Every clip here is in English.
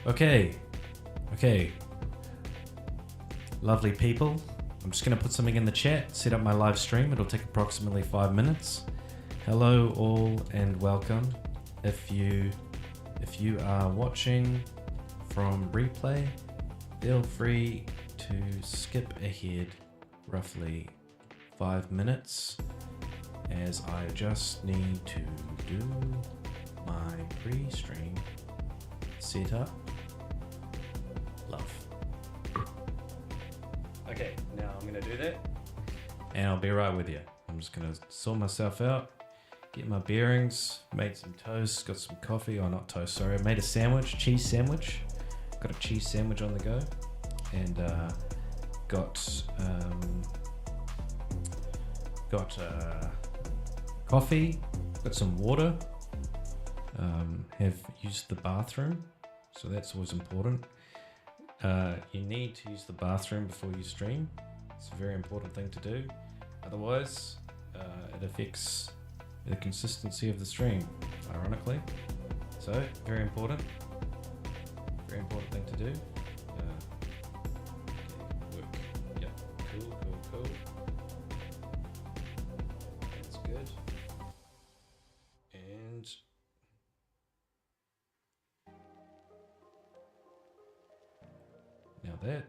Okay. Lovely people. I'm just going to put something in the chat, set up my live stream. It'll take approximately 5 minutes. Hello all and welcome. If you are watching from replay, feel free to skip ahead roughly 5 minutes as I just need to do my pre-stream setup. Love. Okay, now I'm going to do that and I'll be right with you. I'm just going to sort myself out, get my bearings, made some toast, got some coffee, or not toast, sorry. I made a sandwich, cheese sandwich. Got a cheese sandwich on the go and got coffee, got some water, have used the bathroom, so that's always important. You need to use the bathroom before you stream. It's a very important thing to do. Otherwise, it affects the consistency of the stream, ironically. So, very important. Very important thing to do. Work. Yep. Cool. That's good. And now that.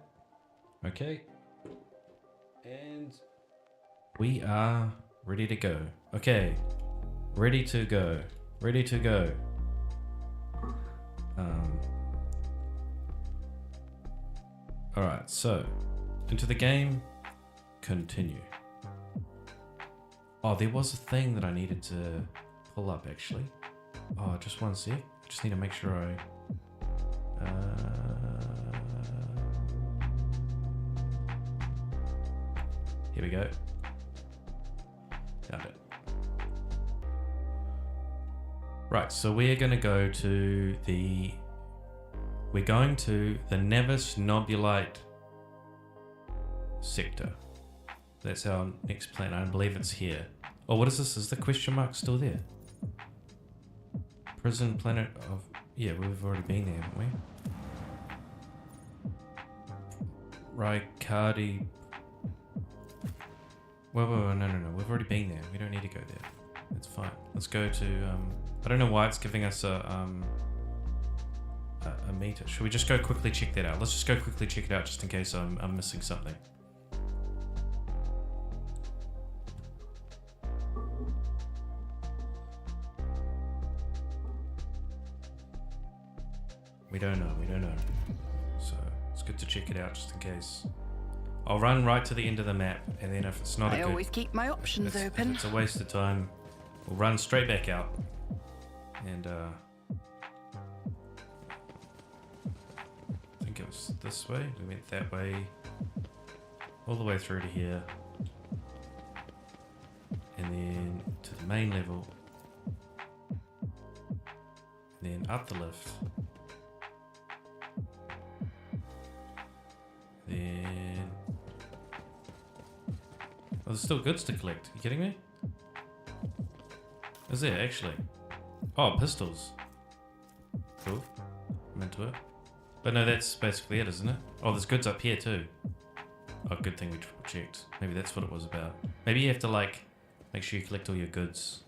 Okay. And we are ready to go. Okay. Ready to go. Alright, so into the game, continue. Oh, there was a thing that I needed to pull up actually. Oh, just one sec. I just need to make sure I here we go. Got it. Right, so we're going to go to the Navis Nobulite sector. That's our next planet. I believe it's here. Oh, what is this? Is the question mark still there? Prison planet of... Yeah, we've already been there, haven't we? Raikardi... Whoa, no. We've already been there. We don't need to go there. It's fine. Let's go to... I don't know why it's giving us a meter. Should we just go quickly check that out? Let's just go quickly check it out just in case I'm missing something. We don't know. So it's good to check it out just in case. I'll run right to the end of the map, and then if it's not I always keep my options open. If it's a waste of time, we'll run straight back out. And I think it was this way. We went that way, all the way through to here, and then to the main level, and then up the lift. Then... Oh, there's still goods to collect. Are you kidding me? Is there actually? Oh, pistols. Cool. I'm into it. But no, that's basically it, isn't it? Oh, there's goods up here too. Oh, good thing we triple checked. Maybe that's what it was about. Maybe you have to like make sure you collect all your goods.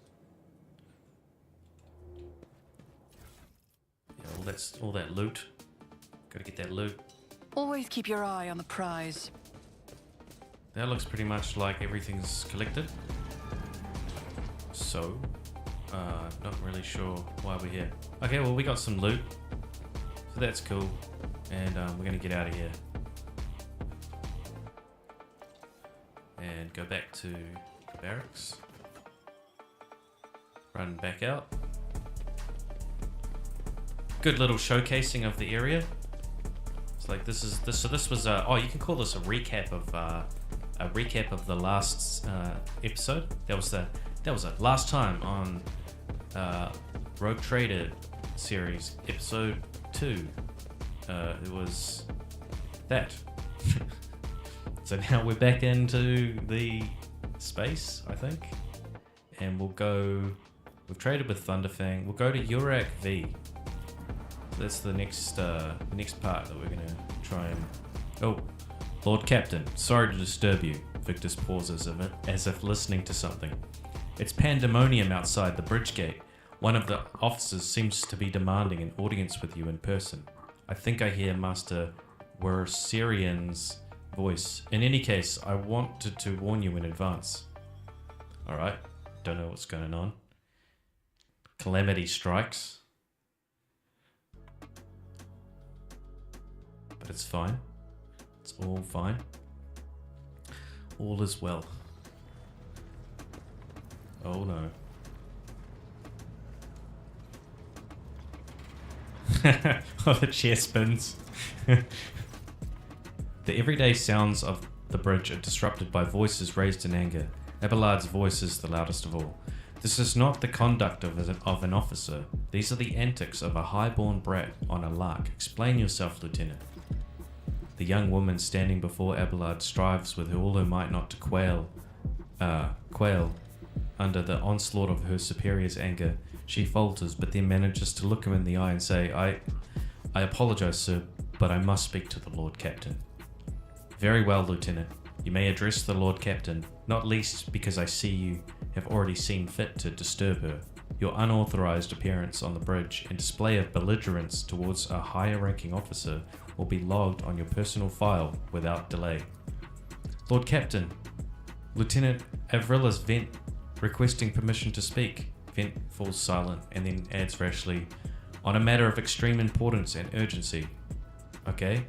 Yeah, all that loot. Gotta get that loot. Always keep your eye on the prize. That looks pretty much like everything's collected. So, not really sure why we're here. Okay, well we got some loot. So that's cool. And we're gonna get out of here. And go back to the barracks. Run back out. Good little showcasing of the area. It's like this was oh, you can call this a recap of the last episode. That was it. Last time on Rogue Trader series episode 2. It was that. So now we're back into the space, I think, and we'll go. We've traded with Thunderfang. We'll go to Urak V. That's the next part that we're gonna try and. Oh, Lord Captain, sorry to disturb you. Victus pauses as if listening to something. It's pandemonium outside the bridge gate. One of the officers seems to be demanding an audience with you in person. I think I hear Master Werserian's voice. In any case, I wanted to warn you in advance. Alright, don't know what's going on. Calamity strikes. But it's fine. It's all fine. All is well. Oh no. Oh, the chair spins. The everyday sounds of the bridge are disrupted by voices raised in anger. Abelard's voice is the loudest of all. This is not the conduct of an officer. These are the antics of a high-born brat on a lark. Explain yourself, Lieutenant. The young woman standing before Abelard strives with all her might not to quail under the onslaught of her superior's anger. She falters, but then manages to look him in the eye and say, I apologize, sir, but I must speak to the Lord Captain. Very well, Lieutenant. You may address the Lord Captain, not least because I see you have already seen fit to disturb her. Your unauthorized appearance on the bridge and display of belligerence towards a higher-ranking officer will be logged on your personal file without delay. Lord Captain, Lieutenant Avrilis Vent requesting permission to speak. Vent falls silent and then adds rashly, on a matter of extreme importance and urgency. Okay.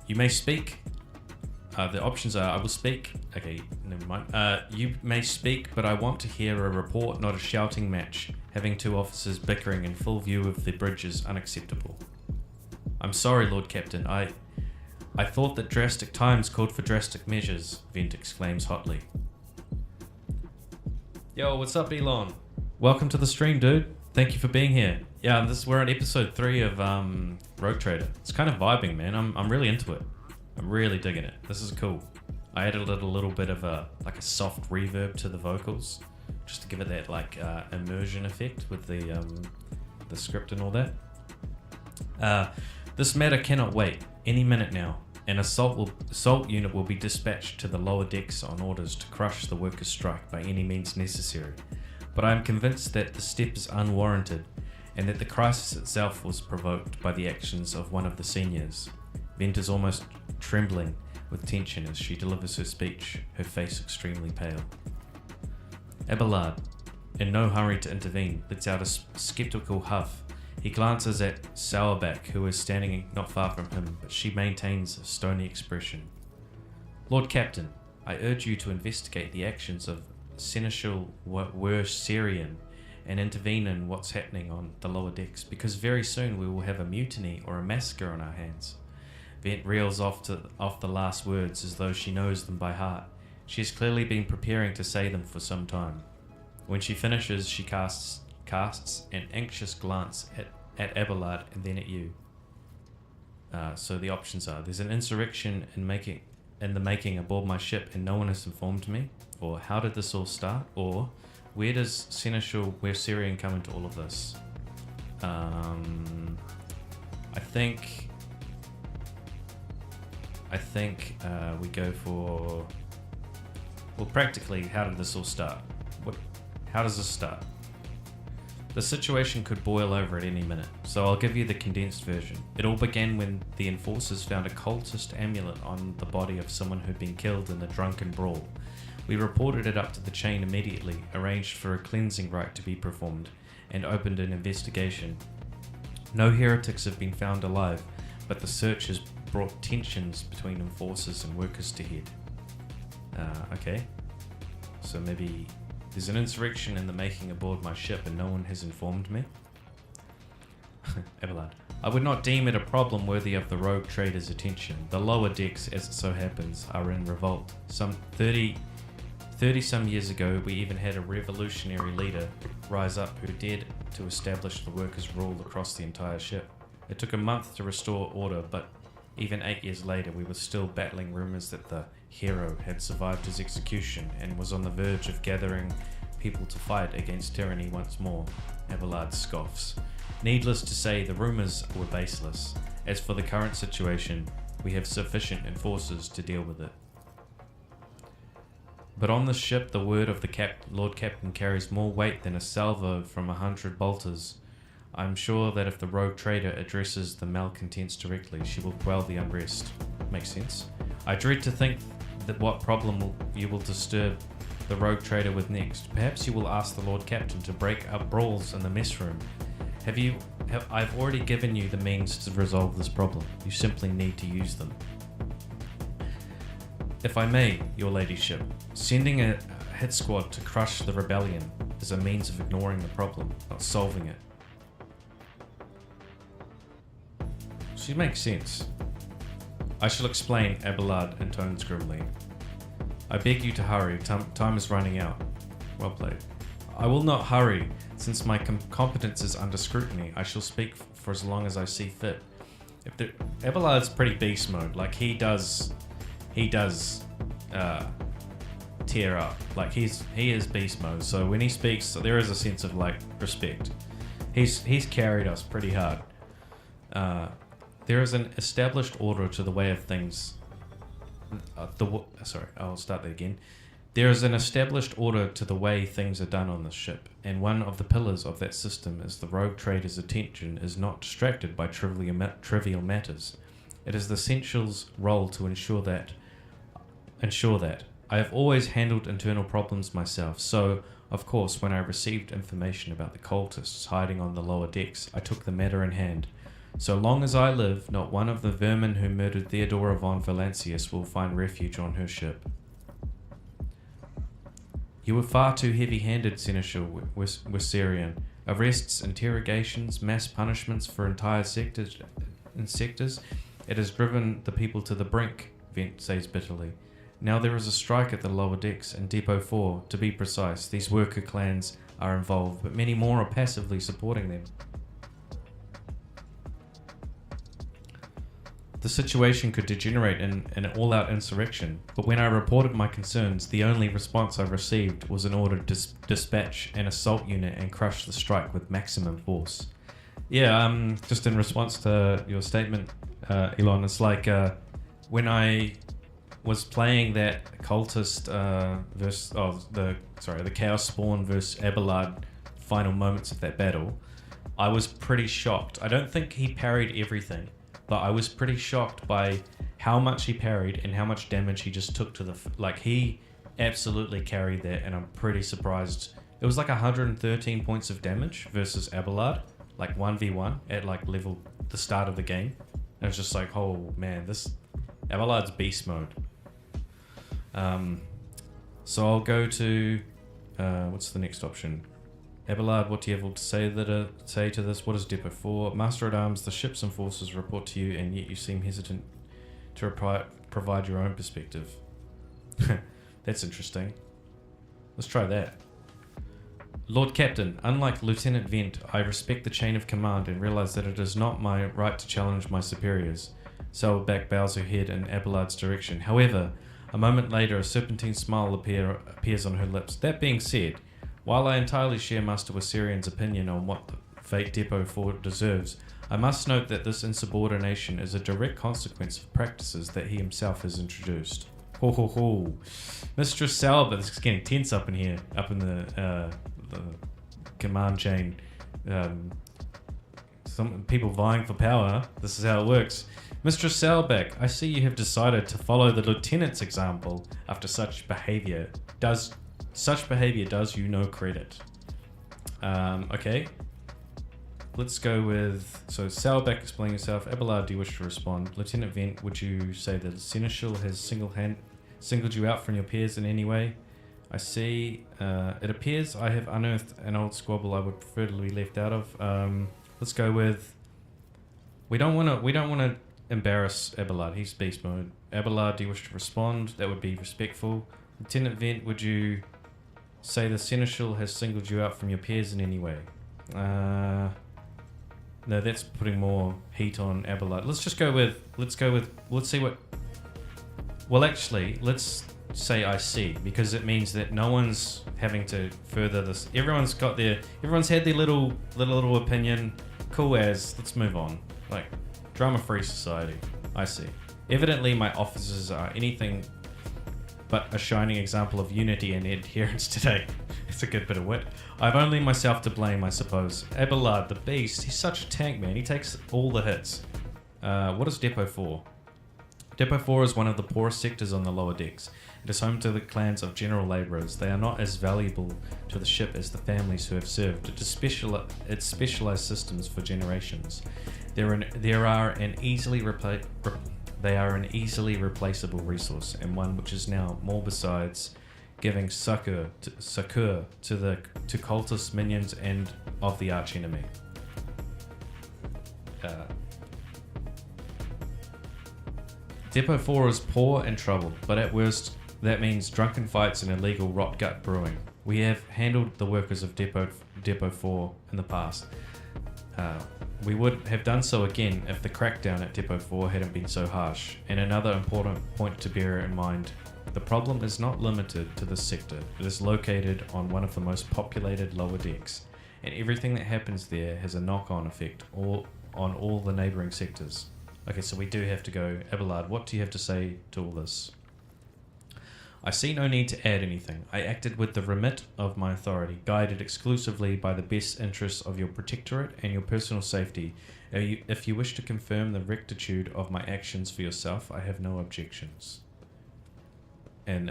You may speak. The options are, I will speak. Okay, never mind. You may speak, but I want to hear a report, not a shouting match. Having two officers bickering in full view of the bridge is unacceptable. I'm sorry, Lord Captain. I thought that drastic times called for drastic measures, Vent exclaims hotly. Yo, what's up, Elon? Welcome to the stream, dude. Thank you for being here. Yeah, we're on episode 3 of Rogue Trader. It's kind of vibing, man. I'm really into it. I'm really digging it. This is cool. I added a little bit of a soft reverb to the vocals, just to give it that immersion effect with the script and all that. This matter cannot wait. Any minute now, an assault unit will be dispatched to the lower decks on orders to crush the workers' strike by any means necessary. But I am convinced that the step is unwarranted, and that the crisis itself was provoked by the actions of one of the seniors. Vent is almost trembling with tension as she delivers her speech, her face extremely pale. Abelard, in no hurry to intervene, lets out a skeptical huff. He glances at Sauerback, who is standing not far from him, but she maintains a stony expression. Lord Captain, I urge you to investigate the actions of Seneschal Werserian and intervene in what's happening on the lower decks, because very soon we will have a mutiny or a massacre on our hands. Vent reels off the last words as though she knows them by heart. She has clearly been preparing to say them for some time. When she finishes, she casts an anxious glance at Abelard and then at you. So the options are: there's an insurrection in the making aboard my ship and no one has informed me, or how did this all start, or where does Seneschal Werserian come into all of this? I think we go for, well, practically, how did this all start? How does this start? The situation could boil over at any minute, so I'll give you the condensed version. It all began when the enforcers found a cultist amulet on the body of someone who'd been killed in a drunken brawl. We reported it up to the chain immediately, arranged for a cleansing rite to be performed, and opened an investigation. No heretics have been found alive, but the search has brought tensions between enforcers and workers to head. Okay. So maybe there's an insurrection in the making aboard my ship and no one has informed me. Abelard. I would not deem it a problem worthy of the rogue trader's attention. The lower decks, as it so happens, are in revolt. Some 30 some years ago, we even had a revolutionary leader rise up who dared to establish the workers' rule across the entire ship. It took a month to restore order, but Even 8 years later, we were still battling rumors that the hero had survived his execution and was on the verge of gathering people to fight against tyranny once more. Abelard scoffs. Needless to say, the rumors were baseless. As for the current situation, we have sufficient enforcers to deal with it. But on the ship, the word of the Lord Captain carries more weight than a salvo from 100 bolters. I'm sure that if the rogue trader addresses the malcontents directly, she will quell the unrest. Makes sense. I dread to think that what problem you will disturb the rogue trader with next. Perhaps you will ask the Lord Captain to break up brawls in the mess room. I've already given you the means to resolve this problem. You simply need to use them. If I may, your ladyship, sending a hit squad to crush the rebellion is a means of ignoring the problem, not solving it. She makes sense. I shall explain, Abelard intones grimly. I beg you to hurry, time is running out. Well played. I will not hurry. Since my competence is under scrutiny, I shall speak for as long as I see fit. Abelard's pretty beast mode. Like he does tear up. Like he is beast mode. So when he speaks, there is a sense of like respect. He's carried us pretty hard. There is an established order to the way of things. I'll start that again. There is an established order to the way things are done on this ship, and one of the pillars of that system is the rogue trader's attention is not distracted by trivial matters. It is the Essential's role to ensure that. I have always handled internal problems myself, so, of course, when I received information about the cultists hiding on the lower decks, I took the matter in hand. So long as I live, not one of the vermin who murdered Theodora von Valancius will find refuge on her ship. You were far too heavy-handed, Seneschal Wisserian. Arrests, interrogations, mass punishments for entire sectors. It has driven the people to the brink, Vent says bitterly. Now there is a strike at the lower decks, and Depot 4, to be precise. These worker clans are involved, but many more are passively supporting them. The situation could degenerate in an all-out insurrection, but when I reported my concerns, the only response I received was an order to dispatch an assault unit and crush the strike with maximum force. Yeah, just in response to your statement, Elon, it's like when I was playing that cultist the Chaos Spawn versus Abelard final moments of that battle, I was pretty shocked. I don't think he parried everything, but I was pretty shocked by how much he parried and how much damage he just took to the... he absolutely carried that, and I'm pretty surprised. It was like 113 points of damage versus Abelard, like 1v1 at the start of the game. And it was just like, oh man, this Abelard's beast mode. So I'll go to... what's the next option? Abelard, what do you have to say to this? What is Depot 4? Master at Arms, the ships and forces report to you, and yet you seem hesitant to provide your own perspective. That's interesting. Let's try that. Lord Captain, unlike Lieutenant Vent, I respect the chain of command and realize that it is not my right to challenge my superiors. Saddleback bows her head in Abelard's direction. However, a moment later, a serpentine smile appears on her lips. That being said, while I entirely share Master Wisserian's opinion on what the fate Depot 4 deserves, I must note that this insubordination is a direct consequence of practices that he himself has introduced. Ho ho ho. Mistress Salbert, this is getting tense up in here, up in the command chain. Some people vying for power. This is how it works. Mistress Sailback, I see you have decided to follow the lieutenant's example after such behavior. Such behavior does you no credit. Okay. Let's go with... So, Sailback, explain yourself. Abelard, do you wish to respond? Lieutenant Vent, would you say that the Seneschal has singled you out from your peers in any way? I see. It appears I have unearthed an old squabble I would prefer to be left out of. Let's go with... We don't want to embarrass Abelard. He's beast mode. Abelard, do you wish to respond? That would be respectful. Lieutenant Vent, would you say the Seneschal has singled you out from your peers in any way? No, that's putting more heat on Abelard. Let's see what... Well, actually, let's say I see, because it means that no one's having to further this. Everyone's had their little opinion. Cool as, let's move on. Like, drama-free society. I see. Evidently, my officers are anything but a shining example of unity and adherence today. It's a good bit of wit. I've only myself to blame, I suppose. Abelard, the beast, he's such a tank, man. He takes all the hits. What is Depot 4? Depot 4 is one of the poorest sectors on the lower decks. It is home to the clans of general labourers. They are not as valuable to the ship as the families who have served. Its specialised systems for generations. They are an easily replaceable resource, and one which is now more besides giving succor to cultist minions and of the archenemy. Depot 4 is poor and troubled, but at worst that means drunken fights and illegal rot gut brewing. We have handled the workers of Depot 4 in the past. We would have done so again if the crackdown at Depot 4 hadn't been so harsh. And another important point to bear in mind, the problem is not limited to this sector. It is located on one of the most populated lower decks, and everything that happens there has a knock-on effect on all the neighbouring sectors. Okay, so we do have to go. Abelard, what do you have to say to all this? I see no need to add anything. I acted with the remit of my authority, guided exclusively by the best interests of your protectorate and your personal safety. If you wish to confirm the rectitude of my actions for yourself, I have no objections. And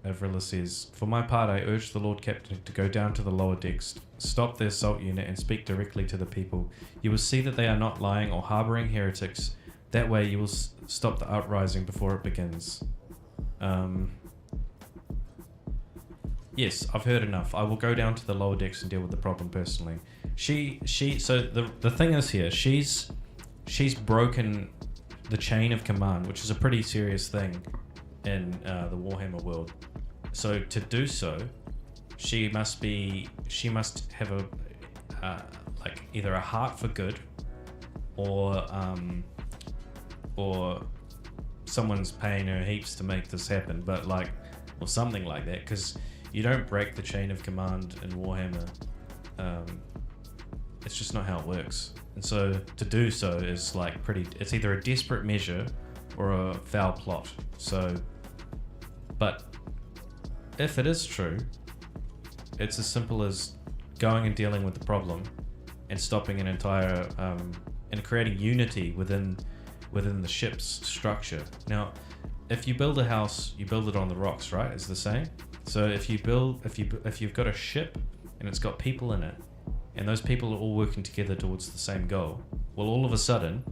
Avrilla says, for my part, I urge the Lord Captain to go down to the lower decks, stop the assault unit, and speak directly to the people. You will see that they are not lying or harbouring heretics. That way you will stop the uprising before it begins. Yes, I've heard enough. I will go down to the lower decks and deal with the problem personally. So the thing is here, she's broken the chain of command, which is a pretty serious thing in the Warhammer world. So to do so, she must have a like either a heart for good, or someone's paying her heaps to make this happen, but like, or something like that, because you don't break the chain of command in Warhammer. It's just not how it works. And so to do so is like it's either a desperate measure or a foul plot. So, but if it is true, it's as simple as going and dealing with the problem and stopping an entire and creating unity within the ship's structure. Now, if you build a house, you build it on the rocks, right? Is the saying. So if you've got a ship and it's got people in it, and those people are all working together towards the same goal, well, all of a sudden,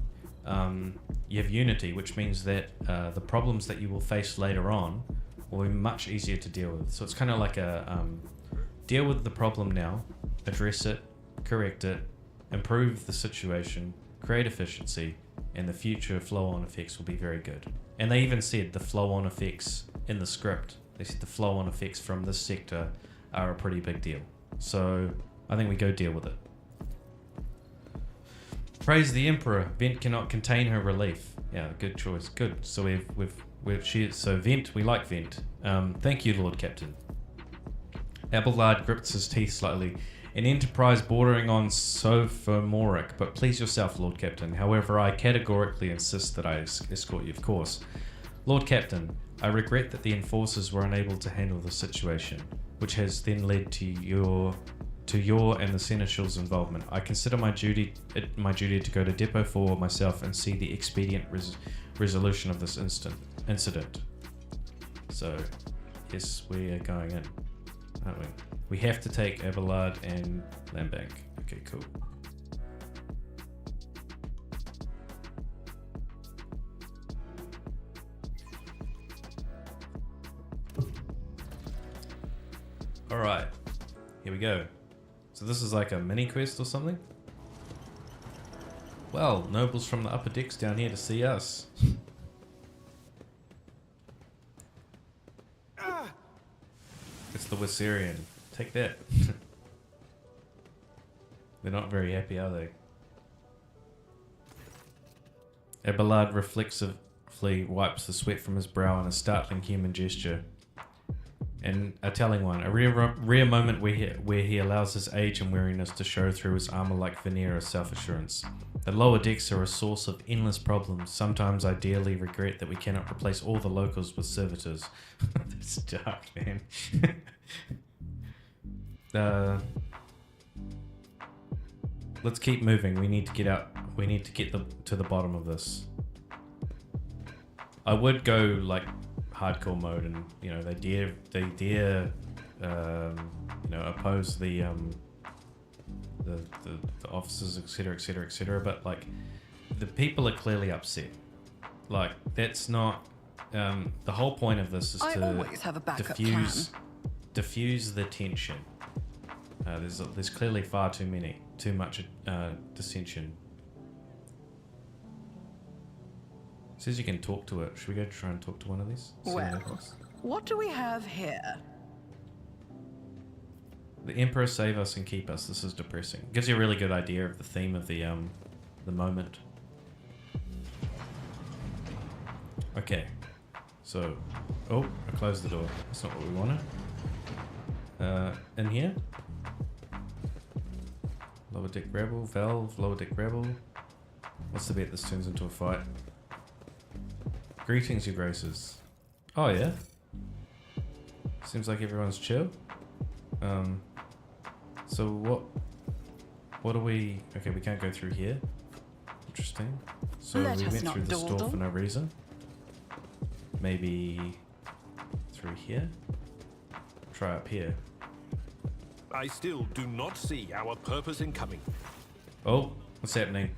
you have unity, which means that the problems that you will face later on will be much easier to deal with. So it's kind of like a deal with the problem now, address it, correct it, improve the situation, create efficiency, and the future flow-on effects will be very good. And they even said the flow-on effects in the script. They said the flow-on effects from this sector are a pretty big deal. So I think we go deal with it. Praise the Emperor. Vent cannot contain her relief. Yeah, good choice. Good. So Vent. We like Vent. Thank you, Lord Captain. Abelard grips his teeth slightly. An enterprise bordering on sophomoric, but please yourself, Lord Captain. However, I categorically insist that I escort you, of course. Lord Captain, I regret that the enforcers were unable to handle the situation, which has then led to your and the Seneschal's involvement. I consider my duty to go to Depot 4 myself and see the expedient resolution of this incident. So, yes, we are going in, aren't we? We have to take Abelard and Lambank. Okay, cool. Alright, here we go. So this is like a mini quest or something? Well, nobles from the upper decks down here to see us. It's the Wisserian. Take that. They're not very happy, are they? Abelard reflexively wipes the sweat from his brow in a startling human gesture. And a telling one, a rare moment where he allows his age and weariness to show through his armor-like veneer of self-assurance. The lower decks are a source of endless problems. Sometimes I dearly regret that we cannot replace all the locals with servitors. That's dark, man. Let's keep moving. We need to get out. We need to get to the bottom of this. I would go like hardcore mode, and you know they dare oppose the officers, etc. But like the people are clearly upset. Like that's not the whole point of this is I to always have a backup plan. diffuse the tension. There's clearly too much dissension. It says you can talk to it. Should we go try and talk to one of these? See what Well, happens? what do we have here? The Emperor save us and keep us. This is depressing. Gives you a really good idea of the theme of the moment. Okay, so I closed the door. That's not what we wanted. In here, lower deck rebel, valve, lower deck rebel. What's the bet this turns into a fight? Greetings, your graces. Oh yeah. Seems like everyone's chill. So what are we? Okay, we can't go through here. Interesting. So Let we us went not through this door dawdle. for no reason. Maybe through here. Try up here. I still do not see our purpose in coming. Oh, what's happening?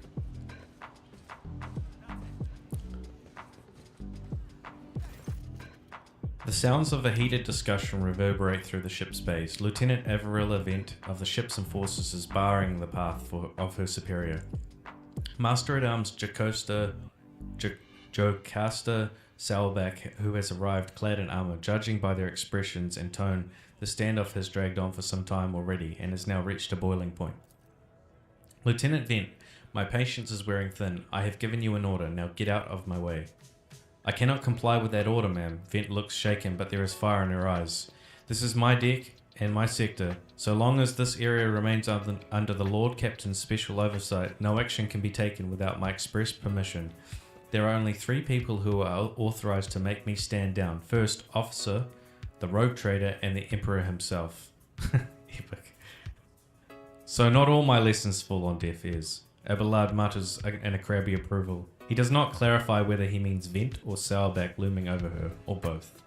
The sounds of a heated discussion reverberate through the ship's bays. Lieutenant Averilla Vent of the Ships and Forces is barring the path of her superior. Master-at-Arms Jocasta Sailback, who has arrived clad in armor, judging by their expressions and tone, the standoff has dragged on for some time already and has now reached a boiling point. Lieutenant Vent, my patience is wearing thin. I have given you an order. Now get out of my way. I cannot comply with that order, ma'am. Vent looks shaken, but there is fire in her eyes. This is my deck and my sector. So long as this area remains under the Lord Captain's special oversight, no action can be taken without my express permission. There are only 3 people who are authorized to make me stand down. First, Officer, the Rogue Trader, and the Emperor himself. Epic. So not all my lessons fall on deaf ears. Abelard mutters in a crabby approval. He does not clarify whether he means Vent or Sailback looming over her, or both.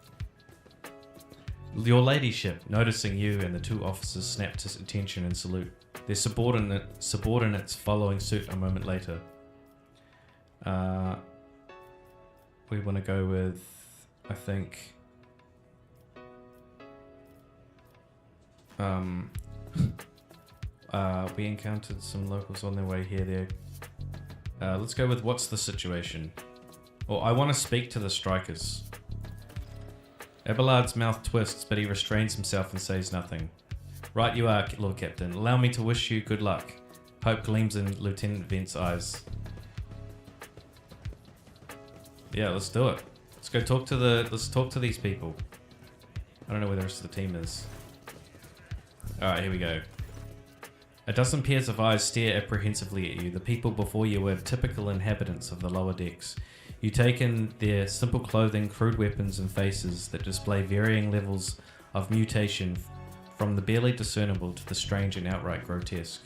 Your ladyship, noticing you and the 2 officers, snap to attention and salute. Their subordinates following suit a moment later. We want to go with, I think, we encountered some locals on their way here. Let's go with what's the situation? Or I want to speak to the strikers. Abelard's mouth twists, but he restrains himself and says nothing. Right you are, Lord Captain. Allow me to wish you good luck. Hope gleams in Lieutenant Vent's eyes. Yeah, let's do it. Let's go talk to let's talk to these people. I don't know where the rest of the team is. Alright, here we go. A dozen pairs of eyes stare apprehensively at you. The people before you are typical inhabitants of the lower decks. You take in their simple clothing, crude weapons, and faces that display varying levels of mutation from the barely discernible to the strange and outright grotesque.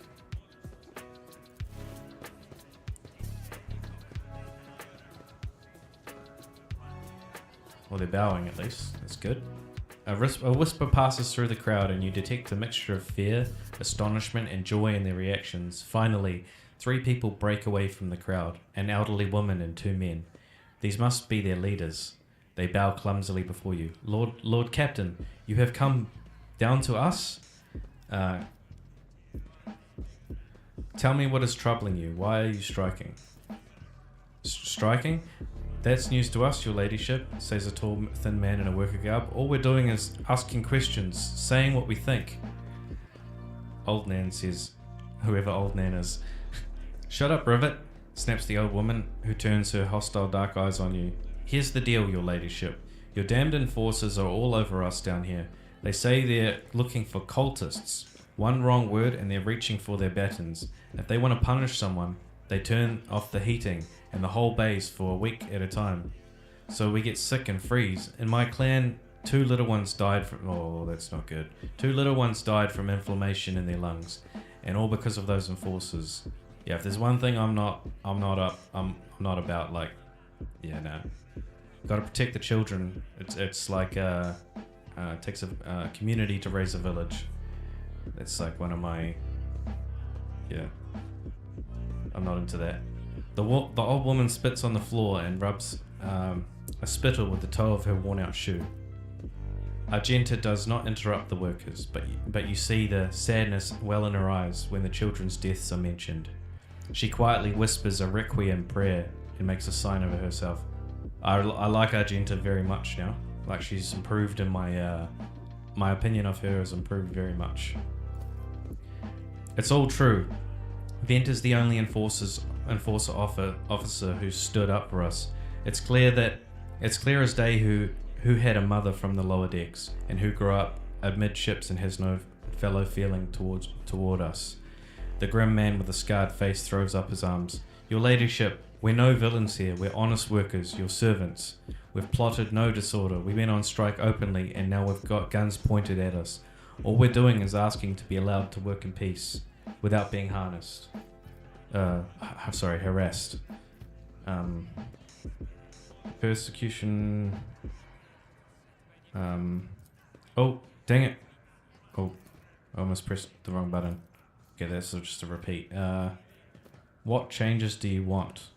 Well, they're bowing at least. That's good. A whisper passes through the crowd and you detect a mixture of fear, astonishment, and joy in their reactions. Finally, 3 people break away from the crowd, an elderly woman and 2 men. These must be their leaders. They bow clumsily before you. Lord Captain, you have come down to us? Tell me what is troubling you. Why are you striking? Striking? That's news to us, your ladyship, says a tall, thin man in a worker garb. All we're doing is asking questions, saying what we think. Old Nan says, whoever Old Nan is. Shut up, Rivet. snaps the old woman, who turns her hostile dark eyes on you. Here's the deal, your ladyship. Your damned enforcers are all over us down here. They say they're looking for cultists. One wrong word and they're reaching for their batons. If they want to punish someone, they turn off the heating and the whole base for a week at a time. So we get sick and freeze. In my clan, 2 little ones died from... Oh, that's not good. 2 little ones died from inflammation in their lungs. And all because of those enforcers. Yeah, if there's one thing I'm not about, like... Yeah, no. Gotta protect the children. It's like... it takes a community to raise a village. It's like one of my... Yeah. I'm not into that. The old woman spits on the floor and rubs a spittle with the toe of her worn-out shoe. Argenta does not interrupt the workers, but you see the sadness well in her eyes when the children's deaths are mentioned. She quietly whispers a requiem prayer and makes a sign of herself. I like Argenta very much now. Like, she's improved in my opinion of her has improved very much. It's all true. Vent is the only enforcer officer who stood up for us. It's clear as day who had a mother from the lower decks and who grew up amidships and has no fellow feeling toward us. The grim man with the scarred face throws up his arms. Your ladyship, we're no villains here. We're honest workers, your servants. We've plotted no disorder. We went on strike openly and now we've got guns pointed at us. All we're doing is asking to be allowed to work in peace without being harassed. Persecution. Oh, dang it. Oh, I almost pressed the wrong button. Okay, that's just a repeat. What changes do you want?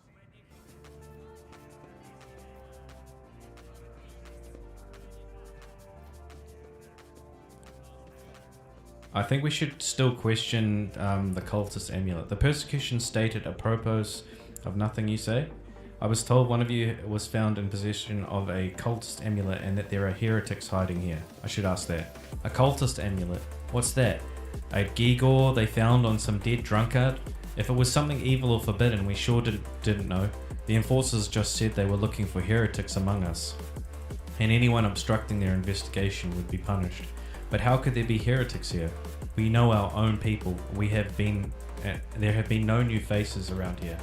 I think we should still question the cultist amulet. The persecution stated apropos of nothing you say. I was told one of you was found in possession of a cultist amulet and that there are heretics hiding here. I should ask that. A cultist amulet? What's that? A gewgaw they found on some dead drunkard? If it was something evil or forbidden, we sure didn't know. The enforcers just said they were looking for heretics among us, and anyone obstructing their investigation would be punished. But how could there be heretics here? We know our own people. There have been no new faces around here.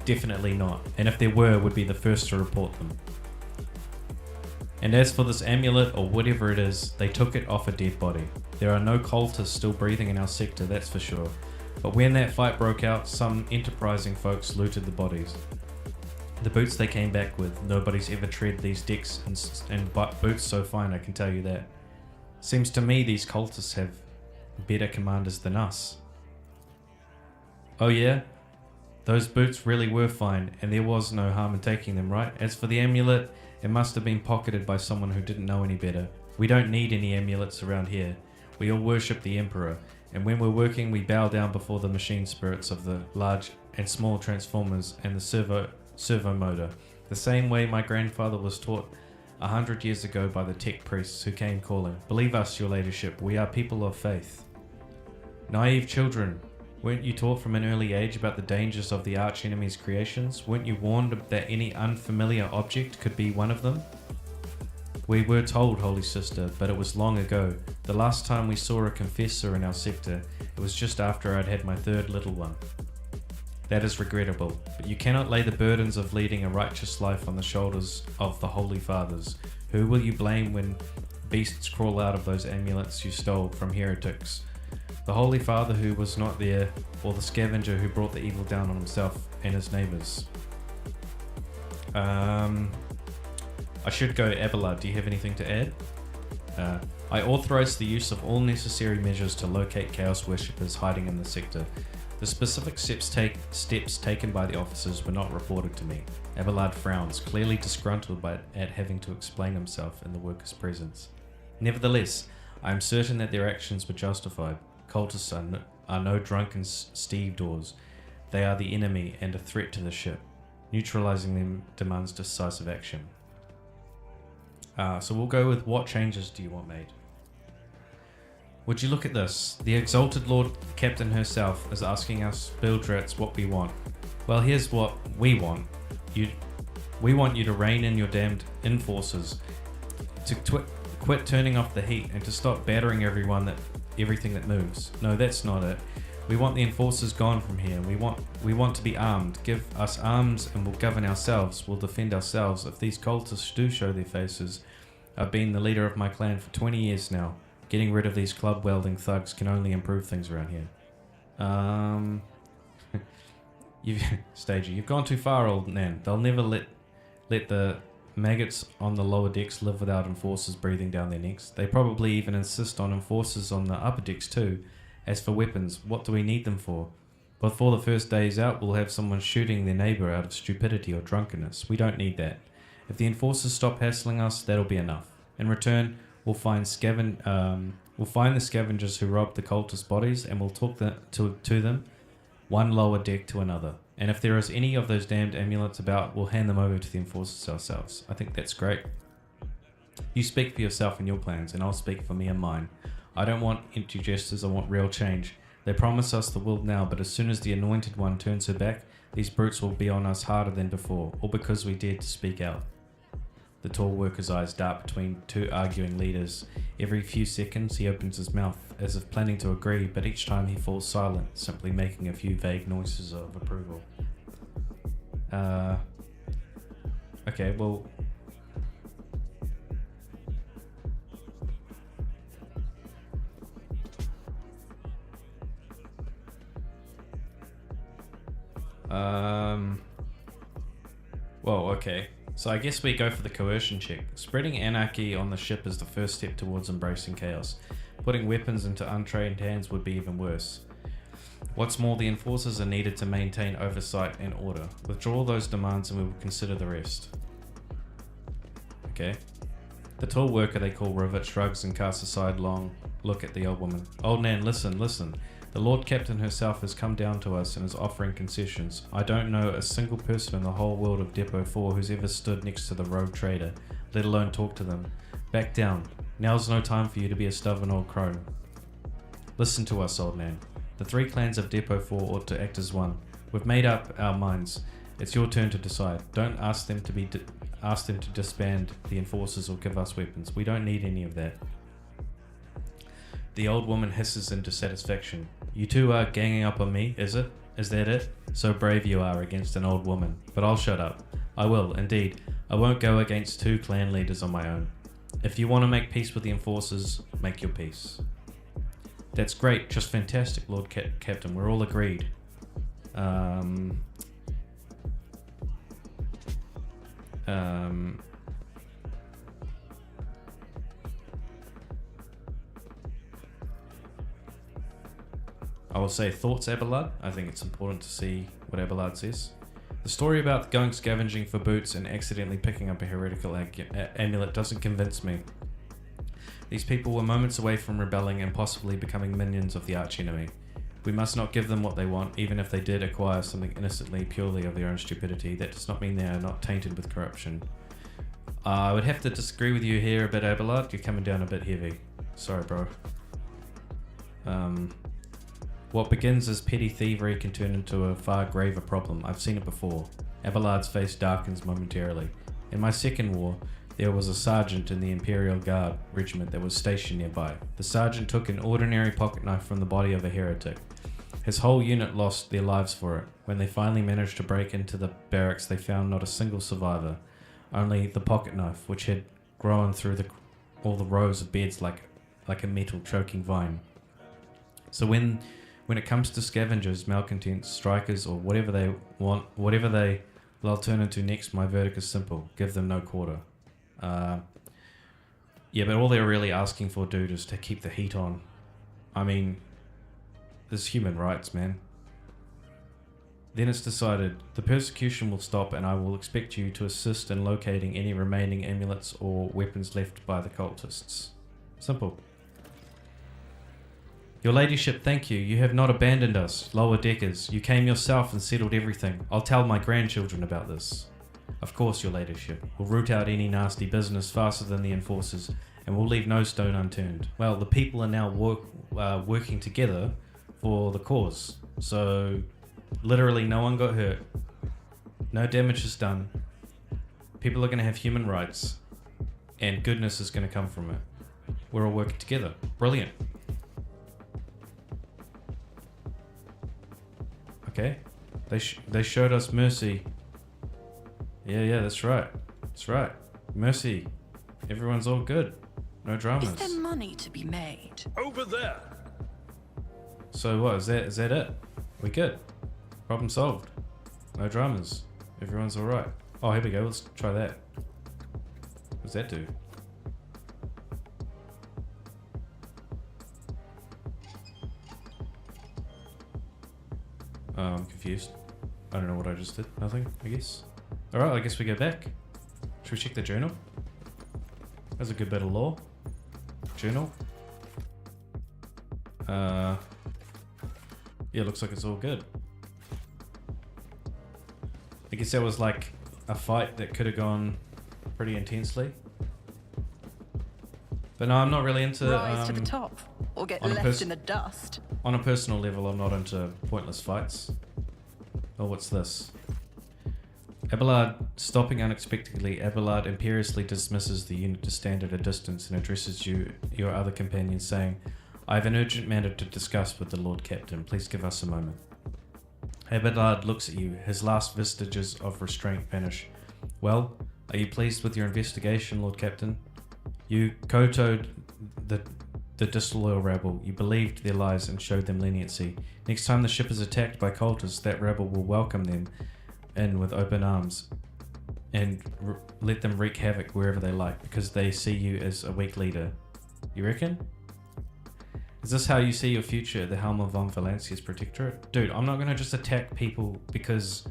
Definitely not. And if there were, would be the first to report them. And as for this amulet or whatever it is, they took it off a dead body. There are no cultists still breathing in our sector, that's for sure. But when that fight broke out, some enterprising folks looted the bodies. The boots they came back with, nobody's ever tread these decks and boots so fine, I can tell you that. Seems to me these cultists have better commanders than us. Oh yeah? Those boots really were fine, and there was no harm in taking them, right? As for the amulet, it must have been pocketed by someone who didn't know any better. We don't need any amulets around here. We all worship the Emperor, and when we're working we bow down before the machine spirits of the large and small transformers and the servo motor, the same way my grandfather was taught 100 years ago by the tech priests who came calling. Believe us, your ladyship, we are people of faith. Naive children, weren't you taught from an early age about the dangers of the arch-enemy's creations? Weren't you warned that any unfamiliar object could be one of them? We were told, Holy Sister, but it was long ago. The last time we saw a confessor in our sector, it was just after I'd had my third little one. That is regrettable, but you cannot lay the burdens of leading a righteous life on the shoulders of the Holy Fathers. Who will you blame when beasts crawl out of those amulets you stole from heretics? The Holy Father who was not there, or the scavenger who brought the evil down on himself and his neighbours? I should go Abelard. Do you have anything to add? I authorize the use of all necessary measures to locate Chaos Worshippers hiding in the sector. The specific steps taken by the officers were not reported to me. Abelard frowns, clearly disgruntled at having to explain himself in the workers' presence. Nevertheless, I am certain that their actions were justified. Cultists are no drunken stevedores. They are the enemy and a threat to the ship. Neutralizing them demands decisive action. So we'll go with what changes do you want made? Would you look at this? The exalted Lord Captain herself is asking us Bildrats what we want. Well, here's what we want. We want you to rein in your damned enforcers, to quit turning off the heat, and to stop battering everything that moves. No, that's not it. We want the enforcers gone from here. We want to be armed. Give us arms and we'll govern ourselves. We'll defend ourselves. If these cultists do show their faces, I've been the leader of my clan for 20 years now. Getting rid of these club-wielding thugs can only improve things around here. You've gone too far, old Nan. They'll never let the maggots on the lower decks live without enforcers breathing down their necks. They probably even insist on enforcers on the upper decks too. As for weapons, what do we need them for? Before the first day's out, we'll have someone shooting their neighbour out of stupidity or drunkenness. We don't need that. If the enforcers stop hassling us, that'll be enough. In return, we'll find the scavengers who robbed the cultist bodies, and we'll talk to them, one lower deck to another. And if there is any of those damned amulets about, we'll hand them over to the enforcers ourselves. I think that's great. You speak for yourself and your plans, and I'll speak for me and mine. I don't want empty gestures, I want real change. They promise us the world now, but as soon as the anointed one turns her back, these brutes will be on us harder than before, all because we dared to speak out. The tall worker's eyes dart between two arguing leaders. Every few seconds he opens his mouth, as if planning to agree, but each time he falls silent, simply making a few vague noises of approval. Okay, well... Well, okay. So I guess we go for the coercion check. Spreading anarchy on the ship is the first step towards embracing chaos. Putting weapons into untrained hands would be even worse. What's more, the enforcers are needed to maintain oversight and order. Withdraw those demands and we will consider the rest. Okay. The tall worker they call Rivet shrugs and casts a sidelong look at the old woman. Old Nan, listen. The Lord Captain herself has come down to us and is offering concessions. I don't know a single person in the whole world of Depot 4 who's ever stood next to the rogue trader, let alone talk to them. Back down. Now's no time for you to be a stubborn old crone. Listen to us, old Nan. The three clans of Depot 4 ought to act as one. We've made up our minds. It's your turn to decide. Don't ask them to disband the enforcers or give us weapons. We don't need any of that. The old woman hisses in dissatisfaction. You two are ganging up on me, is it? Is that it? So brave you are against an old woman. But I'll shut up. I will, indeed. I won't go against two clan leaders on my own. If you want to make peace with the enforcers, make your peace. That's great, just fantastic, Lord Captain. We're all agreed. I will say thoughts, Abelard. I think it's important to see what Abelard says. The story about going scavenging for boots and accidentally picking up a heretical amulet doesn't convince me. These people were moments away from rebelling and possibly becoming minions of the archenemy. We must not give them what they want, even if they did acquire something innocently purely of their own stupidity. That does not mean they are not tainted with corruption. I would have to disagree with you here a bit, Abelard. You're coming down a bit heavy. Sorry, bro. What begins as petty thievery can turn into a far graver problem. I've seen it before. Abelard's face darkens momentarily. In my second war, there was a sergeant in the Imperial Guard regiment that was stationed nearby. The sergeant took an ordinary pocket knife from the body of a heretic. His whole unit lost their lives for it. When they finally managed to break into the barracks, they found not a single survivor, only the pocket knife, which had grown through all the rows of beds like a metal choking vine. So when it comes to scavengers, malcontents, strikers, or whatever they want, they'll turn into next, my verdict is simple. Give them no quarter. Yeah, but all they're really asking for, dude, is to keep the heat on. I mean, this is human rights, man. Then it's decided, the persecution will stop and I will expect you to assist in locating any remaining amulets or weapons left by the cultists. Simple. Your ladyship, thank you. You have not abandoned us, lower deckers. You came yourself and settled everything. I'll tell my grandchildren about this. Of course, your ladyship. We'll root out any nasty business faster than the enforcers, and we'll leave no stone unturned. Well, the people are now working together for the cause. So, literally, no one got hurt. No damage is done. People are going to have human rights, and goodness is going to come from it. We're all working together. Brilliant. Okay. They showed us mercy. Yeah, that's right. That's right. Mercy. Everyone's all good. No dramas. Is there money to be made? Over there. So what, is that it? We good? Problem solved. No dramas. Everyone's alright. Oh, here we go. Let's try that. What does that do? I'm confused. I don't know what I just did. Nothing, I guess. Alright, I guess we go back. Should we check the journal? That's a good bit of lore. Journal. Yeah, looks like it's all good. I guess that was like a fight that could have gone pretty intensely. But no, I'm not really into... Rise to the top, or get on a left in the dust. On a personal level, I'm not into pointless fights. Oh, what's this? Abelard, stopping unexpectedly, Abelard imperiously dismisses the unit to stand at a distance and addresses your other companions, saying, I have an urgent matter to discuss with the Lord Captain. Please give us a moment. Abelard looks at you. His last vestiges of restraint vanish. Well, are you pleased with your investigation, Lord Captain? You kowtowed the disloyal rabble. You believed their lies and showed them leniency. Next time the ship is attacked by cultists, that rabble will welcome them in with open arms and let them wreak havoc wherever they like because they see you as a weak leader. You reckon? Is this how you see your future at the helm of Von Valancia's protectorate? Dude, I'm not going to just attack people because...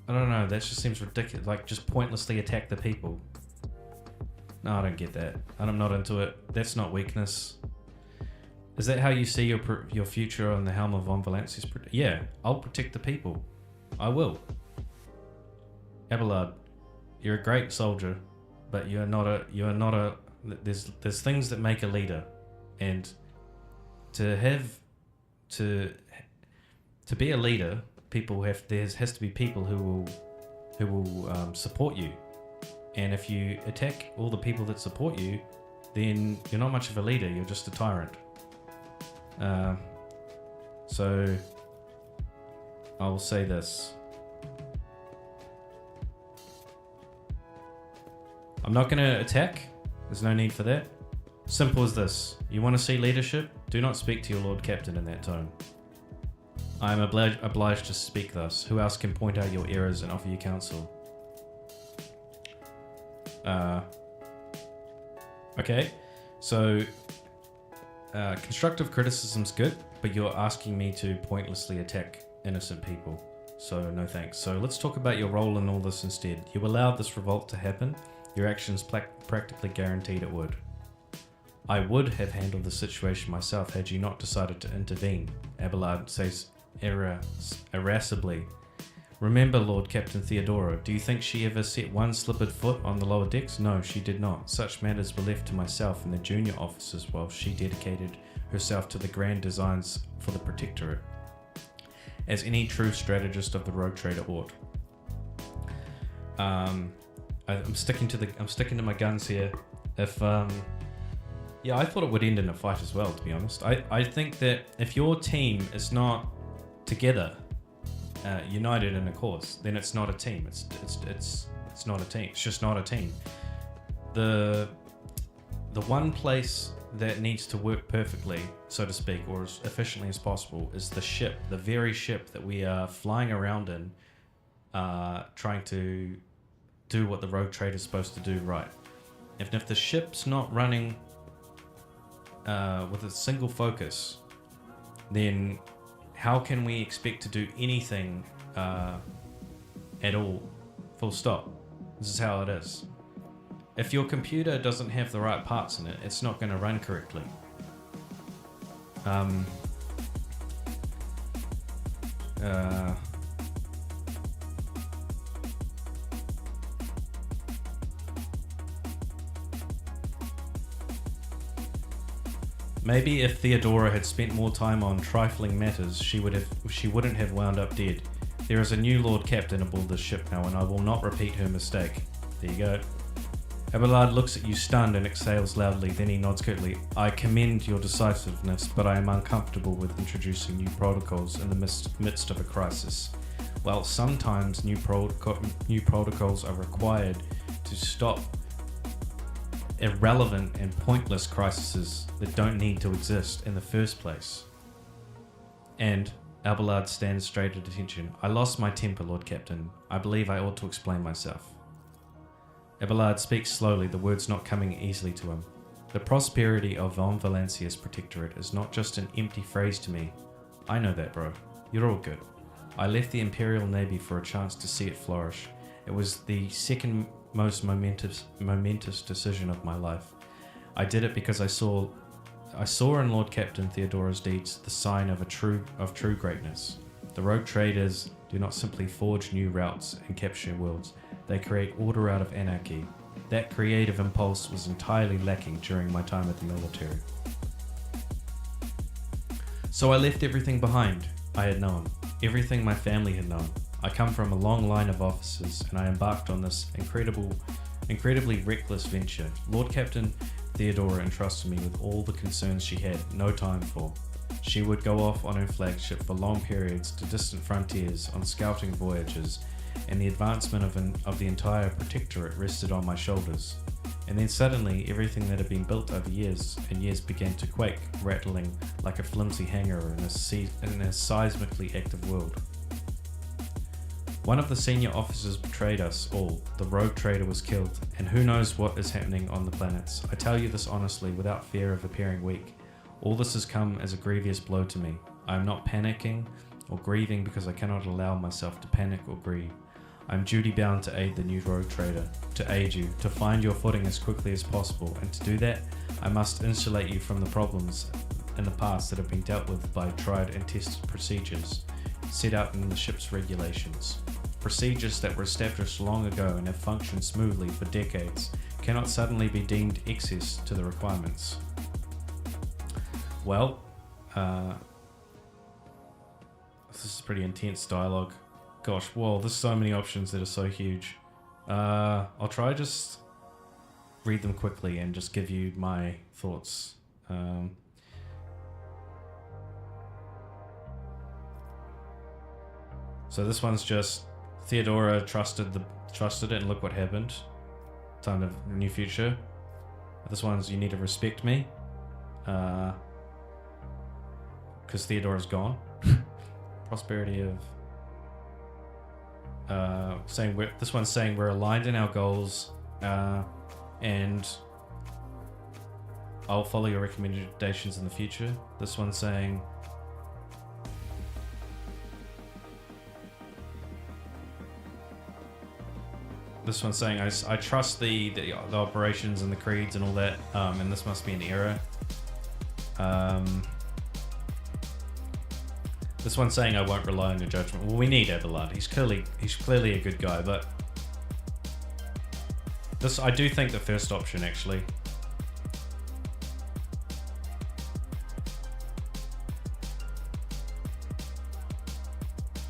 I don't know, that just seems ridiculous. Like, just pointlessly attack the people. No, I don't get that. I'm not into it. That's not weakness. Is that how you see your future on the helm of Von Valancia's? Yeah, I'll protect the people. I will. Abelard, you're a great soldier, but you are not a. There's things that make a leader, and to be a leader, there has to be people who will support you. And if you attack all the people that support you, then you're not much of a leader. You're just a tyrant. So I will say this. I'm not going to attack. There's no need for that. Simple as this. You want to see leadership? Do not speak to your Lord Captain in that tone. I am obliged to speak thus. Who else can point out your errors and offer you counsel? Okay. So, constructive criticism's good, but you're asking me to pointlessly attack innocent people. So, no thanks. So, let's talk about your role in all this instead. You allowed this revolt to happen. Your actions practically guaranteed it would. I would have handled the situation myself had you not decided to intervene, Abelard says irascibly. Remember Lord Captain Theodora, do you think she ever set one slippered foot on the lower decks? No, she did not. Such matters were left to myself and the junior officers while she dedicated herself to the grand designs for the Protectorate, as any true strategist of the rogue trader ought. I'm sticking to my guns here. Yeah, I thought it would end in a fight as well, to be honest. I think that if your team is not together, united in a cause, then it's not a team. It's not a team. It's just not a team. The one place that needs to work perfectly, so to speak, or as efficiently as possible, is the ship, the very ship that we are flying around in, trying to do what the rogue trader is supposed to do right. If the ship's not running with a single focus, then how can we expect to do anything at all? Full stop. This is how it is. If your computer doesn't have the right parts in it, it's not going to run correctly. Maybe if Theodora had spent more time on trifling matters, she wouldn't have wound up dead. There is a new Lord Captain aboard this ship now, and I will not repeat her mistake. There you go. Abelard looks at you stunned and exhales loudly, then he nods curtly. I commend your decisiveness, but I am uncomfortable with introducing new protocols in the midst of a crisis. Well, sometimes new protocols are required to stop irrelevant and pointless crises that don't need to exist in the first place. And Abelard stands straight at attention. I lost my temper, Lord Captain. I believe I ought to explain myself. Abelard speaks slowly, the words not coming easily to him. The prosperity of Von Valancia's protectorate is not just an empty phrase to me. I know that, bro. You're all good. I left the Imperial Navy for a chance to see it flourish. It was the second most momentous decision of my life. I did it because I saw in Lord Captain Theodora's deeds the sign of true greatness. The rogue traders do not simply forge new routes and capture worlds. They create order out of anarchy. That creative impulse was entirely lacking during my time at the military. So I left everything behind I had known, everything my family had known. I come from a long line of officers, and I embarked on this incredibly reckless venture. Lord Captain Theodora entrusted me with all the concerns she had no time for. She would go off on her flagship for long periods to distant frontiers on scouting voyages, and the advancement of the entire protectorate rested on my shoulders. And then suddenly, everything that had been built over years and years began to quake, rattling like a flimsy hangar in a seismically active world. One of the senior officers betrayed us all. The rogue trader was killed, and who knows what is happening on the planets. I tell you this honestly, without fear of appearing weak. All this has come as a grievous blow to me. I am not panicking or grieving because I cannot allow myself to panic or grieve. I am duty-bound to aid the new rogue trader, to aid you, to find your footing as quickly as possible, and to do that, I must insulate you from the problems in the past that have been dealt with by tried and tested procedures set out in the ship's regulations. Procedures that were established long ago and have functioned smoothly for decades cannot suddenly be deemed excess to the requirements. Well, this is pretty intense dialogue. Gosh, whoa, there's so many options that are so huge. I'll try just read them quickly and just give you my thoughts. So this one's just Theodora trusted it, and look what happened. Time of new future. This one's you need to respect me, because Theodora's gone. Prosperity of this one's saying we're aligned in our goals, and I'll follow your recommendations in the future. This one's saying I trust the operations and the creeds and all that, and this must be an error. This one's saying I won't rely on your judgment. Well, we need Abelard. He's clearly a good guy, but I do think the first option actually.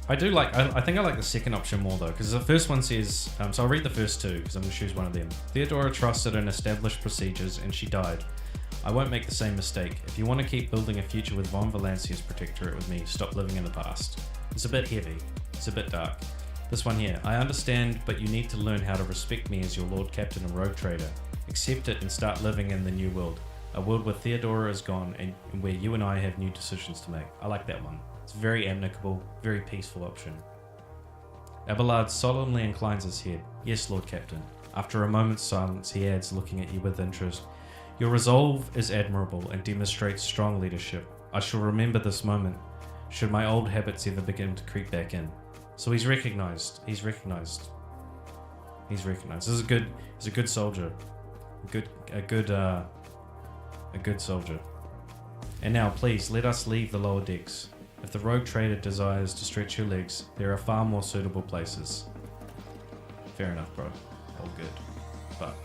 I think I like the second option more though, because the first one says, so I'll read the first two because I'm going to choose one of them. Theodora trusted in established procedures and she died. I won't make the same mistake. If you want to keep building a future with Von Valancia's protectorate with me, stop living in the past. It's a bit heavy. It's a bit dark. This one here. I understand, but you need to learn how to respect me as your Lord Captain and Rogue Trader. Accept it and start living in the new world. A world where Theodora is gone and where you and I have new decisions to make. I like that one. It's a very amicable, very peaceful option. Abelard solemnly inclines his head. Yes, Lord Captain. After a moment's silence, he adds, looking at you with interest. Your resolve is admirable and demonstrates strong leadership. I shall remember this moment, should my old habits ever begin to creep back in. So he's recognized. He's recognized. He's recognized. He's a good soldier. A good soldier. And now, please, let us leave the lower decks. If the rogue trader desires to stretch your legs, there are far more suitable places. Fair enough, bro. All good. But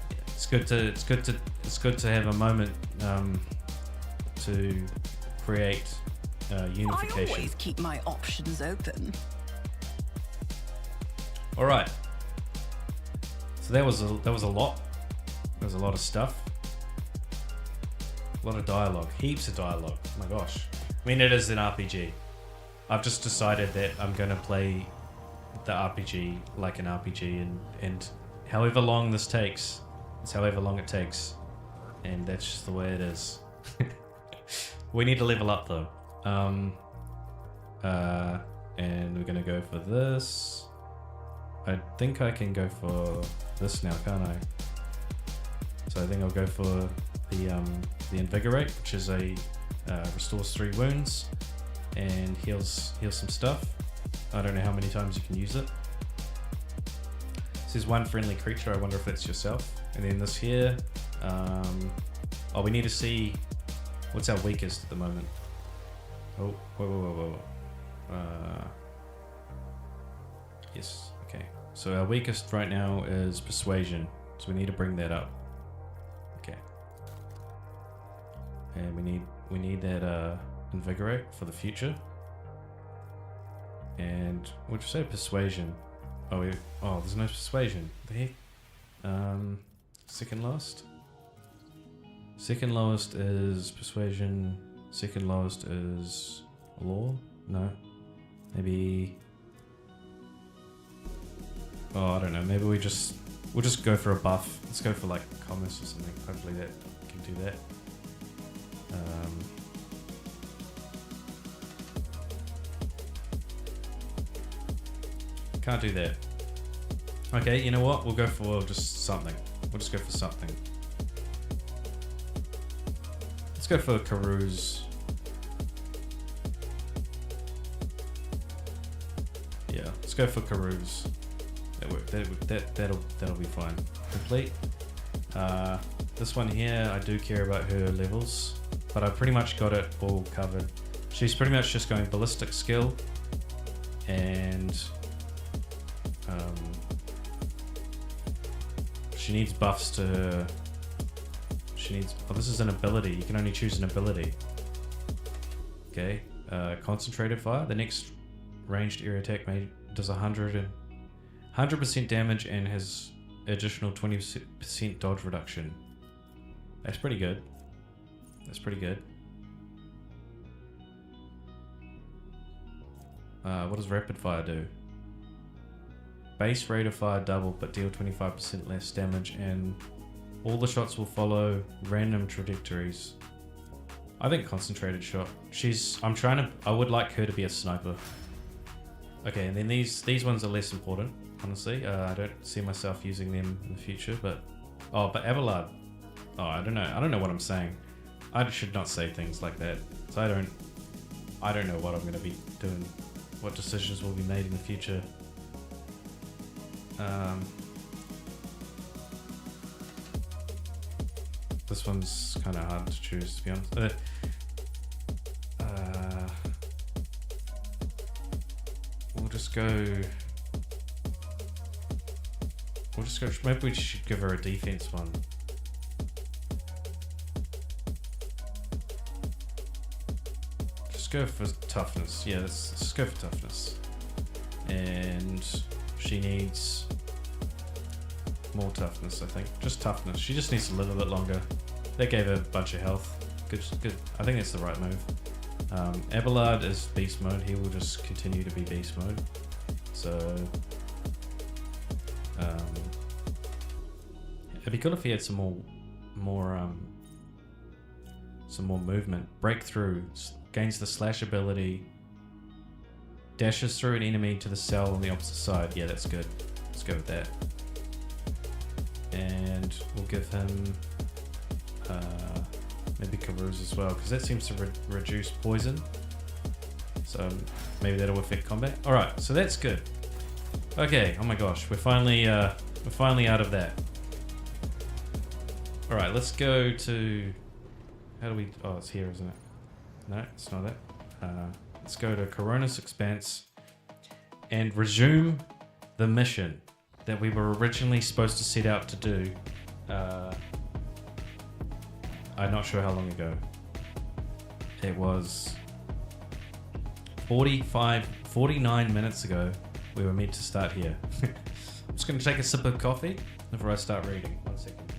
yeah, it's good to it's good to have a moment to create I unification. always keep my options open. All right. So that was a lot. There was a lot of stuff. A lot of dialogue. Heaps of dialogue. Oh my gosh. I mean, it is an RPG. I've just decided that I'm going to play the RPG like an RPG, and however long this takes, it's however long it takes. And that's just the way it is. We need to level up though. And we're going to go for this. I think I can go for this now, can't I? So I think I'll go for the Invigorate, which is a restores 3 wounds and heals some stuff. I don't know how many times you can use it. This is one friendly creature. I wonder if that's yourself. And then this here. Oh, we need to see what's our weakest at the moment. Oh, whoa. Yes. Okay. So our weakest right now is Persuasion. So we need to bring that up. Okay. And we need that Invigorate for the future. And would you say Persuasion? Oh, there's no Persuasion. The heck? Second lowest? Second lowest is Persuasion. Second lowest is Law? No. Maybe... Oh, I don't know. Maybe we'll just go for a buff. Let's go for like Commerce or something. Hopefully that can do that. Can't do that. Okay, you know what? We'll go for just something. We'll just go for something. Let's go for Karuz. Yeah, let's go for Karuz. That'll be fine. Complete. This one here, I do care about her levels, but I've pretty much got it all covered. She's pretty much just going ballistic skill, and she needs buffs to her. She needs. Oh, this is an ability. You can only choose an ability. Okay. Concentrated fire. The next ranged area attack does 100% damage and has additional 20% dodge reduction. That's pretty good. That's pretty good. What does rapid fire do? Base rate of fire double, but deal 25% less damage, and all the shots will follow random trajectories. I think concentrated shot. I would like her to be a sniper. Okay, and then these ones are less important, honestly. I don't see myself using them in the future, but Abelard. Oh, I don't know what I'm saying. I should not say things like that. So I don't know what I'm going to be doing, what decisions will be made in the future. This one's kind of hard to choose, to be honest. We'll just go. Maybe we should give her a defense one. Just go for toughness. Yeah, let's just go for toughness. And she needs more toughness, I think. Just toughness. She just needs to live a bit longer. That gave her a bunch of health. Good. I think that's the right move. Abelard is beast mode. He will just continue to be beast mode. So it'd be cool if he had some more movement. Breakthrough gains the slash ability. Dashes through an enemy to the cell on the opposite side. Yeah, that's good. Let's go with that. And we'll give him maybe Karuz as well, because that seems to reduce poison. So maybe that'll affect combat. All right, so that's good. Okay. Oh my gosh, we're finally out of that. All right, let's go to. How do we? Oh, it's here, isn't it? No, it's not it. Let's go to Coronis Expanse and resume the mission that we were originally supposed to set out to do I'm not sure how long ago. It was 49 minutes ago. We were meant to start here. I'm just going to take a sip of coffee before I start reading. 1 second.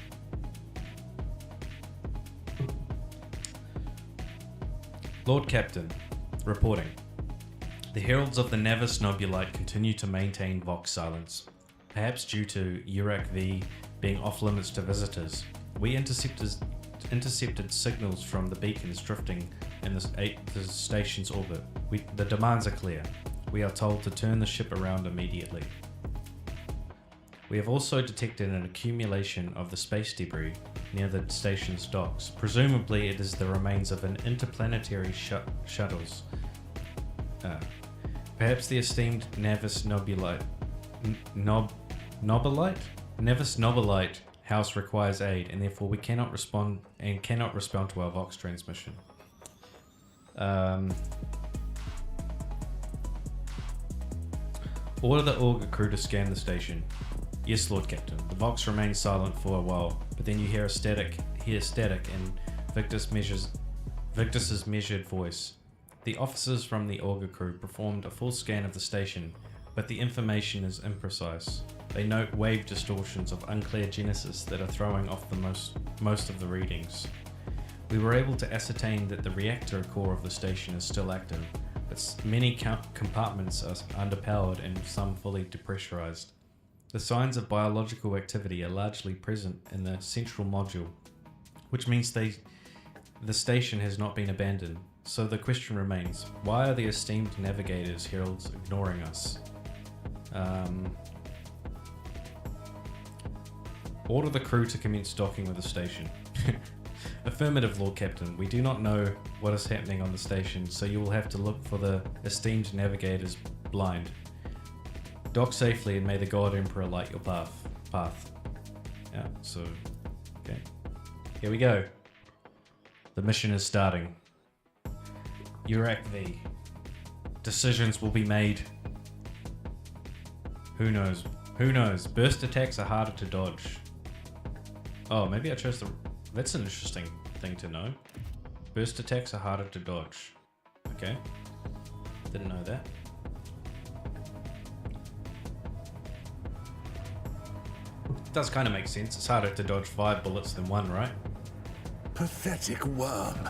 Lord Captain, reporting. The heralds of the Navis Nobulite continue to maintain Vox silence. Perhaps due to Urak V being off limits to visitors, we intercepted signals from the beacons drifting in the station's orbit. The demands are clear. We are told to turn the ship around immediately. We have also detected an accumulation of the space debris near the station's docks. Presumably it is the remains of an interplanetary shuttles. Perhaps the esteemed Navis Nobulite Navis Nobulite house requires aid, and therefore we cannot respond to our Vox transmission. Order the Auger crew to scan the station. Yes, Lord Captain. The Vox remains silent for a while, but then you hear static and Victus's measured voice. The officers from the Auger crew performed a full scan of the station, but the information is imprecise. They note wave distortions of unclear genesis that are throwing off most of the readings. We were able to ascertain that the reactor core of the station is still active, but many compartments are underpowered and some fully depressurized. The signs of biological activity are largely present in the central module, which means the station has not been abandoned. So the question remains, why are the esteemed navigators heralds ignoring us? Order the crew to commence docking with the station. Affirmative, Lord Captain. We do not know what is happening on the station, so you will have to look for the esteemed navigators blind. Dock safely and may the God Emperor light your path. Yeah, so, okay. Here we go. The mission is starting. Urak V. Decisions will be made. Who knows? Who knows? Burst attacks are harder to dodge. Oh, maybe I chose the... That's an interesting thing to know. Burst attacks are harder to dodge. Okay. Didn't know that. Does kind of make sense. It's harder to dodge 5 bullets than 1, right? Pathetic worm.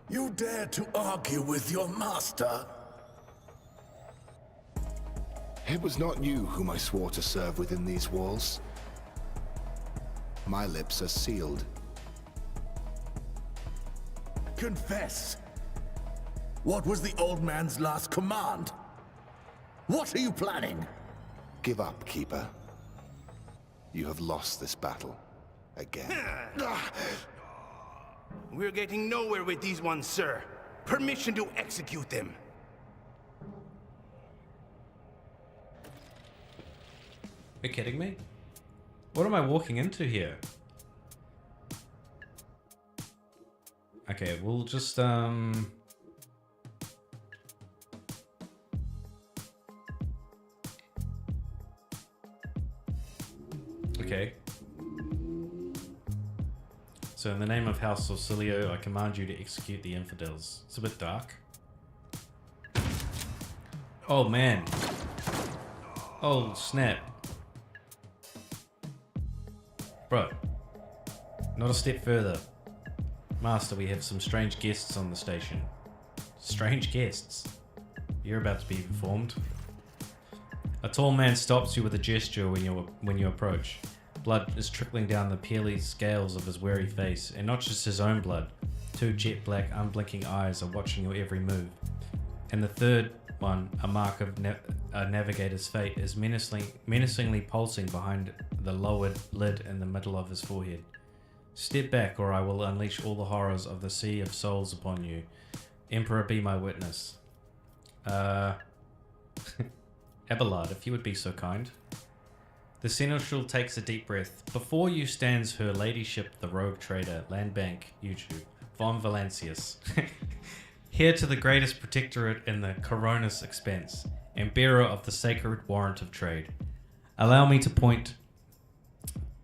You dare to argue with your master? It was not you whom I swore to serve within these walls. My lips are sealed. Confess. What was the old man's last command? What are you planning? Give up, Keeper. You have lost this battle. Again. We're getting nowhere with these ones, sir. Permission to execute them. Are you kidding me? What am I walking into here? Okay, we'll just Okay. So in the name of House Orsilio, I command you to execute the infidels. It's a bit dark. Oh man. Oh snap. Bro. Not a step further. Master, we have some strange guests on the station. Strange guests? You're about to be informed. A tall man stops you with a gesture when you approach. Blood is trickling down the pearly scales of his weary face, and not just his own blood. 2 jet black, unblinking eyes are watching your every move. And the third one, a mark of a navigator's fate, is menacingly pulsing behind the lowered lid in the middle of his forehead. Step back, or I will unleash all the horrors of the Sea of Souls upon you. Emperor, be my witness. Abelard, if you would be so kind. The seneschal takes a deep breath. Before you stands her ladyship, the rogue trader, Landbank YouTube, von Valancius. Heir to the greatest protectorate in the Coronis expanse, and bearer of the sacred warrant of trade. Allow me to point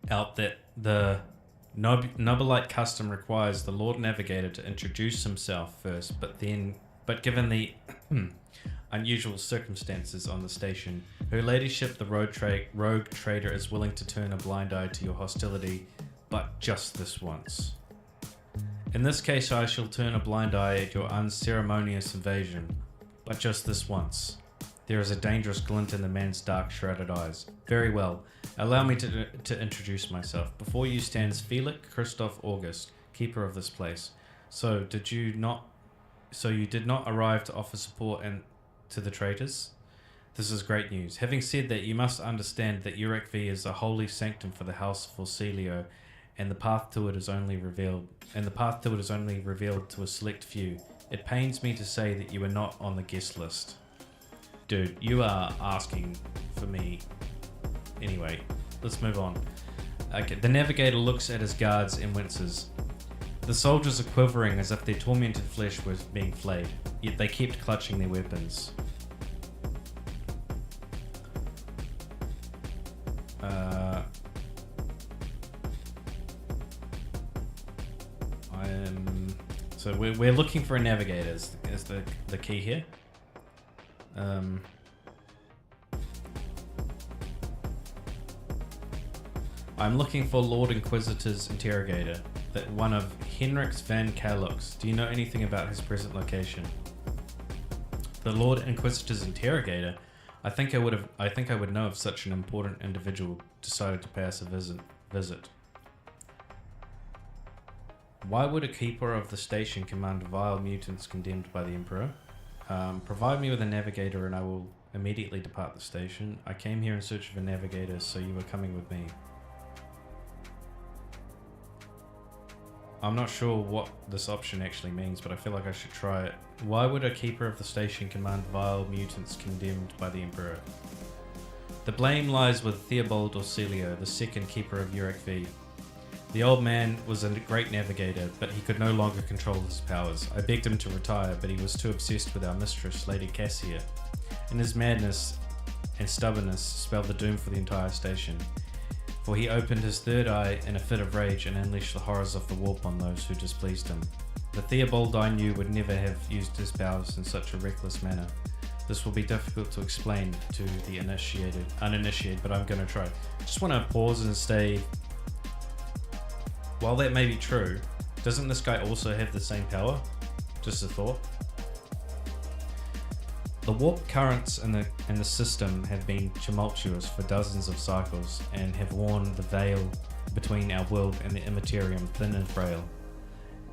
out that the Nobilite custom requires the Lord Navigator to introduce himself first, but given the unusual circumstances on the station, Her Ladyship the Rogue Trader is willing to turn a blind eye to your hostility, but just this once. In this case, I shall turn a blind eye at your unceremonious invasion, but just this once. There is a dangerous glint in the man's dark, shrouded eyes. Very well. Allow me to introduce myself. Before you stands Felix Christoph August, keeper of this place. So you did not arrive to offer support to the traitors? This is great news. Having said that, you must understand that Uruk V is a holy sanctum for the House of Orsilio, and the path to it is only revealed to a select few. It pains me to say that you are not on the guest list. Dude, you are asking for me. Anyway, let's move on. Okay, the Navigator looks at his guards and winces. The soldiers are quivering as if their tormented flesh was being flayed, yet they kept clutching their weapons. So we're looking for a navigator is the key here. I'm looking for Lord Inquisitor's interrogator, that one of Henrix van Kalux. Do you know anything about his present location? The Lord Inquisitor's interrogator? I think I would know if such an important individual decided to pay us a visit. Why would a keeper of the station command vile mutants condemned by the Emperor? Provide me with a navigator and I will immediately depart the station. I came here in search of a navigator, so you are coming with me. I'm not sure what this option actually means, but I feel like I should try it. Why would a keeper of the station command vile mutants condemned by the Emperor? The blame lies with Theobald Orsilio, the second keeper of Uruk V. The old man was a great navigator, but he could no longer control his powers. I begged him to retire, but he was too obsessed with our mistress, Lady Cassia. And his madness and stubbornness spelled the doom for the entire station. For he opened his third eye in a fit of rage and unleashed the horrors of the warp on those who displeased him. The Theobald I knew would never have used his powers in such a reckless manner. This will be difficult to explain to the uninitiated, but I'm going to try. Just want to pause and say, while that may be true, doesn't this guy also have the same power? Just a thought. The warp currents in the system have been tumultuous for dozens of cycles and have worn the veil between our world and the Immaterium thin and frail.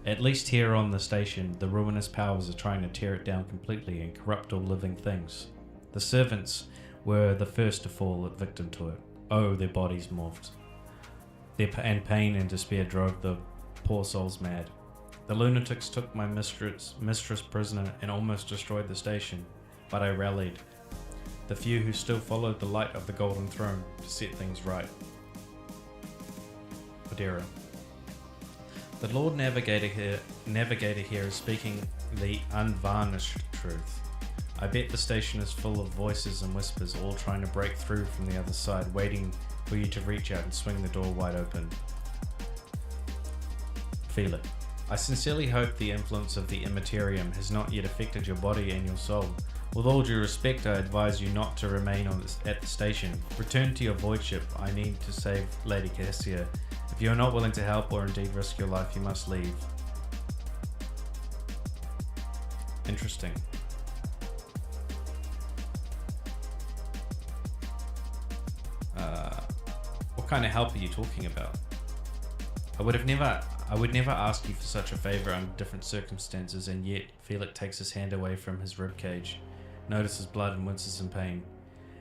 At least here on the station, the ruinous powers are trying to tear it down completely and corrupt all living things. The servants were the first to fall victim to it. Oh, their bodies morphed. And pain and despair drove the poor souls mad. The lunatics took my mistress prisoner and almost destroyed the station, but I rallied the few who still followed the light of the Golden Throne to set things right. Podera. The Lord Navigator here is speaking the unvarnished truth. I bet the station is full of voices and whispers, all trying to break through from the other side, waiting for you to reach out and swing the door wide open. Feel it. I sincerely hope the influence of the Immaterium has not yet affected your body and your soul. With all due respect, I advise you not to remain at the station. Return to your void ship. I need to save Lady Cassia. If you are not willing to help or indeed risk your life, you must leave. Interesting. What kind of help are you talking about? I would never ask you for such a favor under different circumstances, and yet Felix takes his hand away from his ribcage, notices blood and winces in pain.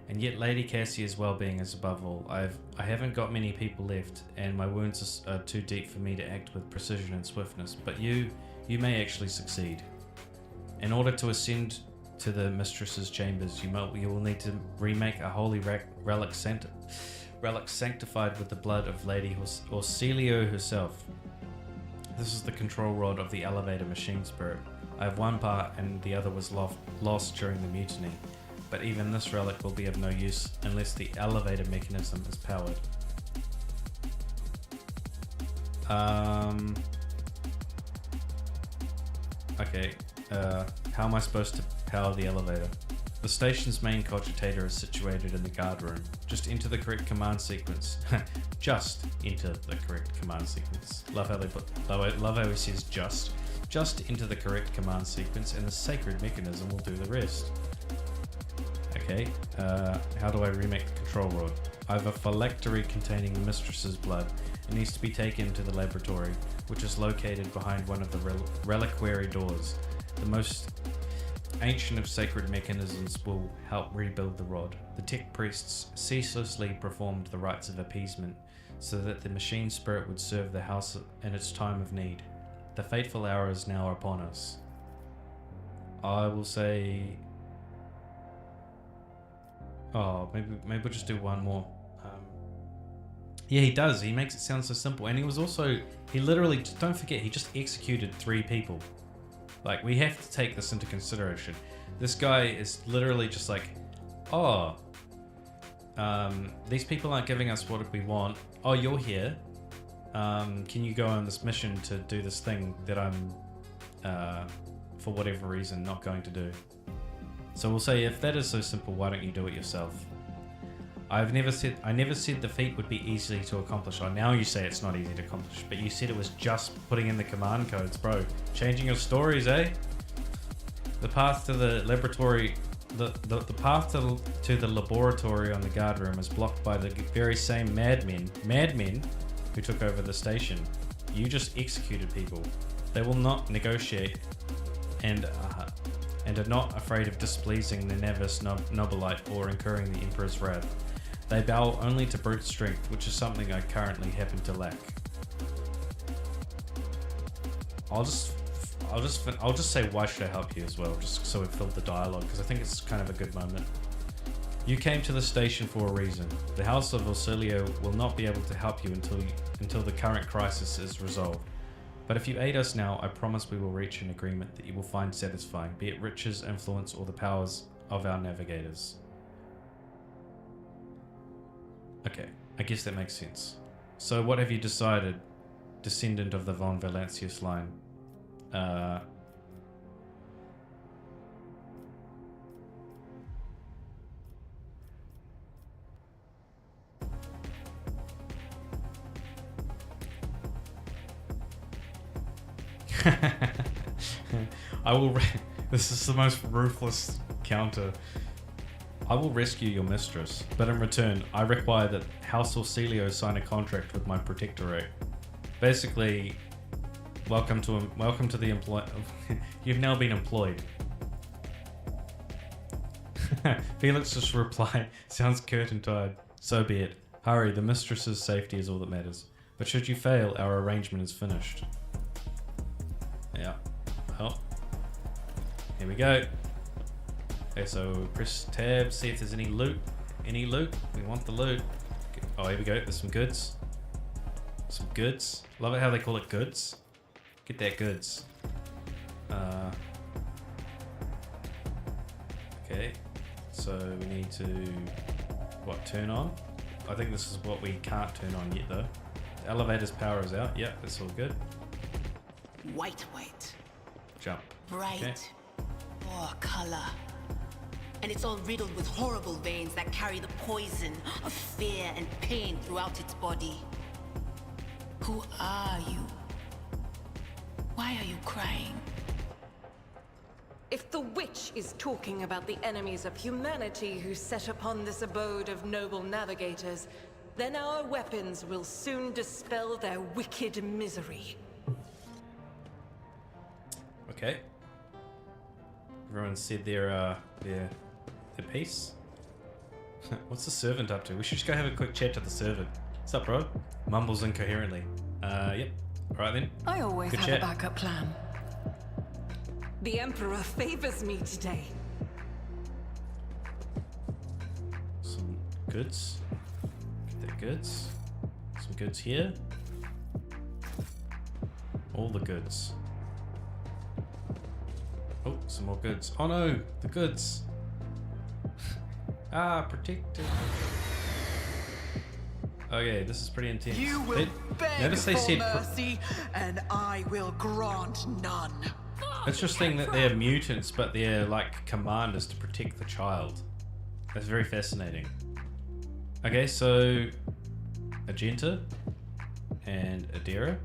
And yet Lady Cassia's well-being is above all. I haven't got many people left, and my wounds are too deep for me to act with precision and swiftness, but you may actually succeed. In order to ascend to the mistress's chambers, you will need to remake a holy relic sanctified with the blood of Lady Orsilio herself. This is the control rod of the elevator machine spirit. I have one part and the other was lost during the mutiny, but even this relic will be of no use unless the elevator mechanism is powered. Okay. How am I supposed to power the elevator? The station's main cogitator is situated in the guard room. Just enter the correct command sequence. Just enter the correct command sequence. Love how he says just. Just enter the correct command sequence and the sacred mechanism will do the rest. Okay, how do I remake the control rod? I have a phylactery containing the mistress's blood. It needs to be taken to the laboratory, which is located behind one of the reliquary doors. The most ancient of sacred mechanisms will help rebuild the rod. The tech priests ceaselessly performed the rites of appeasement so that the machine spirit would serve the house in its time of need. The fateful hour is now upon us. I will say... Oh, maybe we'll just do one more. Yeah, he does. He makes it sound so simple. And he was also... He literally... Don't forget, he just executed 3 people. Like, we have to take this into consideration. This guy is literally just like, oh, these people aren't giving us what we want. Oh, you're here. Can you go on this mission to do this thing that I'm, for whatever reason, not going to do? So we'll say, if that is so simple, why don't you do it yourself? I never said the feat would be easy to accomplish. Oh, now you say it's not easy to accomplish, but you said it was just putting in the command codes, bro. Changing your stories, eh? The path to the laboratory, the path to the laboratory on the guard room is blocked by the very same madmen who took over the station. You just executed people. They will not negotiate and are not afraid of displeasing the Navis Nobilite or incurring the Emperor's wrath. They bow only to brute strength, which is something I currently happen to lack. I'll just say, why should I help you as well, just so we filled the dialogue, because I think it's kind of a good moment. You came to the station for a reason. The House of Ausilio will not be able to help you until the current crisis is resolved. But if you aid us now, I promise we will reach an agreement that you will find satisfying, be it riches, influence, or the powers of our navigators. Okay, I guess that makes sense. So what have you decided, descendant of the von Valancius line? This is the most ruthless counter. I will rescue your mistress, but in return, I require that House Ausilio sign a contract with my protectorate. Basically, welcome to the employ. You've now been employed. Felix's reply sounds curt and tired. So be it. Hurry, the mistress's safety is all that matters. But should you fail, our arrangement is finished. Yeah. Well, here we go. Okay, so press tab, see if there's any loot. Any loot? We want the loot. Oh, here we go. There's some goods. Some goods. Love it how they call it goods. Get that goods. Okay. So we need to, what, turn on? I think this is what we can't turn on yet though. The elevator's power is out. Yep, that's all good. White. Jump. Bright. Okay. Oh, color. And it's all riddled with horrible veins that carry the poison of fear and pain throughout its body. Who are you? Why are you crying? If the witch is talking about the enemies of humanity who set upon this abode of noble navigators, then our weapons will soon dispel their wicked misery. Okay. Everyone said their piece. What's the servant up to? We should just go have a quick chat to the servant. What's up, bro? Mumbles incoherently. Yep. Alright then. I always Good have chat. a backup plan. The Emperor favors me today. Some goods. Get that goods. Some goods here. All the goods. Oh, some more goods. Oh no, the goods. Protected. Okay, this is pretty intense. You will beg notice they for said mercy, and I will grant none. interesting that they're mutants, but they're like commanders to protect the child. That's very fascinating. Okay, so Agenta and Adira,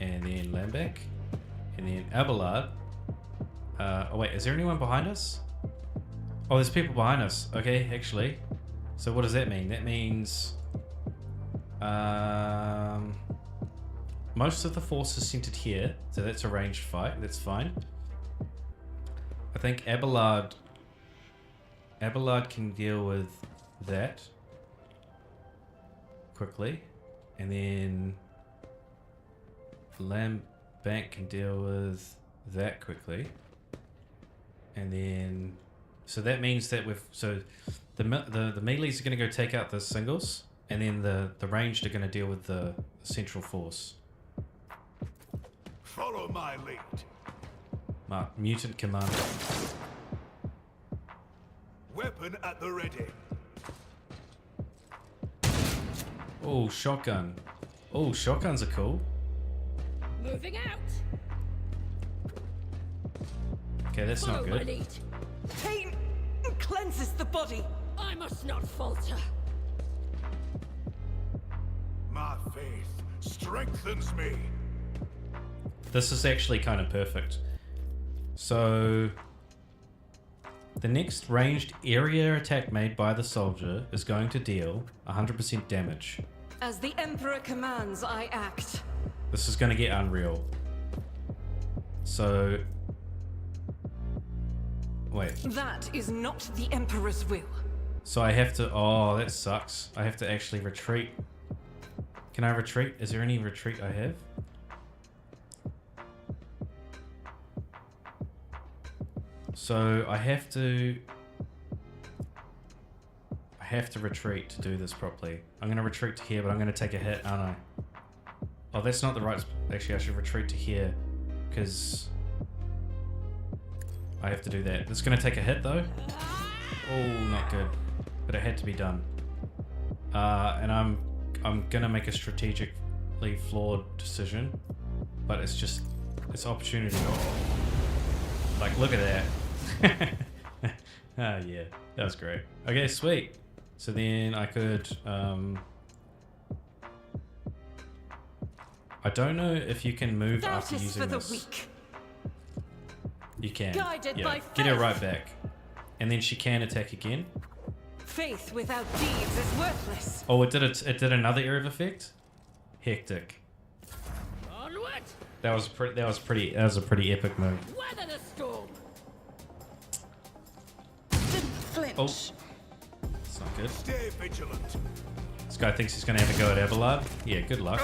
and then Lambek, and then Abelard. Oh wait, is there anyone behind us? Oh, there's people behind us. Okay, actually. So what does that mean? That means most of the force is centered here, so that's a ranged fight. That's fine. I think Abelard can deal with that quickly, and then Lambank can deal with that quickly, and then so that means that the melees are going to go take out the singles, and then the ranged are going to deal with the central force. Follow my lead. Mutant commander. Weapon at the ready. Oh, shotgun. Oh, shotguns are cool. Moving out. Okay, that's not Follow my good. lead. Pain cleanses the body. I must not falter. My faith strengthens me. This is actually kind of perfect. So the next ranged area attack made by the soldier is going to deal 100% damage. As the Emperor commands, I act. This is going to get unreal. So wait. That is not the Emperor's will. So I have to... Oh, that sucks. I have to actually retreat. Can I retreat? Is there any retreat I have? So I have to retreat to do this properly. I'm going to retreat to here, but I'm going to take a hit, aren't I? Oh, that's not the right... Actually, I should retreat to here, because I have to do that. It's going to take a hit, though. Oh, not good. But it had to be done. And I'm going to make a strategically flawed decision, but it's just... It's opportunity. Like, look at that. Ah, yeah, that was great. Okay, sweet. So then I could, I don't know if you can move That after is using for the this. weak. You can. Guided Yeah, by get her faith. right back. And then she can attack again. Faith without deeds is worthless. Oh, it did another area of effect? Hectic. Onward. That was a pretty epic move. Weather the storm. Flinch. Oh. It's not good. Stay vigilant. This guy thinks he's gonna have to go at Abelard. Yeah, good luck.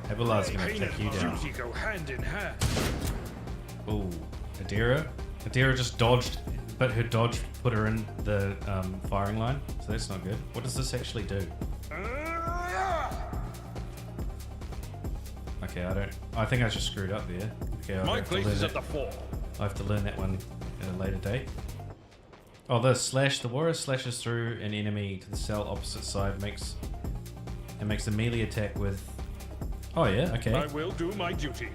Abelard's gonna take you down. Duty go hand in hand. Ooh, Adira. Adira just dodged, but her dodge put her in the firing line, so that's not good. What does this actually do? Okay, I think I just screwed up there. Okay, My place is at the fore. I have to learn that one at a later date. Oh, the slash. The warrior slashes through an enemy to the cell opposite side, makes a melee attack with... Oh yeah, okay. I will do my duty.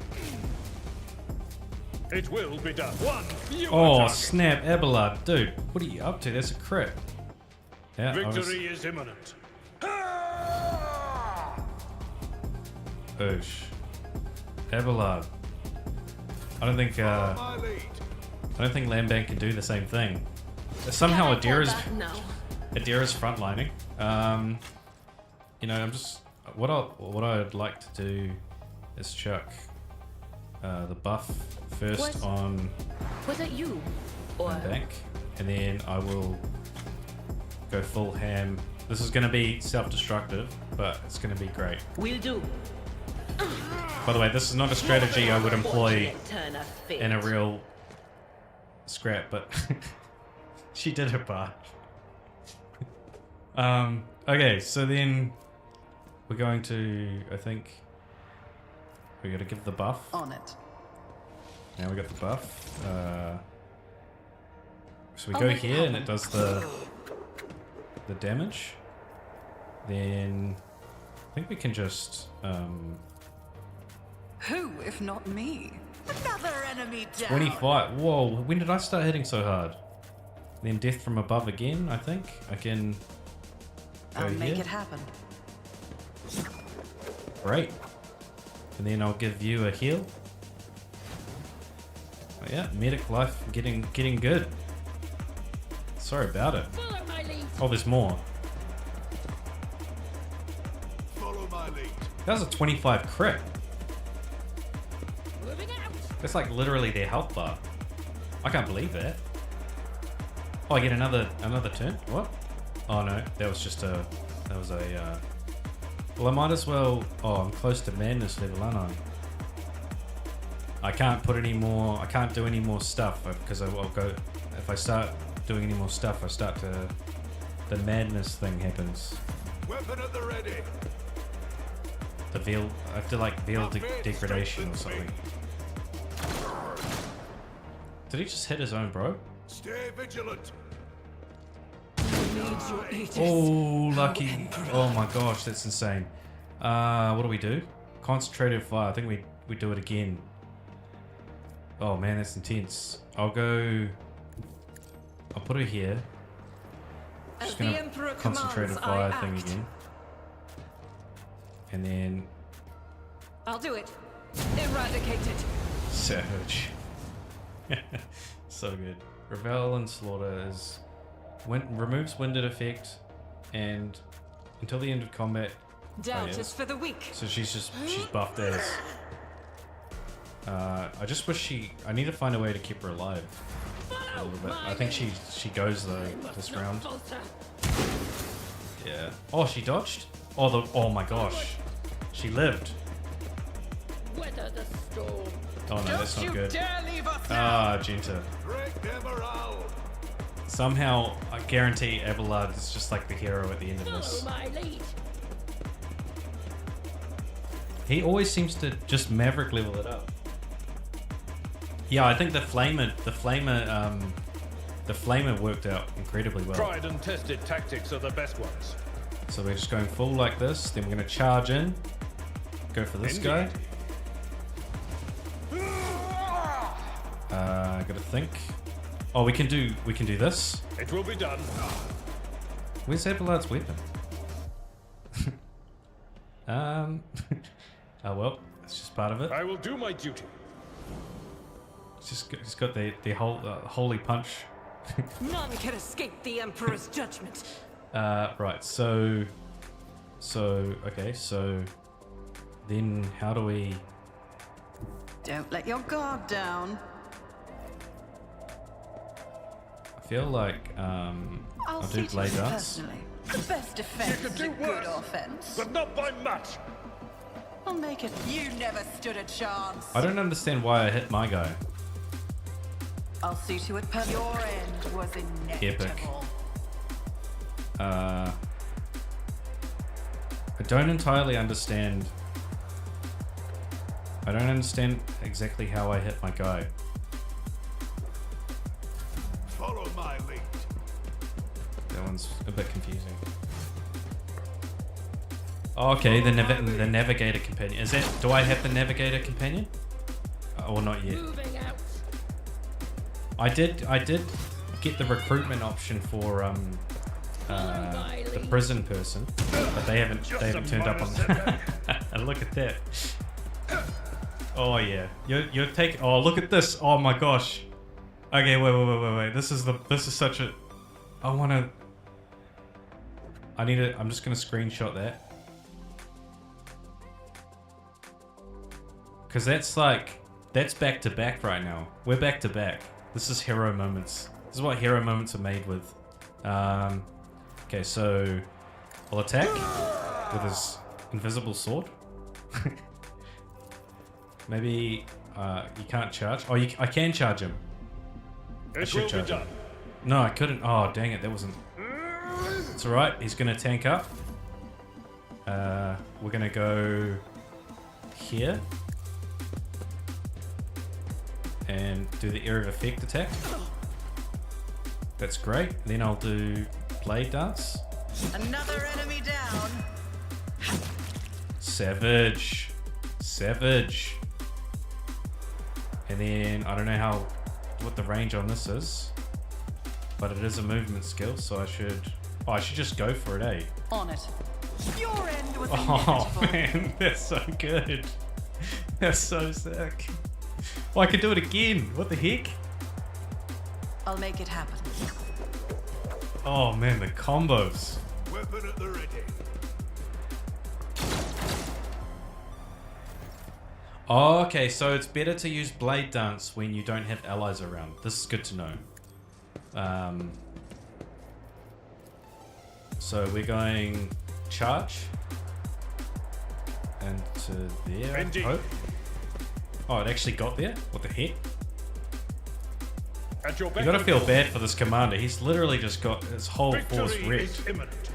It will be done. One fewer Oh, target. snap, Abelard. Dude, what are you up to? That's a crit. Yeah, Victory is imminent. Oosh. Abelard. I don't think My lead. Lambank can do the same thing. Somehow Adira's No. frontlining. You know, I'm just what I'd like to do is chuck the buff first What? on Was it you? Or Lambank, and then I will go full ham. This is going to be self-destructive, but it's going to be great. will do? By the way, this is not a strategy I would employ Turn of fate. in a real scrap, but she did her part. Okay, so then we're going to, I think, we're going to give the buff. On it. Now we got the buff. So we go here and it does the damage. Then think we can just Who, if not me? Another enemy down. 25. Whoa, when did I start hitting so hard? Then death from above again, I think. I can go I'll make here. it happen. Great. And then I'll give you a heal. Oh, yeah, medic life getting good. Sorry about it. Follow my lead. Oh, there's more. Follow my lead. That was a 25 crit. Moving out. That's like literally their health bar. I can't believe that. Oh, I get another turn? What? Oh no, that was just a... That was a... Well, I might as well... Oh, I'm close to madness level, aren't I? I can't put any more... I can't do any more stuff because I'll go... If I start doing any more stuff, I start to... The madness thing happens. Weapon at the ready. The veil... I have to like veil degradation or something. Did he just hit his own bro? Stay vigilant. Need your aegis. Oh, lucky. Oh my gosh, that's insane. What do we do? Concentrated fire. I think we do it again. Oh man, that's intense. I'll put her here. As Just the gonna Emperor concentrated commands, fire I thing act. again. And then I'll do it. Eradicate it. Savage. So good. Revel and Slaughter is removes winded effect and until the end of combat. Doubt yes. is for the weak. So she's buffed as. I just wish I need to find a way to keep her alive a little bit. I think she goes though this round. Falter. Yeah. Oh, she dodged? Oh my gosh. She lived. Weather the storm. Oh no, that's not good. Dare leave us Ah, Jinta. Break their morale. Somehow, I guarantee Abelard is just like the hero at the end of Follow this. my lead. He always seems to just maverick level it up. Yeah, I think the flamer worked out incredibly well. Tried and tested tactics are the best ones. So we're just going full like this, then we're going to charge in, go for this guy. Gotta think. Oh, we can do this. It will be done. Where's Abelard's weapon? Oh well, it's just part of it. I will do my duty. It's got the whole holy punch. None can escape the Emperor's judgment. Right. So okay. So then how do we? Don't let your guard down. I feel like I'll do see to blade it dance. personally. The best defense is a good offense. But not by much. I'll make it. You never stood a chance. I don't understand why I hit my guy. I'll see to it. Your end was inevitable. I don't entirely understand. I don't understand exactly how I hit my guy. Follow my lead. That one's a bit confusing. Oh, okay, the navigator companion. Is that? Do I have the navigator companion? Or not yet? Moving out. I did get the recruitment option for the prison person, but they haven't turned up on. Look at that. Oh yeah, you're taking. Oh, look at this. Oh my gosh. Okay, wait. This is such a. I'm just gonna screenshot that. Because that's back to back right now. We're back to back. This is hero moments. This is what hero moments are made with. Okay, so I'll attack with his invisible sword. Maybe you can't charge. Oh, I can charge him. I It should will be charge him. done. No, I couldn't. Oh, dang it. That wasn't... It's alright. He's going to tank up. We're going to go here. And do the area of effect attack. That's great. Then I'll do blade dance. Another enemy down. savage. Savage. And then I don't know what the range on this is, but it is a movement skill, so I should just go for it, eh? On it. Your end was Oh inevitable. man, that's so good. That's so sick. Oh, I could do it again. What the heck? I'll make it happen. Oh man, the combos. Weapon at the ready. Oh, okay, so it's better to use Blade Dance when you don't have allies around. This is good to know. So we're going charge. And to there. I Indeed. hope. Oh, it actually got there? What the heck? At your You beck gotta and feel call. bad for this commander. He's literally just got his whole force Victory wrecked. is imminent.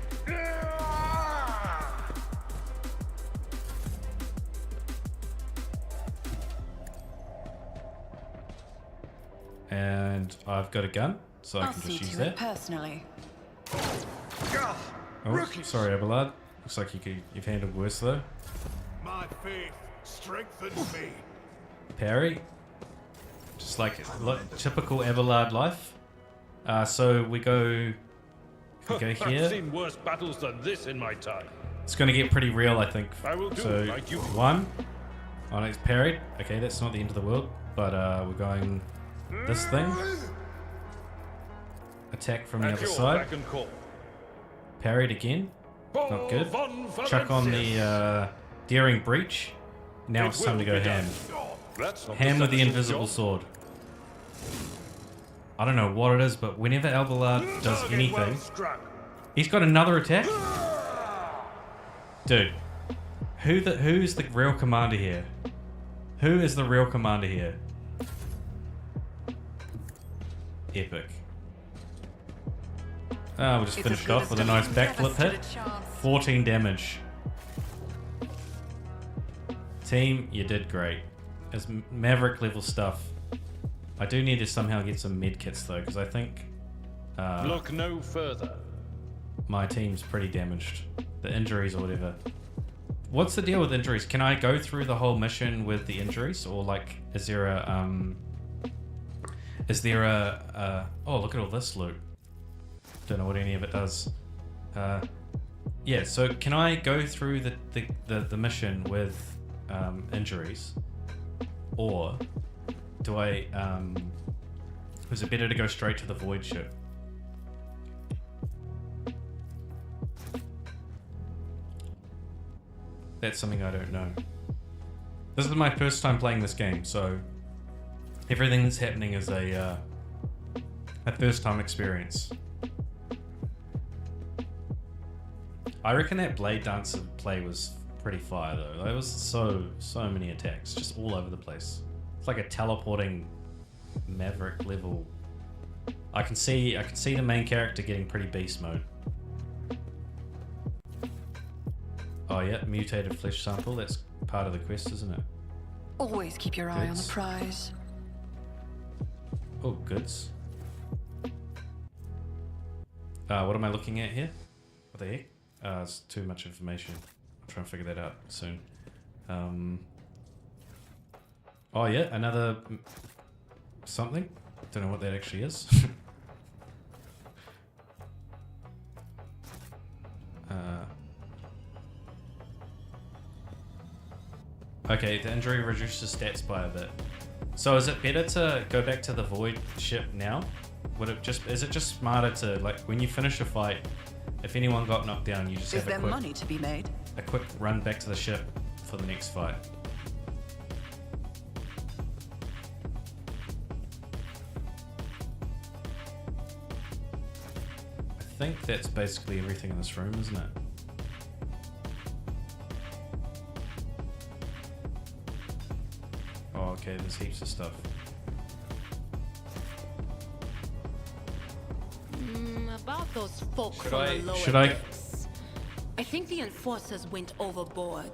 And I've got a gun, so I I'll can see just use to it that. personally. Oh, sorry, Abelard. Looks like you've handled worse though. My faith strengthens me. Parry. Just like typical Abelard life. So we go I've here. seen worse battles than this in my time. It's going to get pretty real, I think. I will do so like you. one. Oh, no, it's parried. Okay, that's not the end of the world. But we're going this thing. Attack from the At other your side. beck and call. Parried again. Not good. Von Chuck on Valencius. the Daring Breach. Now it's time to go will be ham. done. That's not Ham with the sensible invisible job. sword. I don't know what it is, but whenever Abelard does Target anything, well struck. he's got another attack. Dude, who's the real commander here? Who is the real commander here? Epic. We'll just It's finish as it good off as with a nice defeating backflip Travis hit. stood a chance. 14 damage. Team, you did great. It's Maverick level stuff. I do need to somehow get some med kits though, because I think Look no further. my team's pretty damaged. The injuries or whatever. What's the deal with injuries? Can I go through the whole mission with the injuries, or like, is there a oh, look at all this loot. Don't know what any of it does. Yeah, so can I go through the mission with injuries, or do I is it better to go straight to the void ship? That's something I don't know. This is my first time playing this game, so everything that's happening is a first time experience. I reckon that Blade Dancer play was pretty fire though. There was so many attacks, just all over the place. It's like a teleporting Maverick level. I can see the main character getting pretty beast mode. Oh yeah, mutated flesh sample. That's part of the quest, isn't it? Always keep your eye on the Goods. prize. Oh, goods. What am I looking at here? What the heck? It's too much information. I'll try and figure that out soon. Oh yeah, another something. Don't know what that actually is. Okay, the injury reduces stats by a bit. So is it better to go back to the void ship now? Is it just smarter to, like, when you finish a fight, if anyone got knocked down, you just Is have there money to be made? a quick run back to the ship for the next fight? I think that's basically everything in this room, isn't it? Oh, okay, there's heaps of stuff. About those folks Should from I- the lower should I- decks. I think the enforcers went overboard.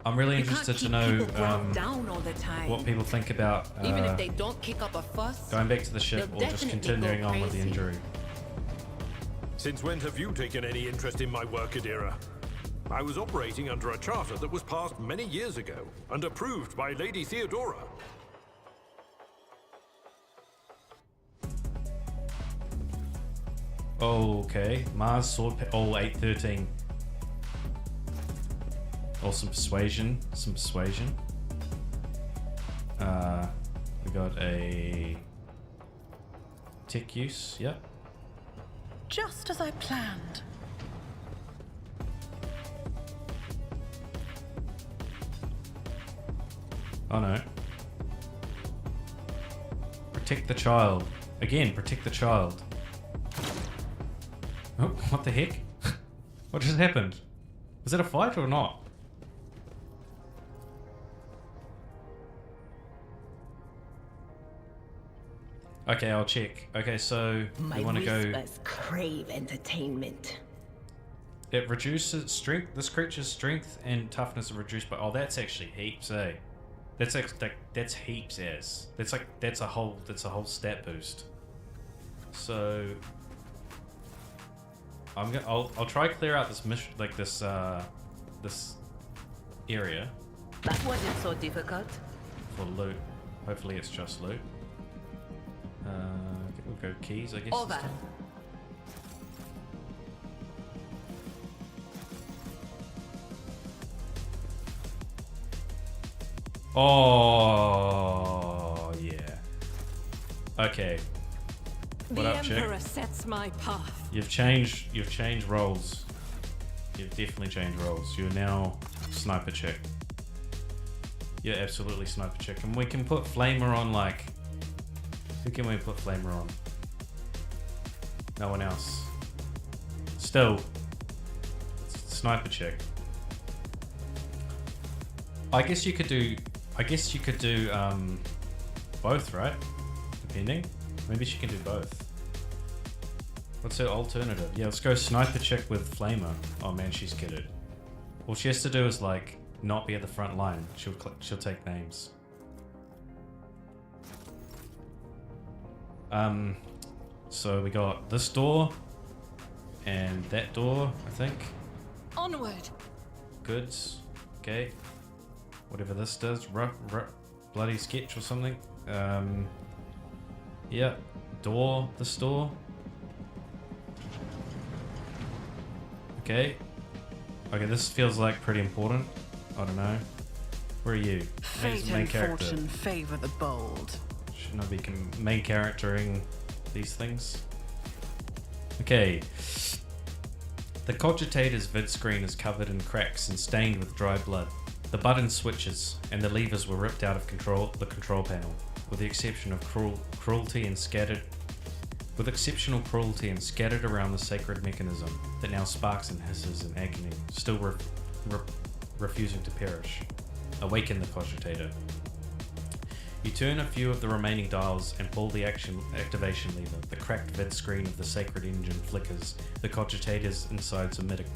I'm really You can't interested to keep know people brought down all the time. what people think about Even if they don't kick up a fuss, going back to the ship they'll or just definitely continuing go on with the crazy. injury. Since when have you taken any interest in my work, Adira? I was operating under a charter that was passed many years ago and approved by Lady Theodora. Okay, Mars sword. Oh, 813. Oh, some persuasion. Some persuasion. We got a tech use. Yep. Just as I planned. Oh no. Protect the child. Again, protect the child. Oh, what the heck? What just happened? Was it a fight or not? Okay, I'll check. Okay, so we want to go. whispers crave entertainment. It reduces strength. This creature's strength and toughness are reduced by. Oh, that's actually heaps, eh? That's that's heaps, as. That's a whole stat boost. So I'll try clear out this mission, like this area That wasn't so difficult. for loot. Hopefully it's just loot. I think we'll go keys, I guess. Over. This time. Oh yeah. Okay. What The up, chick? Emperor sets my path. You've changed roles. You've definitely changed roles. You're now sniper chick. You're absolutely sniper chick. And we can put flamer on, like, who can we put flamer on? No one else. Still sniper chick. I guess you could do both, right? Depending. Maybe she can do both. What's her alternative? Yeah, let's go sniper chick with flamer. Oh man, she's kitted. All she has to do is like not be at the front line. She'll take names. So we got this door and that door, I think. Onward. Goods. Okay. Whatever this does, bloody sketch or something. Yeah, door, this door. Okay. Okay, this feels like pretty important. I don't know. Where are you? Fate main and character. fortune favor the bold. Shouldn't I be main charactering these things? Okay. The Cogitator's vid screen is covered in cracks and stained with dry blood. The button switches and the levers were ripped out of the control panel, with the exception of exceptional cruelty and scattered around the sacred mechanism that now sparks and hisses in agony, still refusing to perish. Awaken the Cogitator. You turn a few of the remaining dials and pull the activation lever. The cracked vid screen of the sacred engine flickers. The Cogitator's insides emit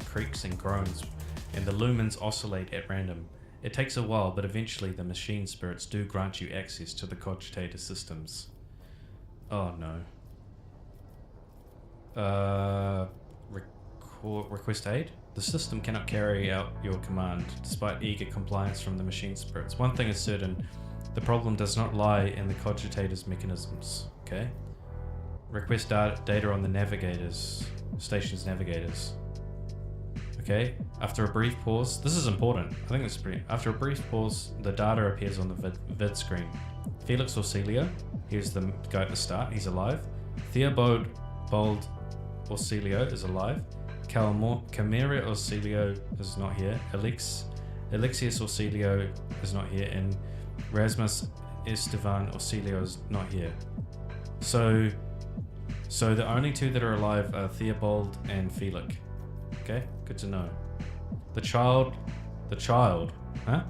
creaks and groans, and the lumens oscillate at random. It takes a while, but eventually the machine spirits do grant you access to the Cogitator systems. Oh no. Request aid? The system cannot carry out your command, despite eager compliance from the machine spirits. One thing is certain, the problem does not lie in the Cogitator's mechanisms, okay? Request data on the station's navigators. Okay, after a brief pause, this is important, I think this is pretty. After a brief pause, the data appears on the vid screen. Felix Orsilio, here's the guy at the start, he's alive. Theobald Orsilio is alive. Camera Orsilio is not here. Alexius Orsilio is not here, and Rasmus Estevan Orsilio is not here. So the only two that are alive are Theobald and Felix. Okay, good to know. The child, huh?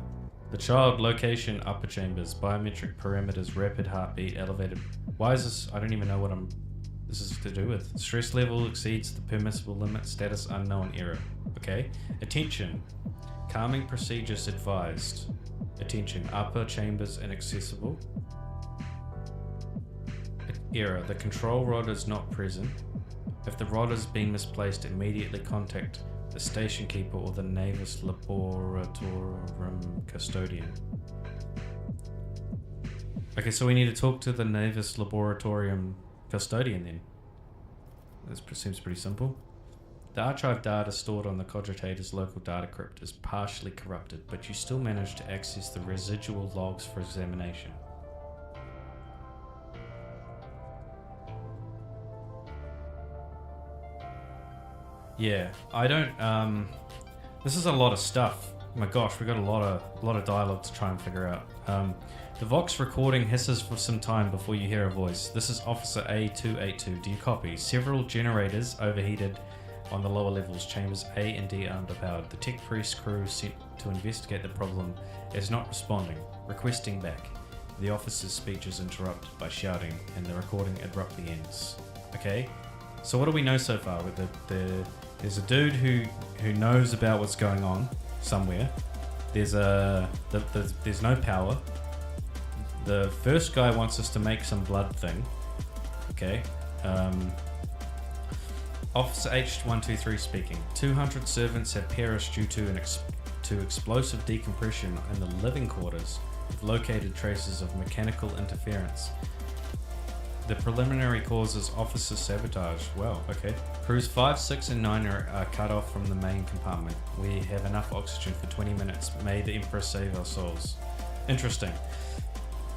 The child location, upper chambers, biometric parameters, rapid heartbeat, elevated. Why is this? I don't even know what this is to do with. Stress level exceeds the permissible limit, status unknown, error. Okay, attention. Calming procedures advised. Attention, upper chambers inaccessible. Error, the control rod is not present. If the rod has been misplaced, immediately contact the station keeper, or the Navis Laboratorum custodian. Okay, so we need to talk to the Navis Laboratorium custodian then. This seems pretty simple. The archive data stored on the Cogitator's local data crypt is partially corrupted, but you still manage to access the residual logs for examination. Yeah, I don't, this is a lot of stuff. My gosh, we got a lot of dialogue to try and figure out. The Vox recording hisses for some time before you hear a voice. This is Officer A282. Do you copy? Several generators overheated on the lower levels. Chambers A and D are underpowered. The tech priest crew sent to investigate the problem is not responding. Requesting back. The officer's speech is interrupted by shouting, and the recording abruptly ends. Okay, so what do we know so far? With there's a dude who knows about what's going on somewhere. There's no power. The first guy wants us to make some blood thing. Okay. Officer H123 speaking. 200 servants have perished due to explosive decompression in the living quarters. We've located traces of mechanical interference. The preliminary cause is officer sabotage. Well, okay. Crews 5, 6, and 9 are cut off from the main compartment. We have enough oxygen for 20 minutes. May the Emperor save our souls. Interesting.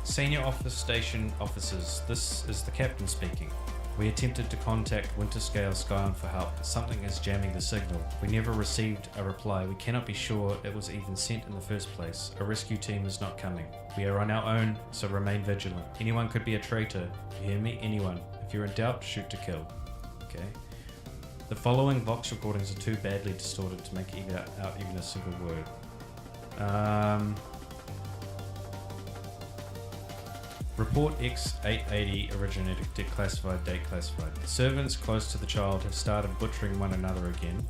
Senior office station officers. This is the captain speaking. We attempted to contact Winterscale Scion for help, but something is jamming the signal. We never received a reply. We cannot be sure it was even sent in the first place. A rescue team is not coming. We are on our own, so remain vigilant. Anyone could be a traitor. You hear me? Anyone. If you're in doubt, shoot to kill. Okay. The following Vox recordings are too badly distorted to make out even a single word. Report X880 originated, declassified, date classified. Servants close to the child have started butchering one another again.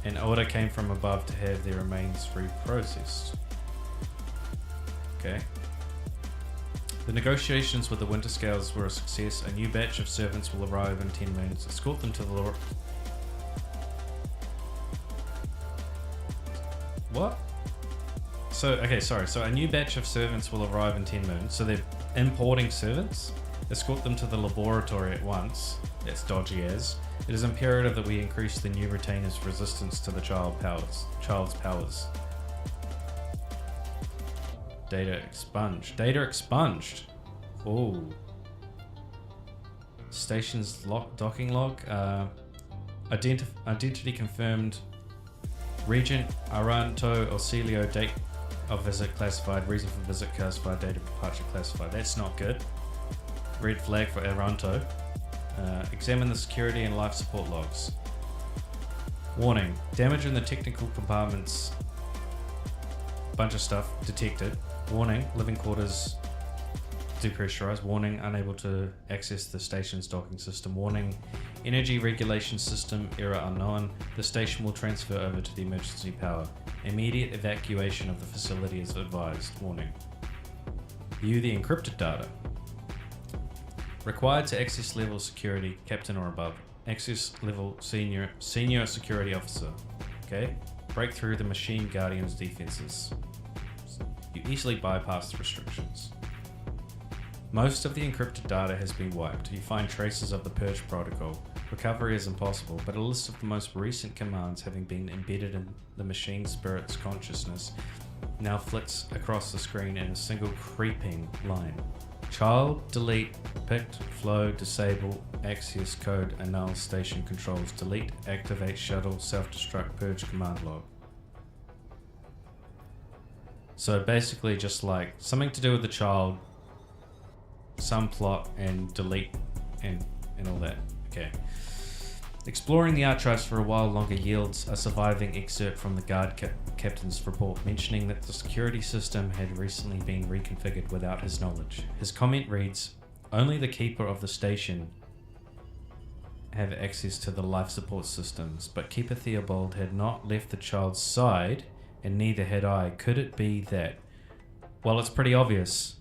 An order came from above to have their remains reprocessed. Okay. The negotiations with the Winterscales were a success. A new batch of servants will arrive in 10 minutes. Escort them to the What? So a new batch of servants will arrive in 10 minutes. So they're importing servants. Escort them to the laboratory at once. That's dodgy as. It is imperative that we increase the new retainer's resistance to the child's powers. Data expunged. Oh. Station's docking log. Identity confirmed. Regent Aranto Orsilio, date of visit classified, reason for visit classified, date of departure classified. That's not good. Red flag for Aranto. Examine the security and life support logs. Warning, damage in the technical compartments. Bunch of stuff detected. Warning, living quarters depressurized. Warning, unable to access the station's docking system. Warning, energy regulation system error unknown. The station will transfer over to the emergency power. Immediate evacuation of the facility is advised. Warning. View the encrypted data. Required to access level security, captain or above. Access level senior security officer. Okay. Break through the machine guardian's defenses. You easily bypass the restrictions. Most of the encrypted data has been wiped. You find traces of the purge protocol. Recovery is impossible, but a list of the most recent commands having been embedded in the machine spirit's consciousness now flits across the screen in a single creeping line. Child, delete, picked, flow, disable, access code, annul station controls, delete, activate shuttle, self-destruct, purge command log. So basically just like something to do with the child, some plot, and delete and all that. Okay. Exploring the archives for a while longer yields a surviving excerpt from the guard captain's report mentioning that the security system had recently been reconfigured without his knowledge. His comment reads, "Only the keeper of the station have access to the life support systems, but Keeper Theobald had not left the child's side, and neither had I. Could it be that?" Well, it's pretty obvious.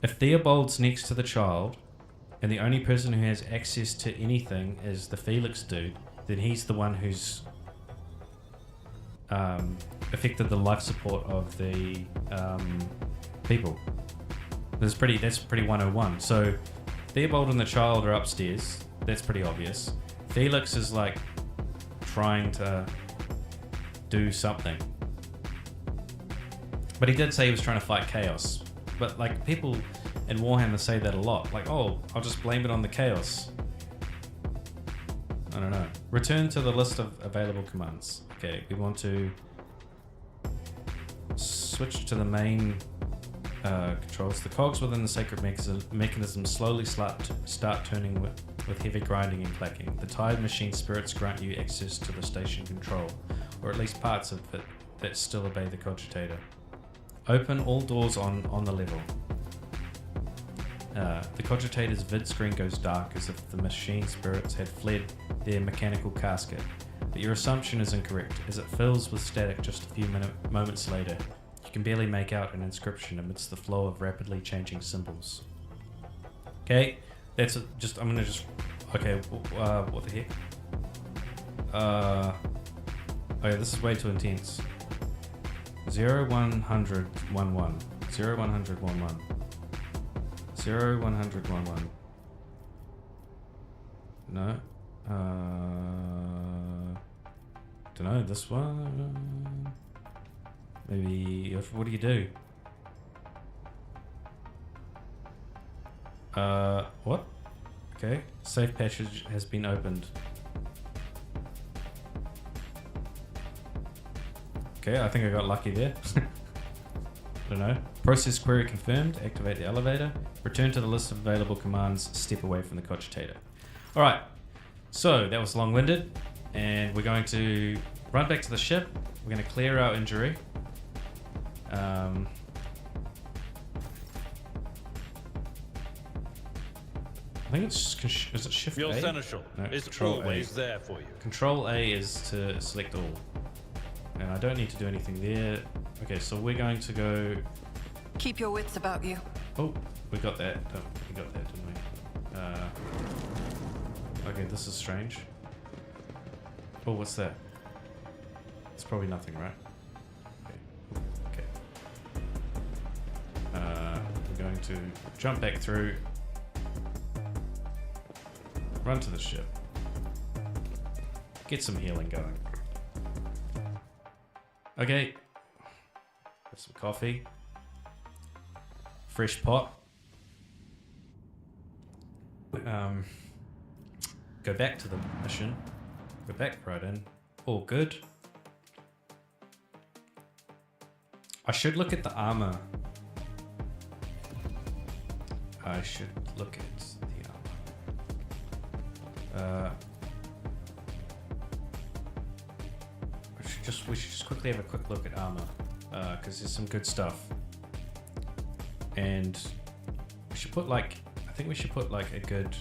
If Theobald's next to the child, and the only person who has access to anything is the Felix dude, then he's the one who's affected the life support of the people. That's pretty 101. So Theobald and the child are upstairs. That's pretty obvious. Felix is like trying to do something. But he did say he was trying to fight chaos. But like people in Warhammer say that a lot. Like, oh, I'll just blame it on the chaos. I don't know. Return to the list of available commands. Okay, we want to switch to the main controls. The cogs within the sacred mechanism slowly start turning with heavy grinding and clacking. The tired machine spirits grant you access to the station control, or at least parts of it that still obey the cogitator. Open all doors on the level. The cogitator's vid screen goes dark as if the machine spirits had fled their mechanical casket, but your assumption is incorrect, as it fills with static just a few moments later. You can barely make out an inscription amidst the flow of rapidly changing symbols. Okay, that's just, I'm gonna just, okay, what the heck? Okay, this is way too intense. 0, 100, 11. 0, 100, 11. 0, 100, 11. No. Dunno, this one? Maybe, what do you do? What? Okay, safe passage has been opened. Okay, I think I got lucky there. I don't know. Process query confirmed. Activate the elevator. Return to the list of available commands. Step away from the cogitator. Alright, so that was long-winded. And we're going to run back to the ship. We're going to clear our injury. I think it's, is it shift Your A? seneschal No, is Control always A. there for you. Control A is to select all. And I don't need to do anything there. Okay, so we're going to go... Keep your wits about you. Oh, we got that. Oh, we got that, didn't we? Okay, this is strange. Oh, what's that? It's probably nothing, right? Okay. We're going to jump back through. Run to the ship. Get some healing going. Okay. Have some coffee. Fresh pot. Go back to the mission. Go back right in. All good. I should look at the armor. I should look at the armor. We should just quickly have a quick look at armor, because there's some good stuff. And we should put like, I think we should put like a good...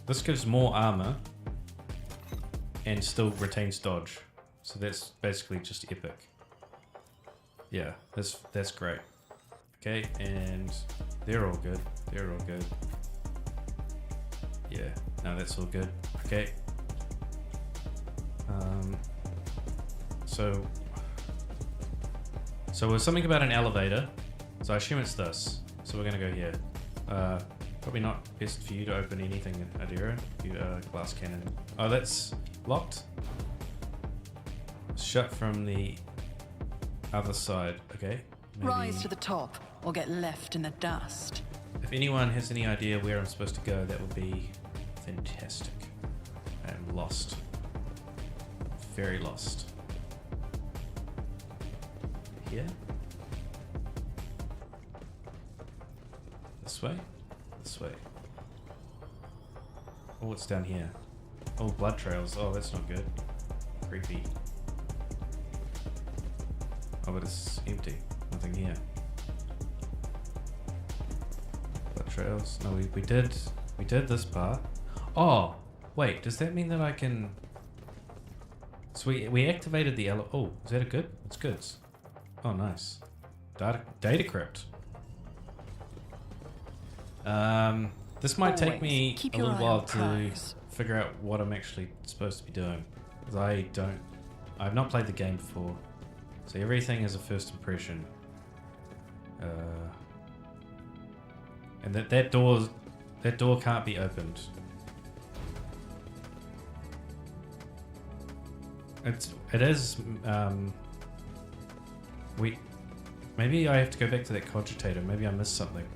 This gives more armor and still retains dodge. So that's basically just epic. Yeah, that's great. Okay, and they're all good. They're all good. Yeah, no, that's all good. Okay. So there's something about an elevator. So I assume it's this. So we're gonna go here. Probably not best for you to open anything in Adira. You glass cannon. Oh, that's locked. Shut from the other side. Okay. Maybe. Rise to the top or get left in the dust. If anyone has any idea where I'm supposed to go, that would be fantastic. I am lost. Very lost. Here? This way? This way. Oh, what's down here? Oh, blood trails. Oh, that's not good. Creepy. Oh, but it's empty. Nothing here. Blood trails. No, we did this part. Oh, wait. Does that mean that I can? So we activated the oh, is that a good? It's goods. Oh, nice. Data crypt. This might take Always me keep a your little eye while on to prize. figure out what I'm actually supposed to be doing. Because I've not played the game before. So everything is a first impression. And that door can't be opened. It is, maybe I have to go back to that cogitator. Maybe I missed something.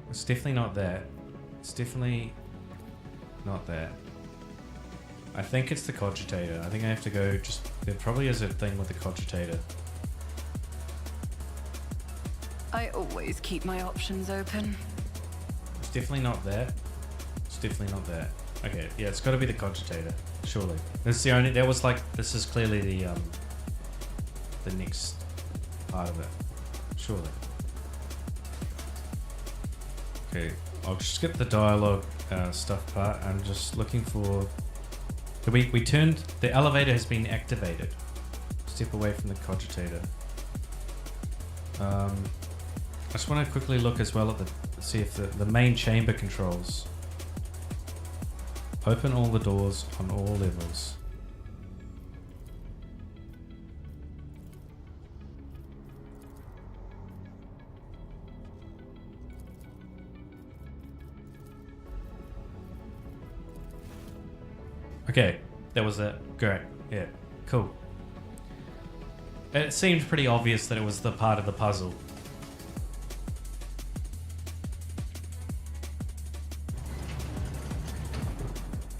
It's definitely not that. It's definitely not that. I think it's the cogitator. I think I have to go there probably is a thing with the cogitator. I always keep my options open. It's definitely not that. It's definitely not that. Okay, yeah, it's got to be the cogitator. Surely. This is clearly the next part of it. Surely. Okay, I'll skip the dialogue stuff part. I'm just looking for... The elevator has been activated. Step away from the cogitator. I just want to quickly look as well at see if the main chamber controls. Open all the doors on all levels. Okay, that was it. Great. Yeah, cool. It seemed pretty obvious that it was the part of the puzzle.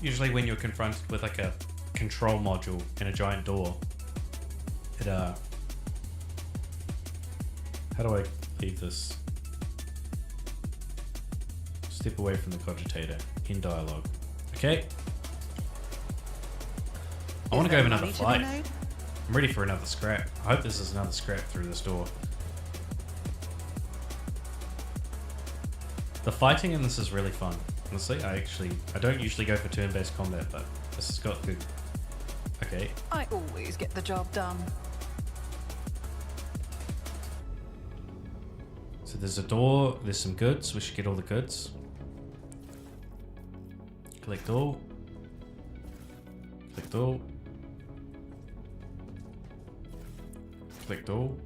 Usually when you're confronted with like a control module in a giant door, it how do I leave this? Step away from the cogitator. In dialogue. Okay. I want to go have another fight. I'm ready for another scrap. I hope this is another scrap through this door. The fighting in this is really fun. Honestly, I don't usually go for turn-based combat, but this has got good... Okay. I always get the job done. So there's a door, there's some goods, we should get all the goods. Collect all. Collect all. Collect all.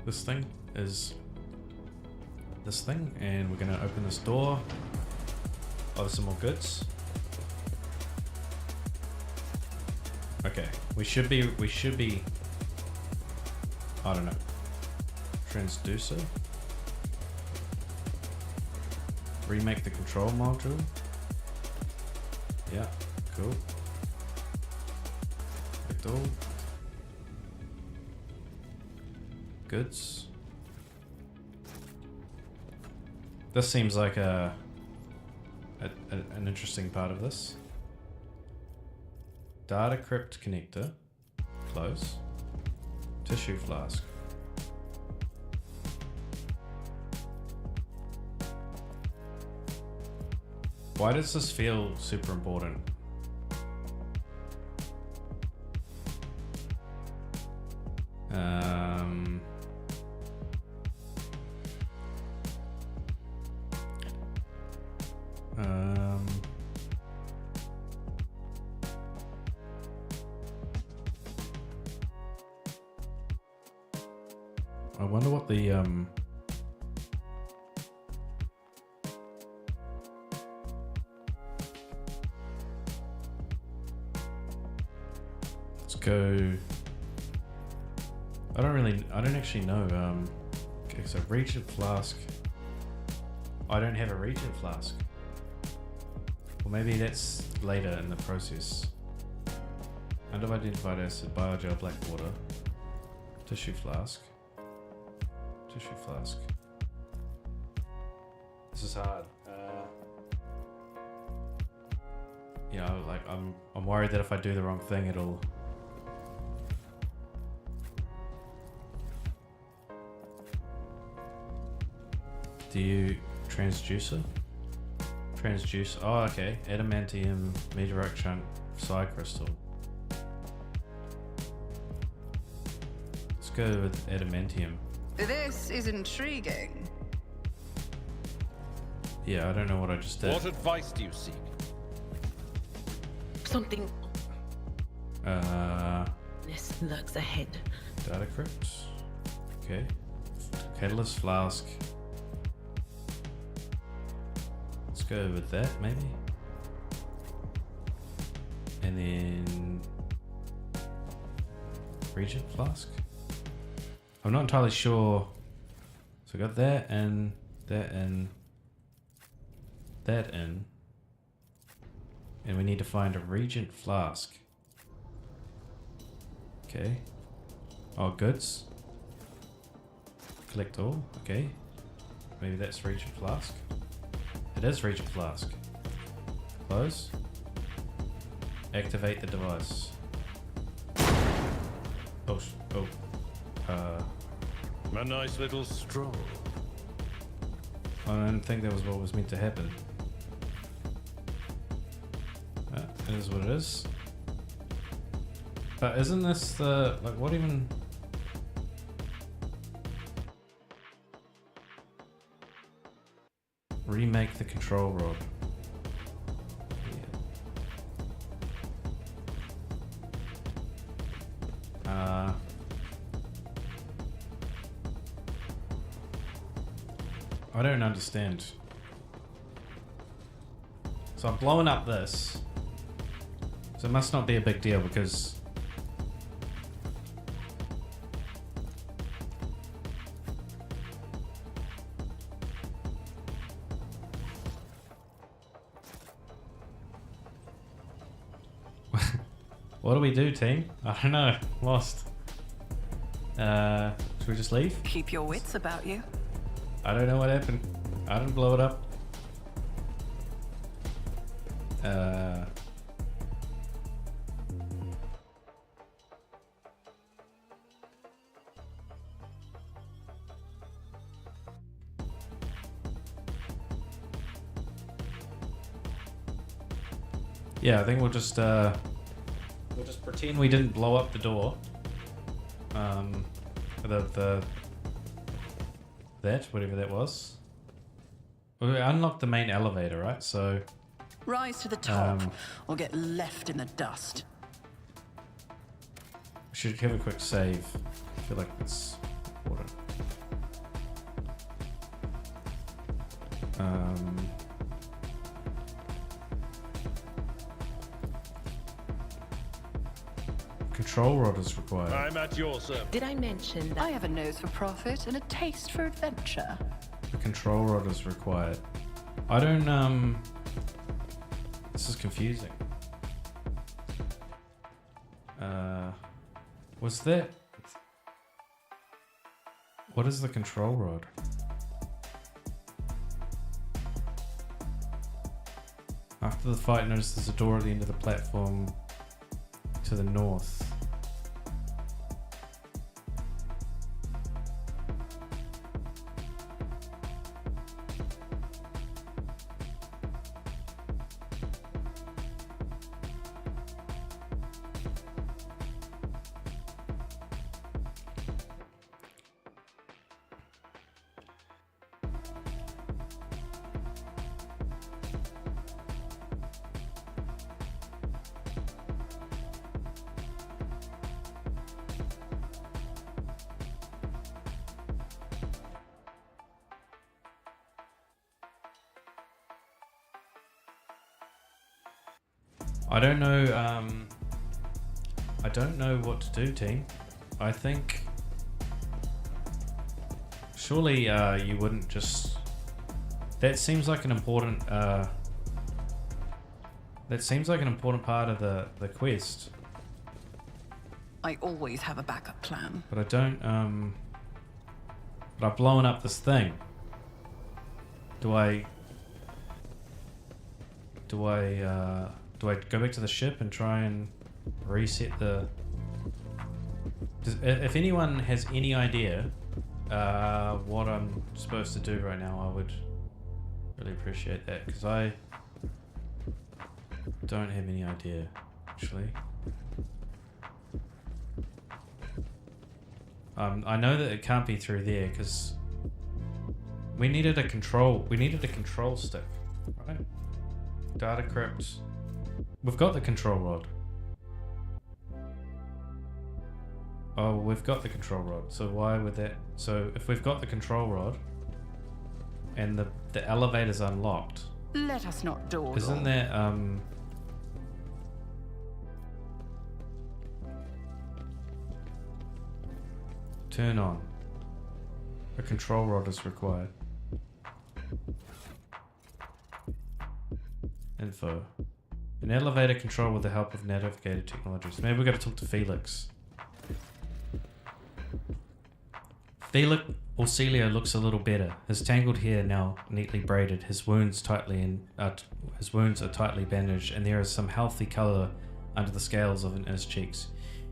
This thing is this thing, and we're gonna open this door. Oh, there's some more goods. Okay, we should be, I don't know. Transducer. Remake the control module. Yeah, cool. Collect all. Goods. This seems like an interesting part of this. Data crypt connector. Close. Tissue flask. Why does this feel super important? I wonder what the let's go. I don't actually know. Okay, so reagent flask. I don't have a reagent flask. Well, maybe that's later in the process. Unidentified acid, biogel, black water, tissue flask. Tissue flask. This is hard. You know, like I'm worried that if I do the wrong thing, it'll. Do you transducer? Transduce. Oh, okay. Adamantium meteorite chunk psi crystal. Let's go with adamantium. This is intriguing. Yeah, I don't know what I just did. What advice do you seek? Something Uh, this lurks ahead. data crypt. Okay. Catalyst flask. Let's go with that, maybe. And then Regent flask. I'm not entirely sure. So I got that and that and that in. And we need to find a Regent flask. Okay. Oh, goods. Collect all. Okay. Maybe that's Regent flask. It is Regent flask. Close. Activate the device. Oh, A nice little stroll. I don't think that was what was meant to happen. It is what it is. But isn't this the... like, what even... Remake the control rod. Yeah. I don't understand. So I'm blowing up this. So it must not be a big deal because... What do we do, team? I don't know. Lost. Should we just leave? Keep your wits about you. I don't know what happened. I didn't blow it up. Yeah, I think we'll just pretend we didn't blow up the door. That, whatever that was. We unlocked the main elevator, right? So Rise to the top, or get left in the dust. we should have a quick save. I feel like it's important. Control rod is required. I'm at your service. Did I mention that? I have a nose for profit and a taste for adventure. The control rod is required. I don't, this is confusing. Was that... What is the control rod? After the fight, notice there's a door at the end of the platform to the north. I don't know what to do, team. I think surely you wouldn't just... That seems like an important part of the quest. I always have a backup plan. But I don't but I've blown up this thing. Do I go back to the ship and try and reset the... If anyone has any idea what I'm supposed to do right now, I would really appreciate that, because I don't have any idea, actually. I know that it can't be through there because we needed a control stick, right? Data crypt. We've got the control rod. Oh, we've got the control rod. So why would that? So if we've got the control rod and the elevator's unlocked, Let us not dawdle. isn't there turn on. A control rod is required. Info. An elevator control with the help of navigator technologies. Maybe we got to talk to Felix. Felix Orcelio looks a little better. His tangled hair now neatly braided. His wounds are tightly bandaged, and there is some healthy color under the scales in his cheeks.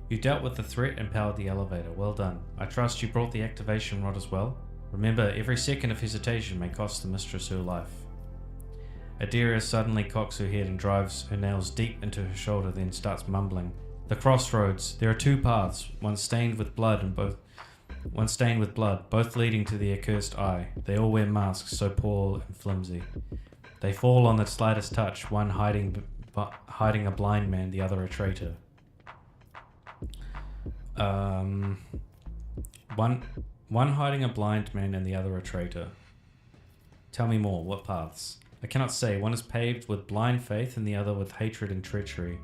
You dealt with the threat and powered the elevator. Well done. I trust you brought the activation rod as well. Remember, every second of hesitation may cost the mistress her life. Adira suddenly cocks her head and drives her nails deep into her shoulder, then starts mumbling. The crossroads. There are two paths, one stained with blood, both leading to the accursed eye. They all wear masks so poor and flimsy. They fall on the slightest touch, one hiding a blind man, the other a traitor. One hiding a blind man and the other a traitor. Tell me more, what paths? I cannot say. One is paved with blind faith and the other with hatred and treachery.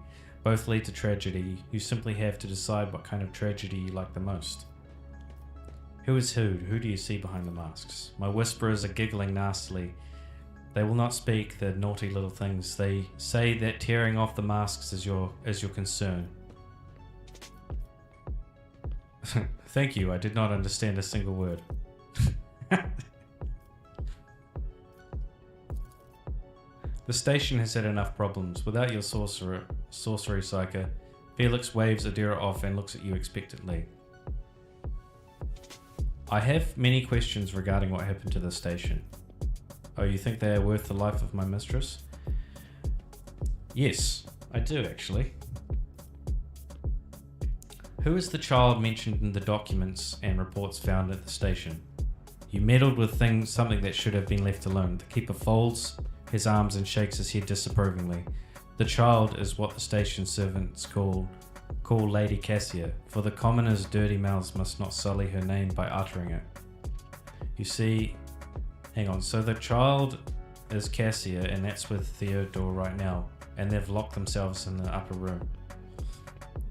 Both lead to tragedy. You simply have to decide what kind of tragedy you like the most. Who is who? Who do you see behind the masks? My whisperers are giggling nastily. They will not speak, the naughty little things. They say that tearing off the masks is your concern. Thank you, I did not understand a single word. The station has had enough problems. Without your sorcery, Psyker. Felix waves Adira off and looks at you expectantly. I have many questions regarding what happened to the station. Oh, you think they are worth the life of my mistress? Yes, I do actually. Who is the child mentioned in the documents and reports found at the station? You meddled with something that should have been left alone. The keeper folds his arms and shakes his head disapprovingly. The child is what the station servants call Lady Cassia, for the commoners' dirty mouths must not sully her name by uttering it. You see, hang on, so the child is Cassia and that's with Theodore right now, and they've locked themselves in the upper room.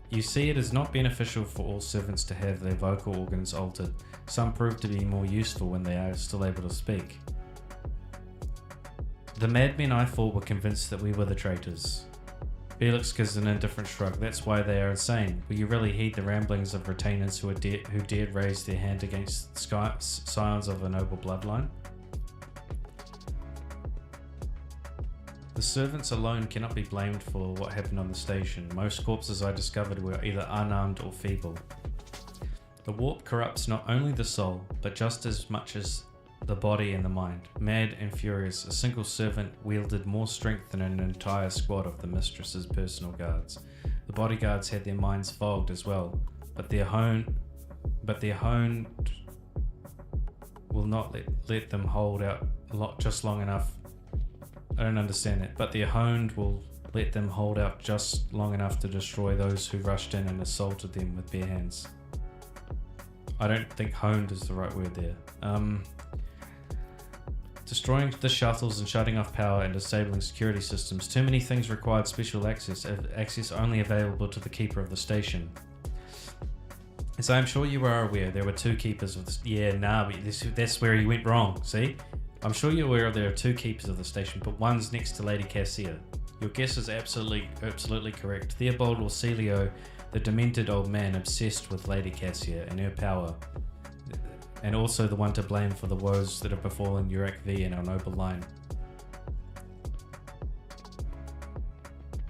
You see, it is not beneficial for all servants to have their vocal organs altered. Some prove to be more useful when they are still able to speak. The madmen I fought were convinced that we were the traitors. Felix gives an indifferent shrug. That's why they are insane. Will you really heed the ramblings of retainers who dared raise their hand against scions of a noble bloodline? The servants alone cannot be blamed for what happened on the station. Most corpses I discovered were either unarmed or feeble. The warp corrupts not only the soul, but just as much as the body and the mind. Mad and furious, a single servant wielded more strength than an entire squad of the mistress's personal guards. The bodyguards had their minds fogged as well, but their honed will not let them hold out just long enough. I don't understand that, but their honed will let them hold out just long enough to destroy those who rushed in and assaulted them with bare hands. I don't think honed is the right word there. Destroying the shuttles and shutting off power and disabling security systems. Too many things required special access only available to the keeper of the station. As I am sure you are aware, there were two keepers of the... that's where he went wrong, see? I'm sure you're aware there are two keepers of the station, but one's next to Lady Cassia. Your guess is absolutely correct. Theobald Orcelio, the demented old man obsessed with Lady Cassia and her power, and also the one to blame for the woes that have befallen Urek V and our noble line.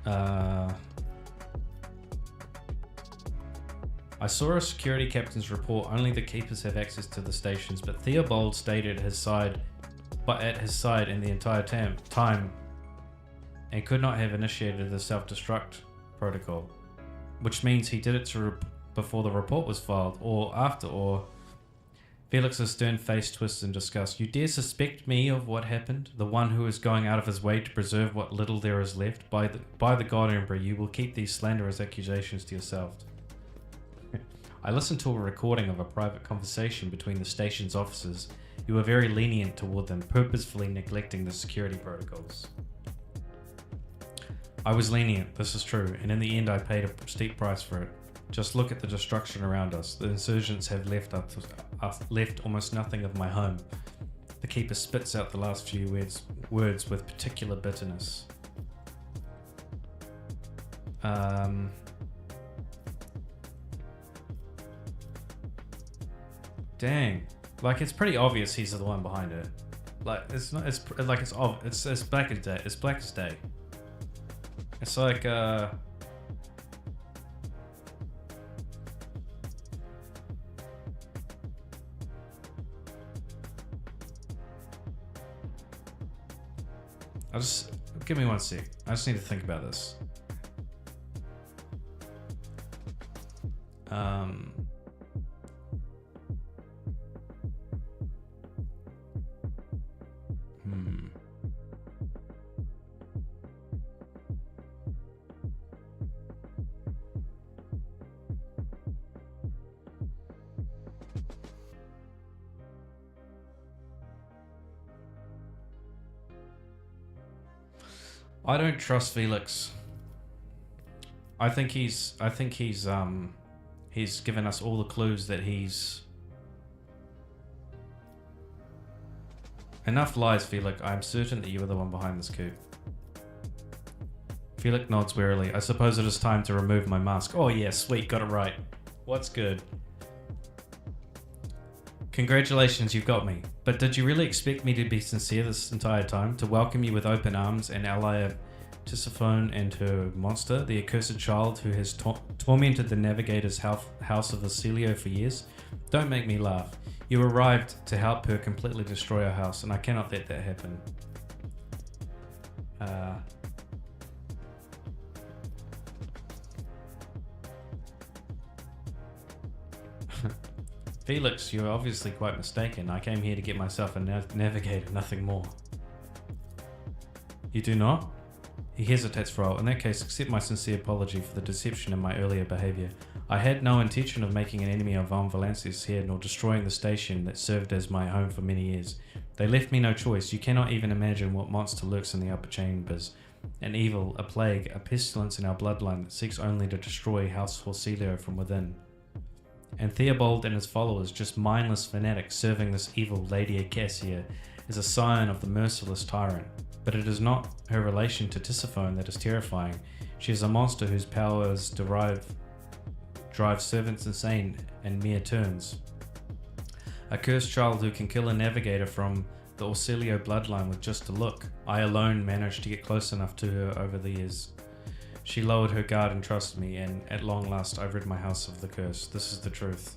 I saw a security captain's report. Only the keepers have access to the stations, but Theobald stayed at his side in the entire time and could not have initiated the self-destruct protocol, which means he did it to before the report was filed, or after, or... Felix's stern face twists in disgust. You dare suspect me of what happened? The one who is going out of his way to preserve what little there is left? By the God, Emperor, you will keep these slanderous accusations to yourself. I listened to a recording of a private conversation between the station's officers. You were very lenient toward them, purposefully neglecting the security protocols. I was lenient, this is true, and in the end I paid a steep price for it. Just look at the destruction around us. The insurgents have left almost nothing of my home. The Keeper spits out the last few words with particular bitterness. Dang. Like, it's pretty obvious he's the one behind it. Like, it's not, it's black as day. It's black as day. It's like, give me 1 sec. I just need to think about this. I don't trust Felix. I think he's given us all the clues that he's... Enough lies, Felix. I am certain that you are the one behind this coup. Felix nods wearily. I suppose it is time to remove my mask. Oh yeah, sweet, got it right. What's good? Congratulations, you've got me. But did you really expect me to be sincere this entire time? To welcome you with open arms and ally Tisiphone and her monster, the accursed child who has tormented the Navigator's house of Osilio for years? Don't make me laugh. You arrived to help her completely destroy our house, and I cannot let that happen. Felix, you're obviously quite mistaken. I came here to get myself a navigator, nothing more. You do not? He hesitates for a while. In that case, accept my sincere apology for the deception in my earlier behavior. I had no intention of making an enemy of Von Valancius here, nor destroying the station that served as my home for many years. They left me no choice. You cannot even imagine what monster lurks in the upper chambers. An evil, a plague, a pestilence in our bloodline that seeks only to destroy House Horsilio from within. And Theobald and his followers, just mindless fanatics serving this evil Lady Acacia, is a scion of the merciless tyrant. But it is not her relation to Tisiphone that is terrifying. She is a monster whose powers drive servants insane and mere turns. A cursed child who can kill a navigator from the Orsilio bloodline with just a look. I alone managed to get close enough to her over the years. She lowered her guard and trusted me, and at long last I've rid my house of the curse. This is the truth.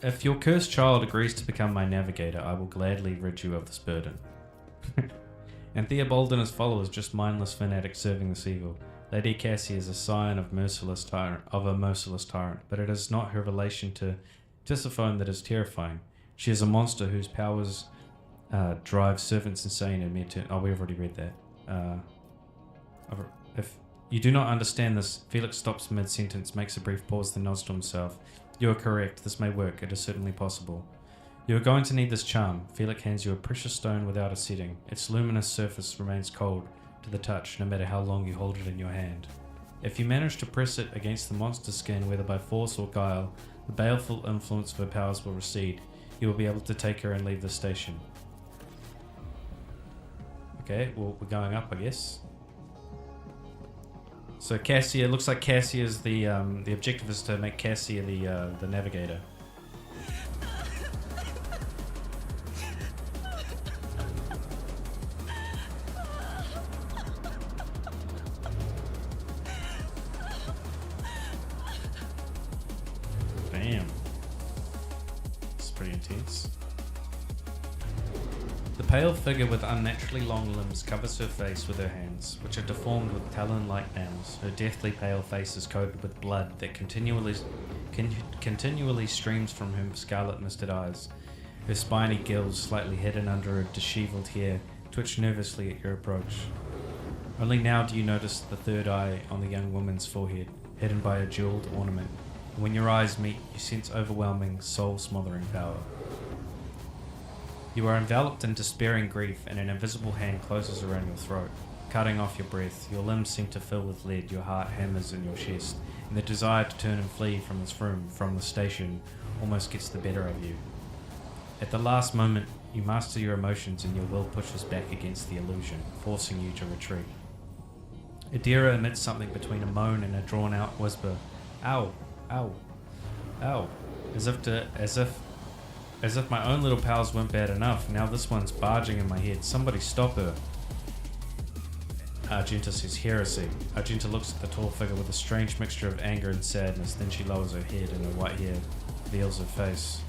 If your cursed child agrees to become my navigator, I will gladly rid you of this burden. And Theobald and his followers, just mindless fanatics serving this evil. Lady Cassie is a scion of a merciless tyrant, but it is not her relation to Tisiphone that is terrifying. She is a monster whose powers drive servants insane and mere turn. Oh, we've already read that. If you do not understand this, Felix stops mid-sentence, makes a brief pause, then nods to himself. You are correct. This may work. It is certainly possible. You are going to need this charm. Felix hands you a precious stone without a setting. Its luminous surface remains cold to the touch, no matter how long you hold it in your hand. If you manage to press it against the monster's skin, whether by force or guile, the baleful influence of her powers will recede. You will be able to take her and leave the station. Okay, well, we're going up, I guess. So Cassia, looks like Cassia is the objective is to make Cassia the navigator. Damn. It's pretty intense. The pale figure with unnaturally long limbs covers her face with her hands, which are deformed with talon-like nails. Her deathly pale face is coated with blood that continually streams from her scarlet-misted eyes. Her spiny gills, slightly hidden under her dishevelled hair, twitch nervously at your approach. Only now do you notice the third eye on the young woman's forehead, hidden by a jewelled ornament. And when your eyes meet, you sense overwhelming, soul-smothering power. You are enveloped in despairing grief, and an invisible hand closes around your throat, cutting off your breath. Your limbs seem to fill with lead, your heart hammers in your chest, and the desire to turn and flee from this room, from the station, almost gets the better of you. At the last moment, you master your emotions and your will pushes back against the illusion, forcing you to retreat. Adira emits something between a moan and a drawn-out whisper. Ow, ow, ow, as if my own little pals weren't bad enough. Now this one's barging in my head. Somebody stop her. Argenta says heresy. Argenta looks at the tall figure with a strange mixture of anger and sadness. Then she lowers her head and her white hair veils her face.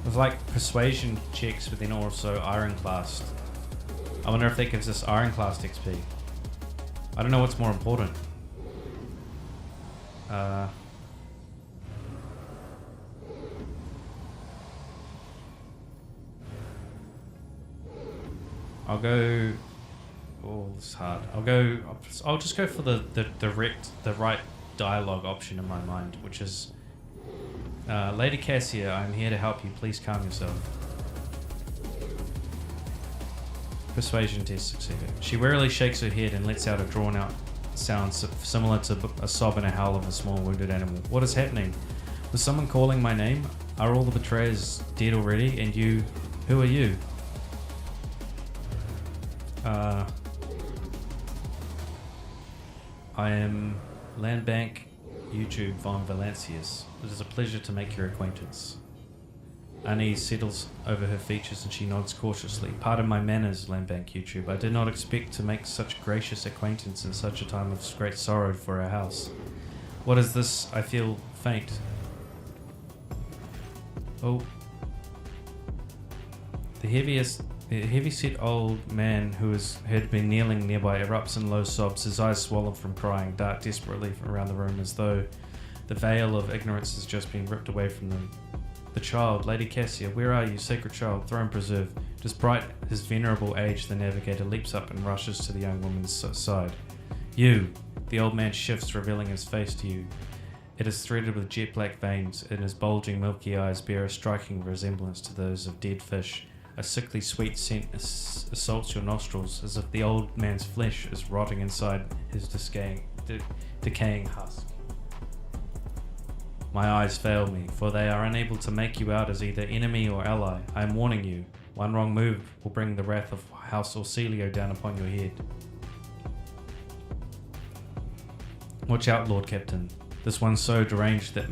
With like persuasion checks, but then also ironclast. I wonder if that gives us ironclast XP. I don't know what's more important. I'll go. Oh, it's hard. I'll just go for the right dialogue option in my mind, which is. Lady Cassia, I'm here to help you. Please calm yourself. Persuasion test succeeded. She wearily shakes her head and lets out a drawn-out sound similar to a sob and a howl of a small wounded animal. What is happening? Was someone calling my name? Are all the betrayers dead already? And you? Who are you? I am Landbank YouTube von Valancius. It is a pleasure to make your acquaintance. Unease settles over her features and she nods cautiously. Pardon my manners, Landbank YouTube. I did not expect to make such gracious acquaintance in such a time of great sorrow for our house. What is this? I feel faint. Oh. The heavy-set old man who had been kneeling nearby erupts in low sobs, his eyes swollen from crying, dart desperately around the room as though the veil of ignorance has just been ripped away from them. The child, Lady Cassia, where are you, sacred child, throne preserved? Despite his venerable age, the navigator leaps up and rushes to the young woman's side. You! The old man shifts, revealing his face to you. It is threaded with jet black veins, and his bulging milky eyes bear a striking resemblance to those of dead fish. A sickly sweet scent assaults your nostrils, as if the old man's flesh is rotting inside his decaying husk. My eyes fail me, for they are unable to make you out as either enemy or ally. I am warning you. One wrong move will bring the wrath of House Orsilio down upon your head. Watch out, Lord Captain. This one's so deranged that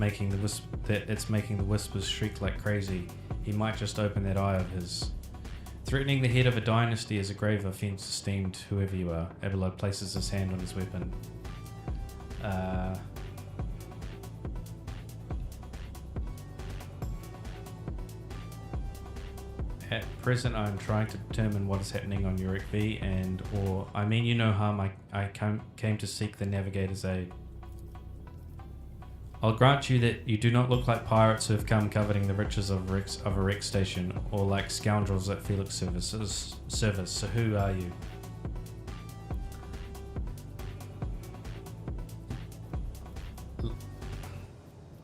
it's making the whispers shriek like crazy. He might just open that eye of his. Threatening the head of a dynasty is a grave offence, esteemed whoever you are. Abelard places his hand on his weapon. At present, I am trying to determine what is happening on Uric V, I mean you no harm. I came to seek the Navigator's aid. I'll grant you that you do not look like pirates who have come coveting the riches of a wreck station, or like scoundrels at Felix service. So who are you?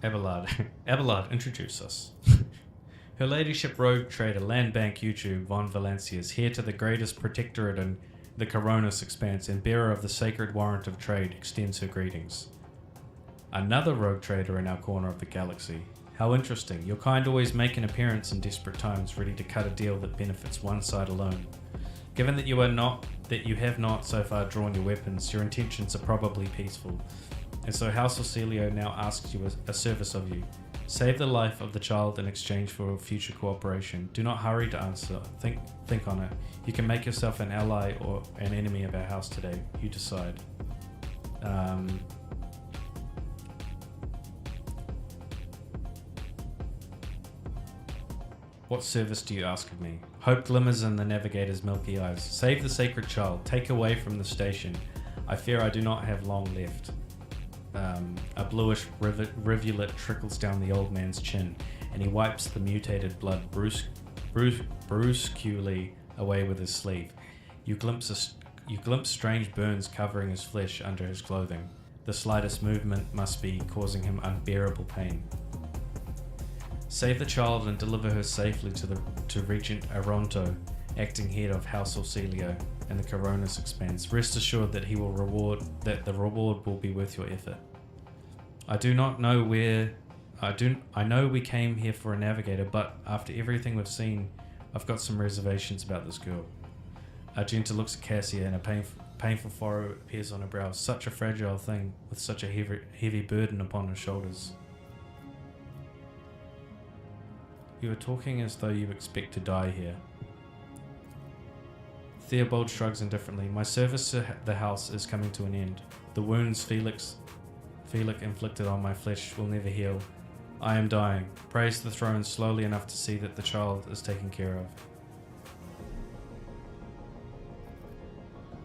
Abelard, introduce us. Her Ladyship Rogue Trader, Landbank YouTube von Valancius, here to the greatest protectorate in the Coronis Expanse and bearer of the sacred warrant of trade, extends her greetings. Another rogue trader in our corner of the galaxy. How interesting. Your kind always make an appearance in desperate times, ready to cut a deal that benefits one side alone. Given that you have not so far drawn your weapons, your intentions are probably peaceful. And so House Orcelio now asks you a service of you. Save the life of the child in exchange for future cooperation. Do not hurry to answer. Think on it. You can make yourself an ally or an enemy of our house today. You decide. What service do you ask of me? Hope glimmers in the navigator's milky eyes. Save the sacred child. Take away from the station. I fear I do not have long left. A bluish rivulet trickles down the old man's chin, and he wipes the mutated blood brusquely away with his sleeve. You glimpse strange burns covering his flesh under his clothing. The slightest movement must be causing him unbearable pain. Save the child and deliver her safely to Regent Aronto, acting head of House Orcelio, and the Coronis expands. Rest assured that the reward will be worth your effort. I know we came here for a navigator, but after everything we've seen, I've got some reservations about this girl. Argenta looks at Cassia, and a painful furrow appears on her brow. Such a fragile thing, with such a heavy burden upon her shoulders. You are talking as though you expect to die here. Theobald shrugs indifferently. My service to the house is coming to an end. The wounds Felix inflicted on my flesh will never heal. I am dying. Praise the throne slowly enough to see that the child is taken care of.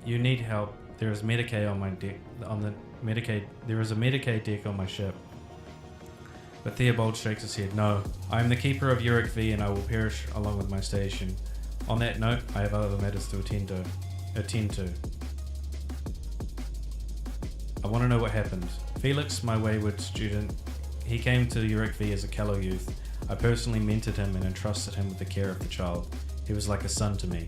You need help. There is Medicaid on my deck. There is a Medicaid deck on my ship. But Theobald shakes his head. No, I am the keeper of Uric V, and I will perish along with my station. On that note, I have other matters to attend to. I want to know what happened. Felix, my wayward student, he came to Uric V as a callow youth. I personally mentored him and entrusted him with the care of the child. He was like a son to me,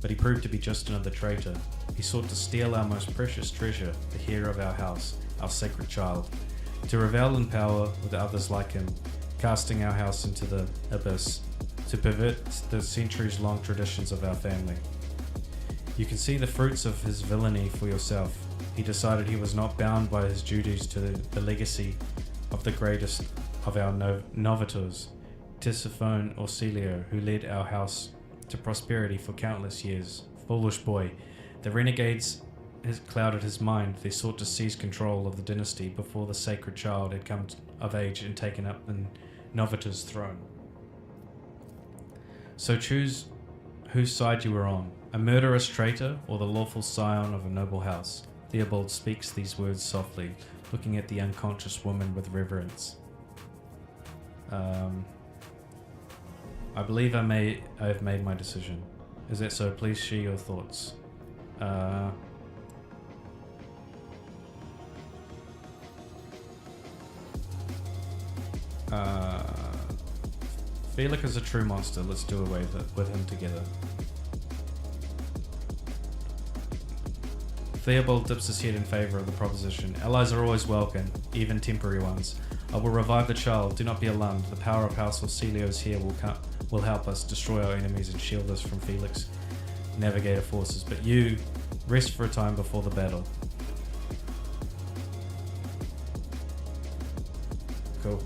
but he proved to be just another traitor. He sought to steal our most precious treasure, the heir of our house, our sacred child, to revel in power with others like him, casting our house into the abyss, to pervert the centuries-long traditions of our family. You can see the fruits of his villainy for yourself. He decided he was not bound by his duties to the legacy of the greatest of our novitors, Tisiphone Orcelio, who led our house to prosperity for countless years. Foolish boy. The renegades clouded his mind. They sought to seize control of the dynasty before the sacred child had come of age and taken up the novitor's throne. So choose whose side you were on, a murderous traitor or the lawful scion of a noble house. Theobald speaks these words softly, looking at the unconscious woman with reverence. I believe I have made my decision. Is that so? Please share your thoughts. Felix is a true monster. Let's do away with him together. Theobald dips his head in favour of the proposition. Allies are always welcome, even temporary ones. I will revive the child. Do not be alarmed. The power of House Orcelio's here will help us destroy our enemies and shield us from Felix Navigator forces. But you, rest for a time before the battle. Cool.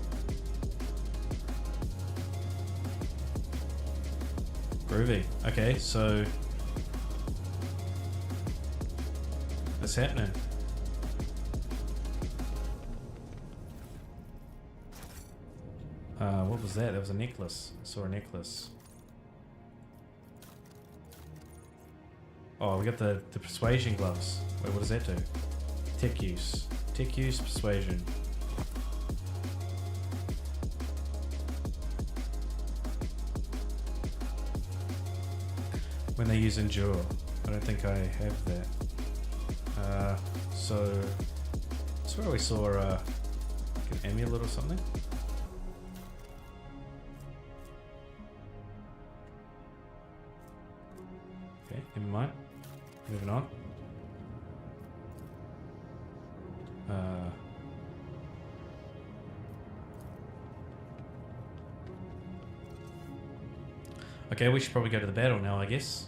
Groovy. Okay, so what's happening? What was that? That was a necklace. I saw a necklace. Oh, we got the persuasion gloves. Wait, what does that do? Tech use. Tech use, persuasion. When they use endure. I don't think I have that. So that's where we saw like an amulet or something. Okay, never mind. Moving on. Okay, we should probably go to the battle now, I guess.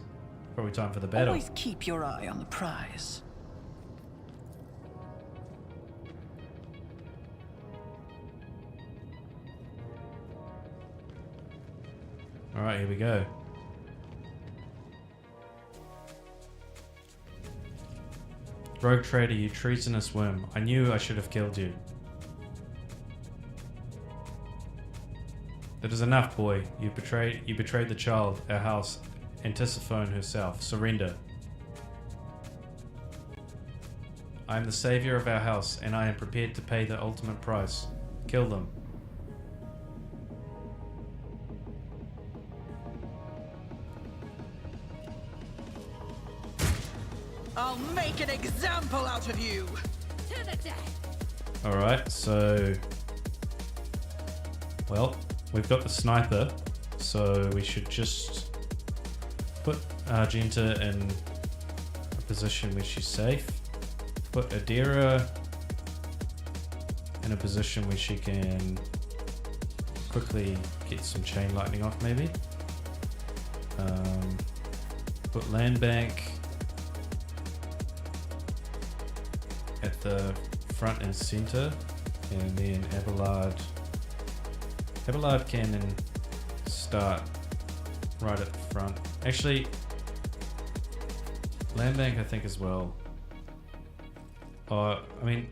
Probably time for the battle. Always keep your eye on the prize. Alright, here we go. Rogue traitor, you treasonous worm. I knew I should have killed you. That is enough, boy. You betrayed the child, our house, and Tisiphone herself. Surrender. I am the savior of our house, and I am prepared to pay the ultimate price. Kill them. I'll make an example out of you. To the death. Alright, so... Well, we've got the sniper, so we should just put Argenta in a position where she's safe. Put Adira in a position where she can quickly get some chain lightning off, maybe. Put Landbank at the front and center, and then Abelard can start right at the front. Actually, Landbank I think as well. I mean,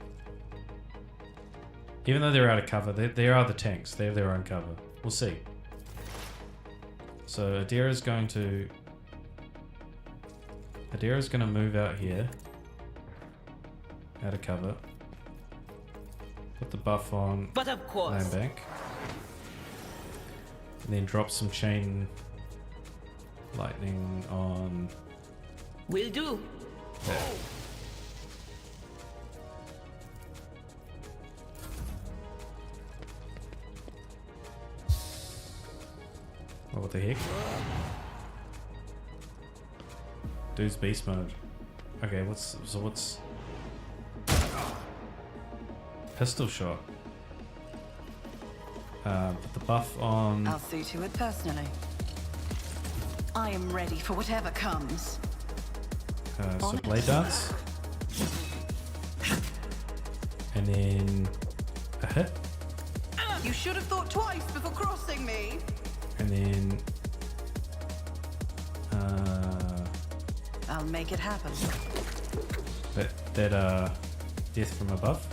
even though they're out of cover, they are the tanks. They have their own cover. We'll see. So Adira's going to move out here, out of cover. Put the buff on But of course. Landbank. And then drop some chain lightning on. Will do. Oh, what the heck? Dude's beast mode. Okay, what's pistol shot? Put the buff on. I'll see to it personally. I am ready for whatever comes. So blade dance. And then a hit. You should have thought twice before crossing me. And then I'll make it happen. that death from above.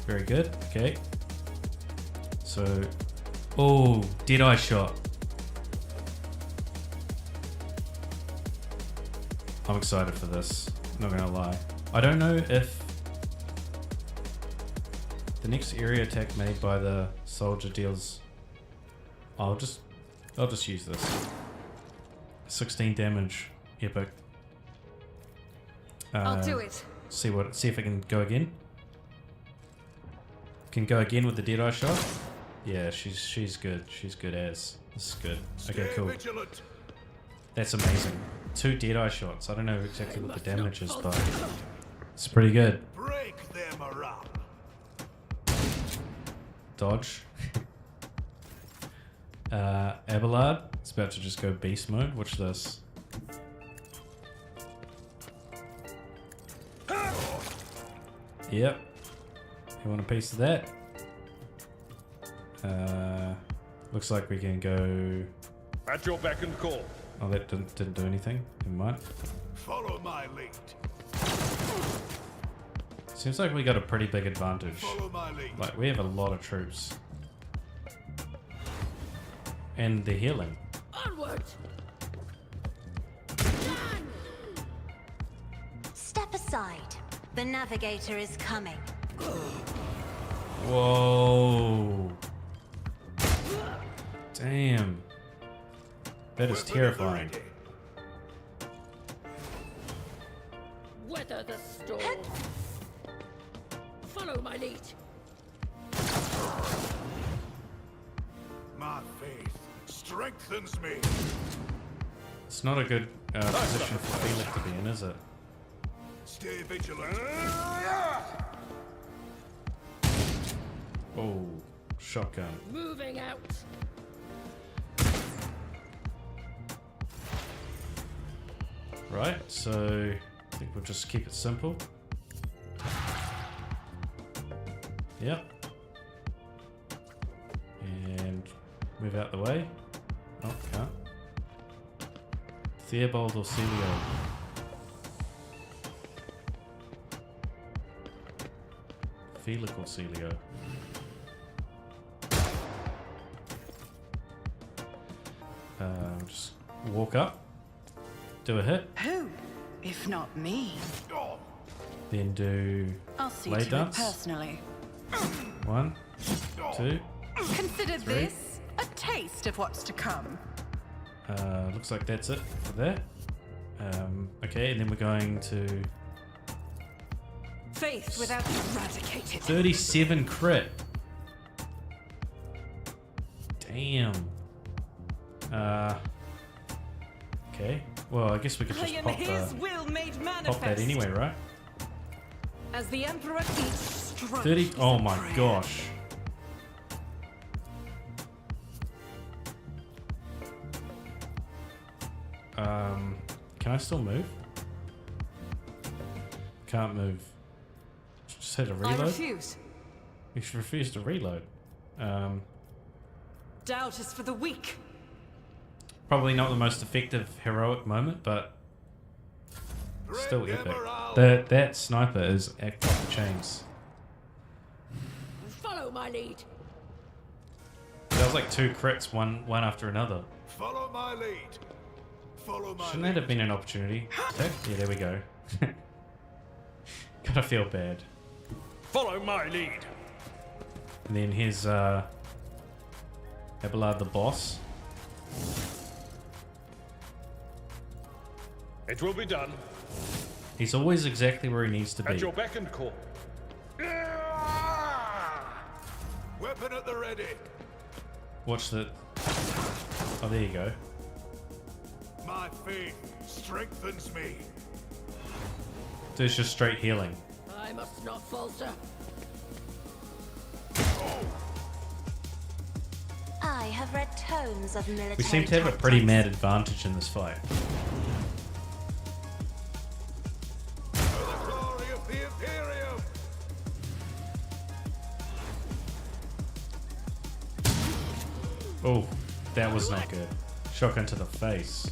Very good. Okay. So, oh, Deadeye shot. I'm excited for this. Not gonna lie. I don't know if the next area attack made by the soldier deals. I'll just use this. 16 damage, epic. I'll do it. See if I can go again. Can go again with the Deadeye shot. Yeah, she's good. She's good as. This is good. Okay, cool. That's amazing. 2 Deadeye shots. I don't know exactly what the damage is, but it's pretty good. Break them around. Dodge. Abelard is about to just go beast mode. Watch this. Yep. You want a piece of that? Looks like we can go. At your beck and call. Oh, that didn't do anything. Never mind. Follow my lead. Seems like we got a pretty big advantage. Follow my lead. Like, we have a lot of troops. And they're healing. Onward. Step aside. The navigator is coming. Whoa. Damn. That is terrifying. Weather the storm. Follow my lead. My faith strengthens me. It's not a good position for Felix to be in, is it? Stay vigilant. Oh, shotgun. Moving out. Right, so I think we'll just keep it simple. Yep. And Move out the way. Oh, can't. Theobald or Celio? Felix or Celio? Just walk up. Do a hit. Who, if not me? Then do I'll see lay to it dance. personally. 1, 2. Consider 3. this a taste of what's to come. Looks like that's it for that. Okay, and then we're going to Faith without eradicated. 37 crit. Damn. Okay. Well, I guess we could I just am pop, his will made manifest. pop that anyway, right? As the Emperor each strike 30. is Oh a my prayer. gosh. Can I still move? Can't move. Just had to I reload. refuse. You should refuse to reload. Doubt is for the weak. Probably not the most effective heroic moment, but still Bring epic. them around. That sniper is act off the chains. Follow my lead. That was like 2 crits, one after another. Follow my lead. Follow my Shouldn't that have been an opportunity? Attack? Yeah, there we go. Gotta feel bad. Follow my lead. And then here's Abelard the boss. It will be done. He's always exactly where he needs to At be. your beck and call. Weapon at the ready. Watch the... Oh, there you go. My faith strengthens me. There's just straight healing. I must not falter. I have read tomes of military We seem to have a pretty tactics. mad advantage in this fight. For the glory of the Imperium. Oh, that was not good. Shotgun to the face.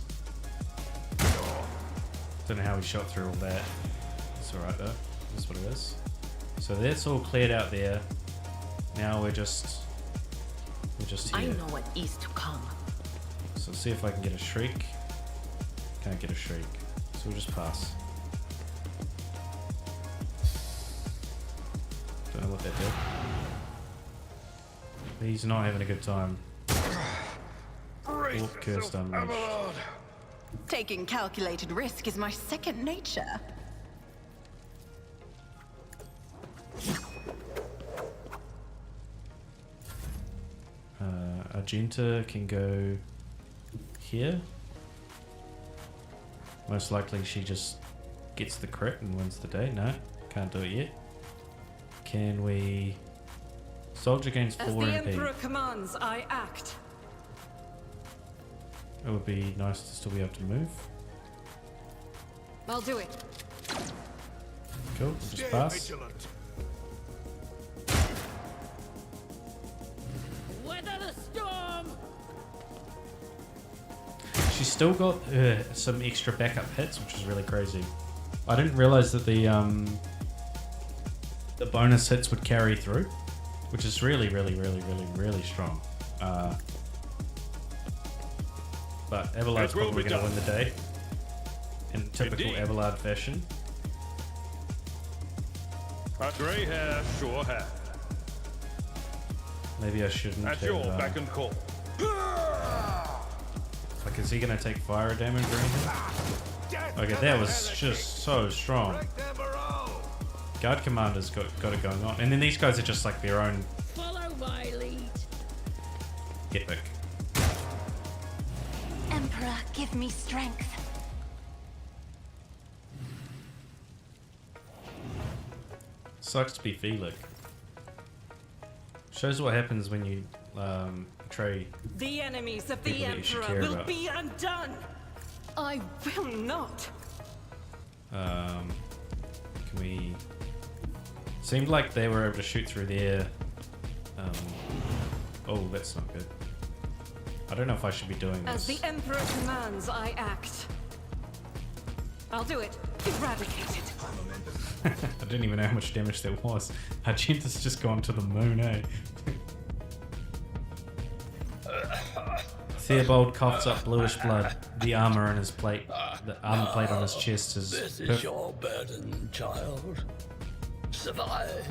Don't know how he shot through all that. It's alright though. That's what it is. So that's all cleared out there. Now we're just I here. know what is to come. So see if I can get a shriek. Can't get a shriek. So we'll just pass. Don't know what that did. He's not having a good time. Orc Curse Unleashed. Taking calculated risk is my second nature. Argenta can go here. Most likely she just gets the crit and wins the day. No, can't do it yet. Can we... Soldier gains 4 As the MP. Emperor commands, I act. It would be nice to still be able to move. I'll do it. Cool, we'll just Stay pass. vigilant. Weather the storm. She's still got some extra backup hits, which is really crazy. I didn't realize that the bonus hits would carry through, which is really strong. But Abelard's It will probably be going to done. win the day in typical Indeed. Abelard fashion. A grey hair, sure hand. Maybe I shouldn't At have, your beck and call. like, is he going to take fire damage or anything? Okay, that was just so strong. Break them around. Guard Commander's got it going on. And then these guys are just like their own Follow my lead. epic. Emperor, give me strength. Sucks to be Felix. Shows what happens when you betray. The enemies of the People that you should Emperor care will about. be undone. I will not. Can we? Seemed like they were able to shoot through there. Oh, that's not good. I don't know if I should be doing As this. the Emperor commands, I act. I'll do it. Eradicate it. I didn't even know how much damage there was. Argenta's just gone to the moon, eh? Theobald coughs up bluish blood. The armor on his plate, the armor plate on his chest is. This is your burden, child. Survive.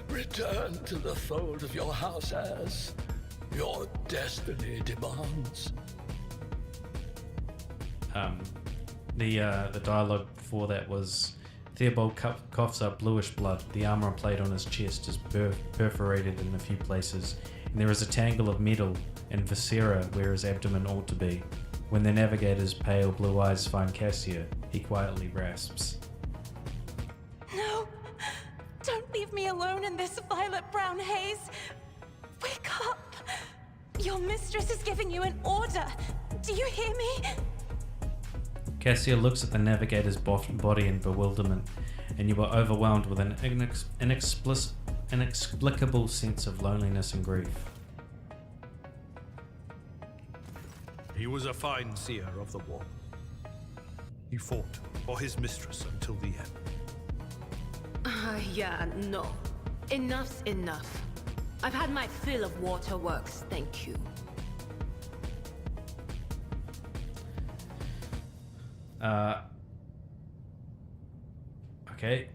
Return to the fold of your house as your destiny demands. The dialogue before that was Theobald coughs up bluish blood. The armor plate on his chest is perforated in a few places, and there is a tangle of metal and viscera where his abdomen ought to be. When the navigator's pale blue eyes find Cassia, he quietly rasps. No! Don't leave me alone in this violet-brown haze! Wake up! Your mistress is giving you an order! Do you hear me? Cassia looks at the navigator's body in bewilderment, and you are overwhelmed with an inexplicable sense of loneliness and grief. He was a fine seer of the war. He fought for his mistress until the end. Yeah, no. Enough's enough. I've had my fill of waterworks, thank you. Okay.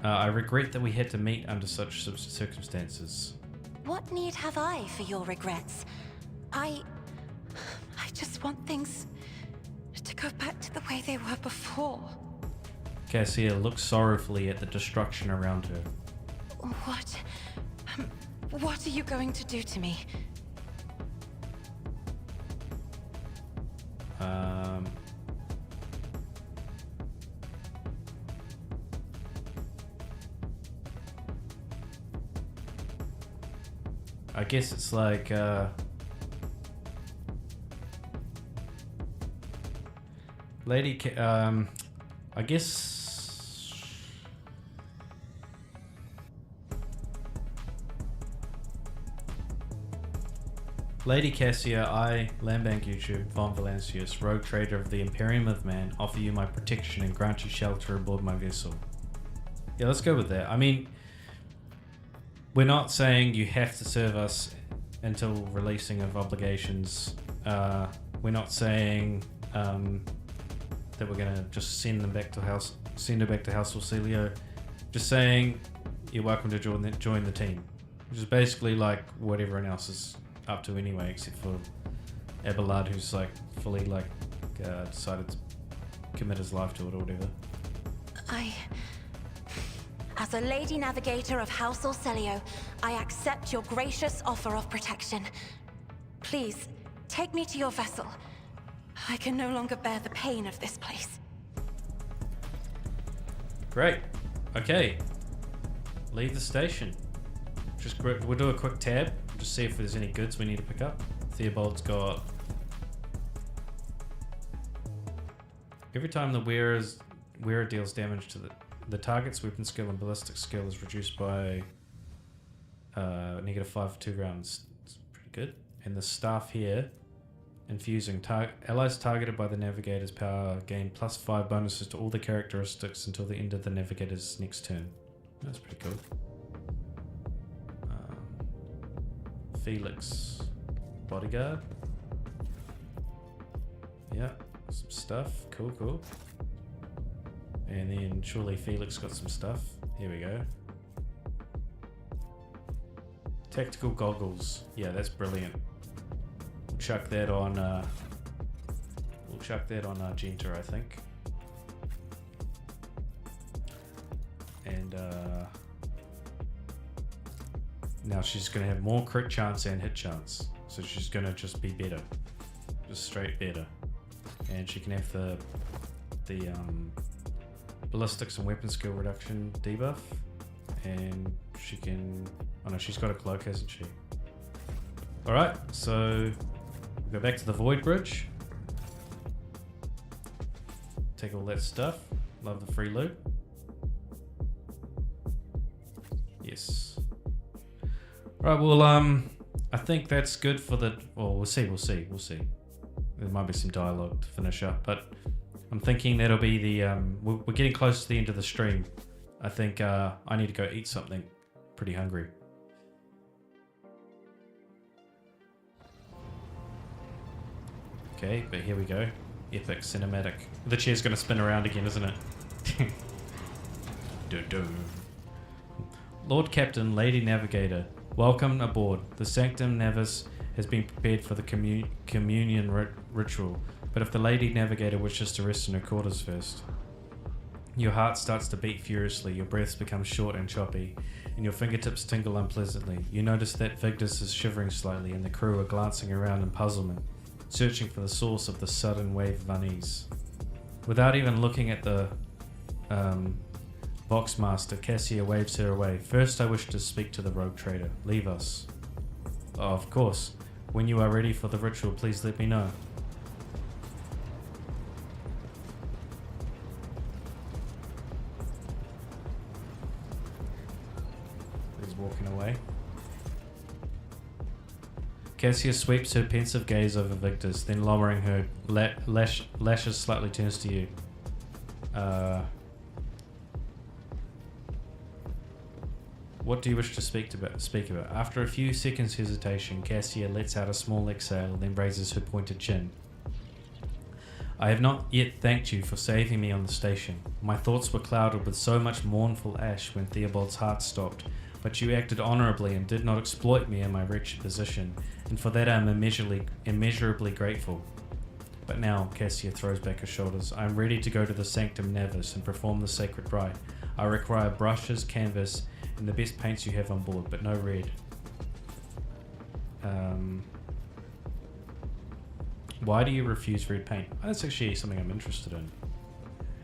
I regret that we had to meet under such circumstances. What need have I for your regrets? I just want things to go back to the way they were before. Cassia looks sorrowfully at the destruction around her. What are you going to do to me? I guess it's like, I guess... Lady Cassia, I, Lambank YouTube, Von Valancius, rogue trader of the Imperium of Man, offer you my protection and grant you shelter aboard my vessel. Yeah, let's go with that. I mean, we're not saying you have to serve us until releasing of obligations. We're not saying that we're gonna just send her back to House Orsilio. Just saying you're welcome to join the team, which is basically like what everyone else is up to anyway, except for Abelard, who's like fully like decided to commit his life to it or whatever. As a Lady Navigator of House Orselio, I accept your gracious offer of protection. Please, take me to your vessel. I can no longer bear the pain of this place. Great. Okay. Leave the station. We'll do a quick tab, just see if there's any goods we need to pick up. Theobald's got... Every time the wearer deals damage to the target's weapon skill and ballistic skill is reduced by -5 for 2 rounds. It's pretty good. And the staff here, infusing allies targeted by the navigator's power gain +5 bonuses to all the characteristics until the end of the navigator's next turn. That's pretty cool. Felix, bodyguard. Yeah, some stuff. Cool. And then surely Felix got some stuff. Here we go. Tactical goggles. Yeah, that's brilliant. We'll chuck that on. Argenta, I think. And now she's gonna have more crit chance and hit chance, so she's gonna just be better, just straight better. And she can have the ballistics and weapon skill reduction debuff, and she can... Oh no, she's got a cloak, hasn't she? Alright, so we'll go back to the Void Bridge. Take all that stuff. Love the free loot. Yes. Right, well, I I think that's good for the... Well, we'll see. There might be some dialogue to finish up, but I'm thinking that'll be the... We're getting close to the end of the stream. I think I need to go eat something. Pretty hungry. Okay, but here we go. Epic cinematic. The chair's going to spin around again, isn't it? Lord Captain, Lady Navigator, welcome aboard. The Sanctum Navis has been prepared for the communion ritual, but if the Lady Navigator wishes to rest in her quarters first. Your heart starts to beat furiously, your breaths become short and choppy, and your fingertips tingle unpleasantly. You notice that Vigdis is shivering slightly, and the crew are glancing around in puzzlement, searching for the source of the sudden wave of unease. Without even looking at the Voxmaster, Cassia waves her away. First, I wish to speak to the rogue trader. Leave us. Oh, of course. When you are ready for the ritual, please let me know. He's walking away. Cassia sweeps her pensive gaze over Victus, then lowering her lashes slightly turns to you. What do you wish to speak about? After a few seconds hesitation, Cassia lets out a small exhale, then raises her pointed chin. I have not yet thanked you for saving me on the station. My thoughts were clouded with so much mournful ash when Theobald's heart stopped, but you acted honourably and did not exploit me in my wretched position, and for that I am immeasurably grateful. But now, Cassia throws back her shoulders, I am ready to go to the Sanctum Navis and perform the sacred rite. I require brushes, canvas, and the best paints you have on board, but no red. Why do you refuse red paint? That's actually something I'm interested in.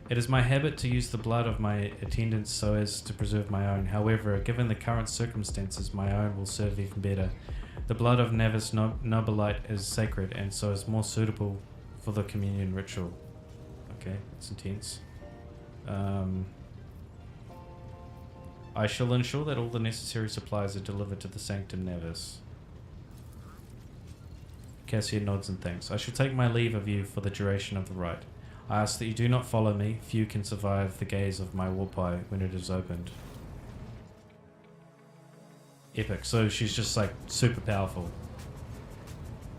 It is my habit to use the blood of my attendants so as to preserve my own. However, given the current circumstances, my own will serve even better. The blood of Navis Nobilite is sacred and so is more suitable for the communion ritual. Okay, that's intense. I shall ensure that all the necessary supplies are delivered to the Sanctum Navis. Cassia nods and thanks. I shall take my leave of you for the duration of the rite. I ask that you do not follow me. Few can survive the gaze of my warpie when it is opened. Epic. So she's just like super powerful.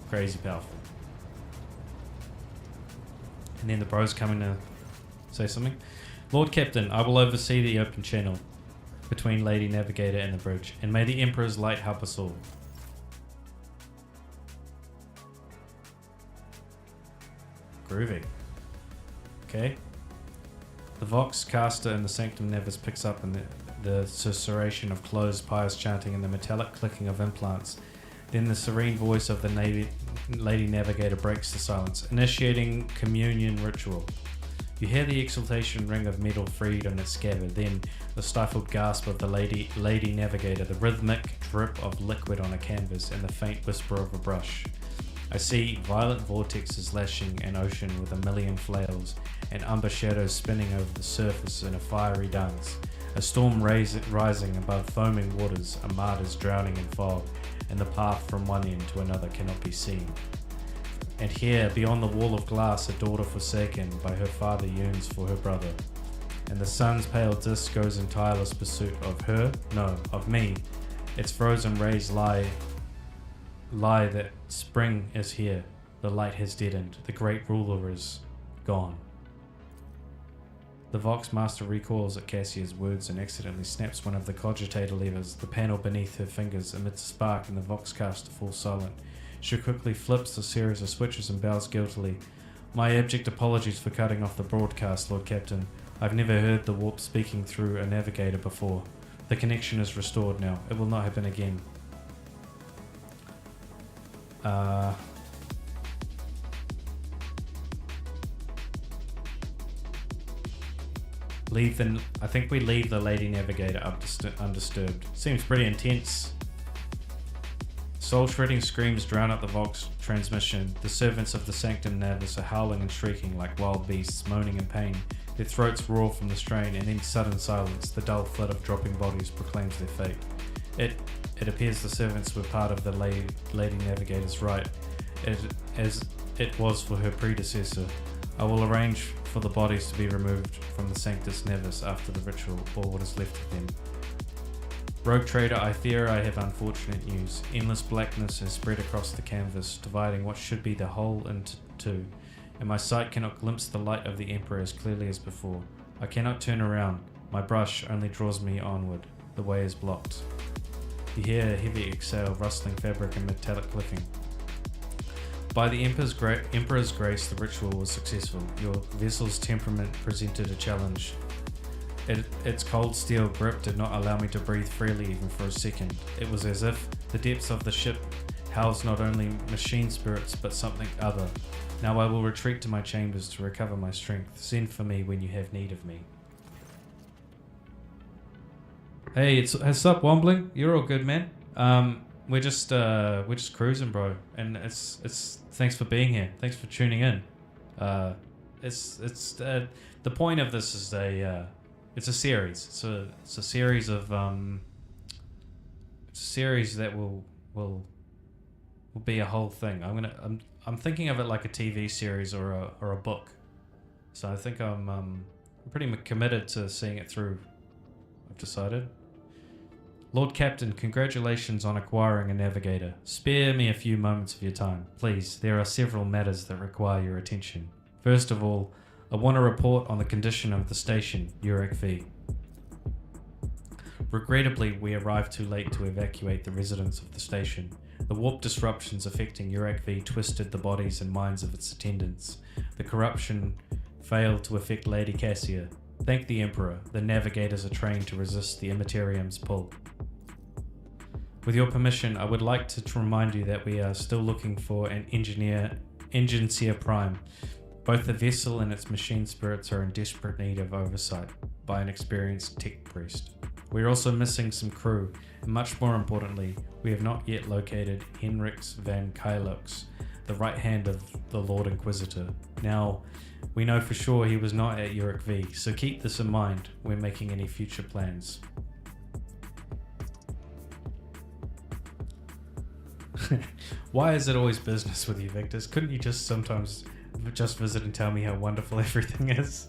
Crazy powerful. And then the bro's coming to say something. Lord Captain, I will oversee the open channel between Lady Navigator and the bridge, and may the Emperor's light help us all. Groovy. Okay. The Vox caster in the Sanctum Navis picks up in the susurration of closed pious chanting and the metallic clicking of implants. Then the serene voice of the Lady Navigator breaks the silence, initiating communion ritual. You hear the exultation ring of metal freed on its scabbard, then the stifled gasp of the Lady Navigator, the rhythmic drip of liquid on a canvas, and the faint whisper of a brush. I see violent vortexes lashing an ocean with a million flails, and umber shadows spinning over the surface in a fiery dance. A storm rising above foaming waters, armadas drowning in fog, and the path from one end to another cannot be seen. And here, beyond the wall of glass, a daughter forsaken by her father yearns for her brother. And the sun's pale disk goes in tireless pursuit of her, no, of me. Its frozen rays lie that spring is here, the light has deadened, the great ruler is gone. The Vox Master recoils at Cassia's words and accidentally snaps one of the cogitator levers. The panel beneath her fingers emits a spark and the Voxcaster falls silent. She quickly flips the series of switches and bows guiltily. My abject apologies for cutting off the broadcast, Lord Captain. I've never heard the warp speaking through a navigator before. The connection is restored now. It will not happen again. I think we leave the Lady Navigator undisturbed. Seems pretty intense. Soul-shredding screams drown out the Vox transmission. The servants of the Sanctum Navis are howling and shrieking like wild beasts, moaning in pain. Their throats roar from the strain, and in sudden silence, the dull thud of dropping bodies proclaims their fate. It appears the servants were part of the Lady Navigator's rite, as it was for her predecessor. I will arrange for the bodies to be removed from the Sanctus Nevis after the ritual, or what is left of them. Rogue Trader, I fear I have unfortunate news. Endless blackness has spread across the canvas, dividing what should be the whole into two, and my sight cannot glimpse the light of the Emperor as clearly as before. I cannot turn around. My brush only draws me onward. The way is blocked. You hear a heavy exhale, rustling fabric and metallic clicking. By the Emperor's grace, the ritual was successful. Your vessel's temperament presented a challenge. Its cold steel grip did not allow me to breathe freely even for a second. It was as if the depths of the ship housed not only machine spirits but something other. Now I will retreat to my chambers to recover my strength. Send for me when you have need of me. Hey, what's up, Wombling? You're all good, man. We're just cruising, bro. And it's thanks for being here. Thanks for tuning in. The point of this is it's a series. It's a series of it's a series that will be a whole thing. I'm thinking of it like a TV series or a book. So I think I'm pretty committed to seeing it through. I've decided. Lord Captain, congratulations on acquiring a navigator. Spare me a few moments of your time, please. There are several matters that require your attention. First of all, I want to report on the condition of the station, Urek V. Regrettably, we arrived too late to evacuate the residents of the station. The warp disruptions affecting Urek V twisted the bodies and minds of its attendants. The corruption failed to affect Lady Cassia. Thank the Emperor, the navigators are trained to resist the Immaterium's pull. With your permission, I would like to remind you that we are still looking for an Engineer Prime. Both the vessel and its machine spirits are in desperate need of oversight by an experienced tech priest. We are also missing some crew, and much more importantly, we have not yet located Henrix van Kylox, the right hand of the Lord Inquisitor. Now, we know for sure he was not at Urek V, so keep this in mind when making any future plans. Why is it always business with you, Victus? Couldn't you just sometimes just visit and tell me how wonderful everything is?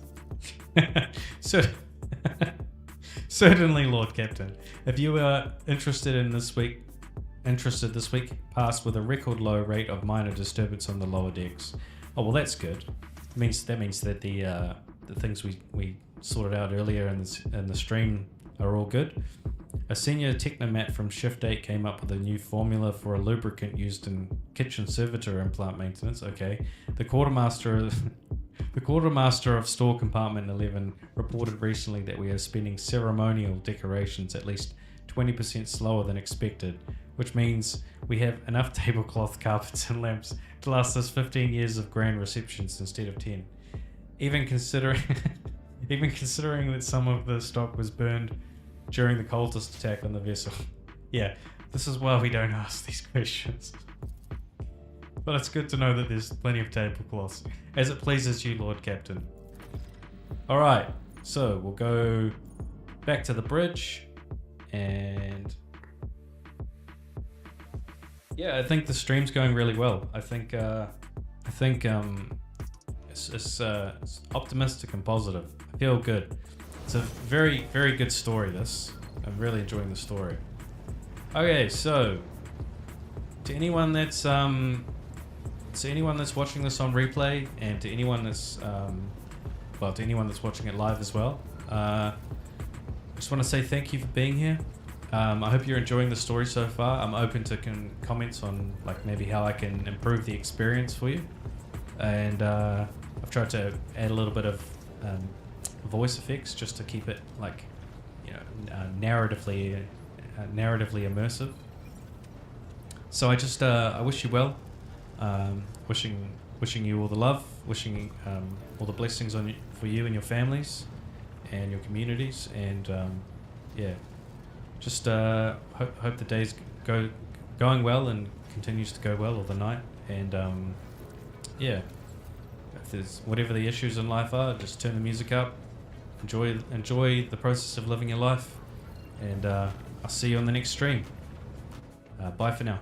Certainly, Lord Captain. If you are interested this week, pass with a record low rate of minor disturbance on the lower decks. Oh well, that's good. That means that the things we sorted out earlier in the stream are all good. A senior technomat from Shift 8 came up with a new formula for a lubricant used in kitchen servitor implant maintenance. Okay. The quartermaster of store compartment 11 reported recently that we are spending ceremonial decorations at least 20% slower than expected, which means we have enough tablecloth, carpets and lamps to last us 15 years of grand receptions instead of 10. Even considering that some of the stock was burned during the cultist attack on the vessel. Yeah, this is why we don't ask these questions. But it's good to know that there's plenty of tablecloths, as it pleases you, Lord Captain. Alright, so we'll go back to the bridge, and yeah, I think the stream's going really well. I think it's optimistic and positive. I feel good. It's a very, very good story, this. I'm really enjoying the story. Okay, so to anyone that's watching this on replay, and to anyone that's watching it live as well, I just want to say thank you for being here. I hope you're enjoying the story so far. I'm open to comments on like maybe how I can improve the experience for you, and I've tried to add a little bit of voice effects just to keep it like, you know, narratively immersive. So I just I wish you well, wishing you all the love, wishing all the blessings for you and your families and your communities, and yeah, just hope the day's going well and continues to go well, or the night, and yeah, if there's whatever the issues in life are, just turn the music up. Enjoy the process of living your life, and I'll see you on the next stream. Bye for now.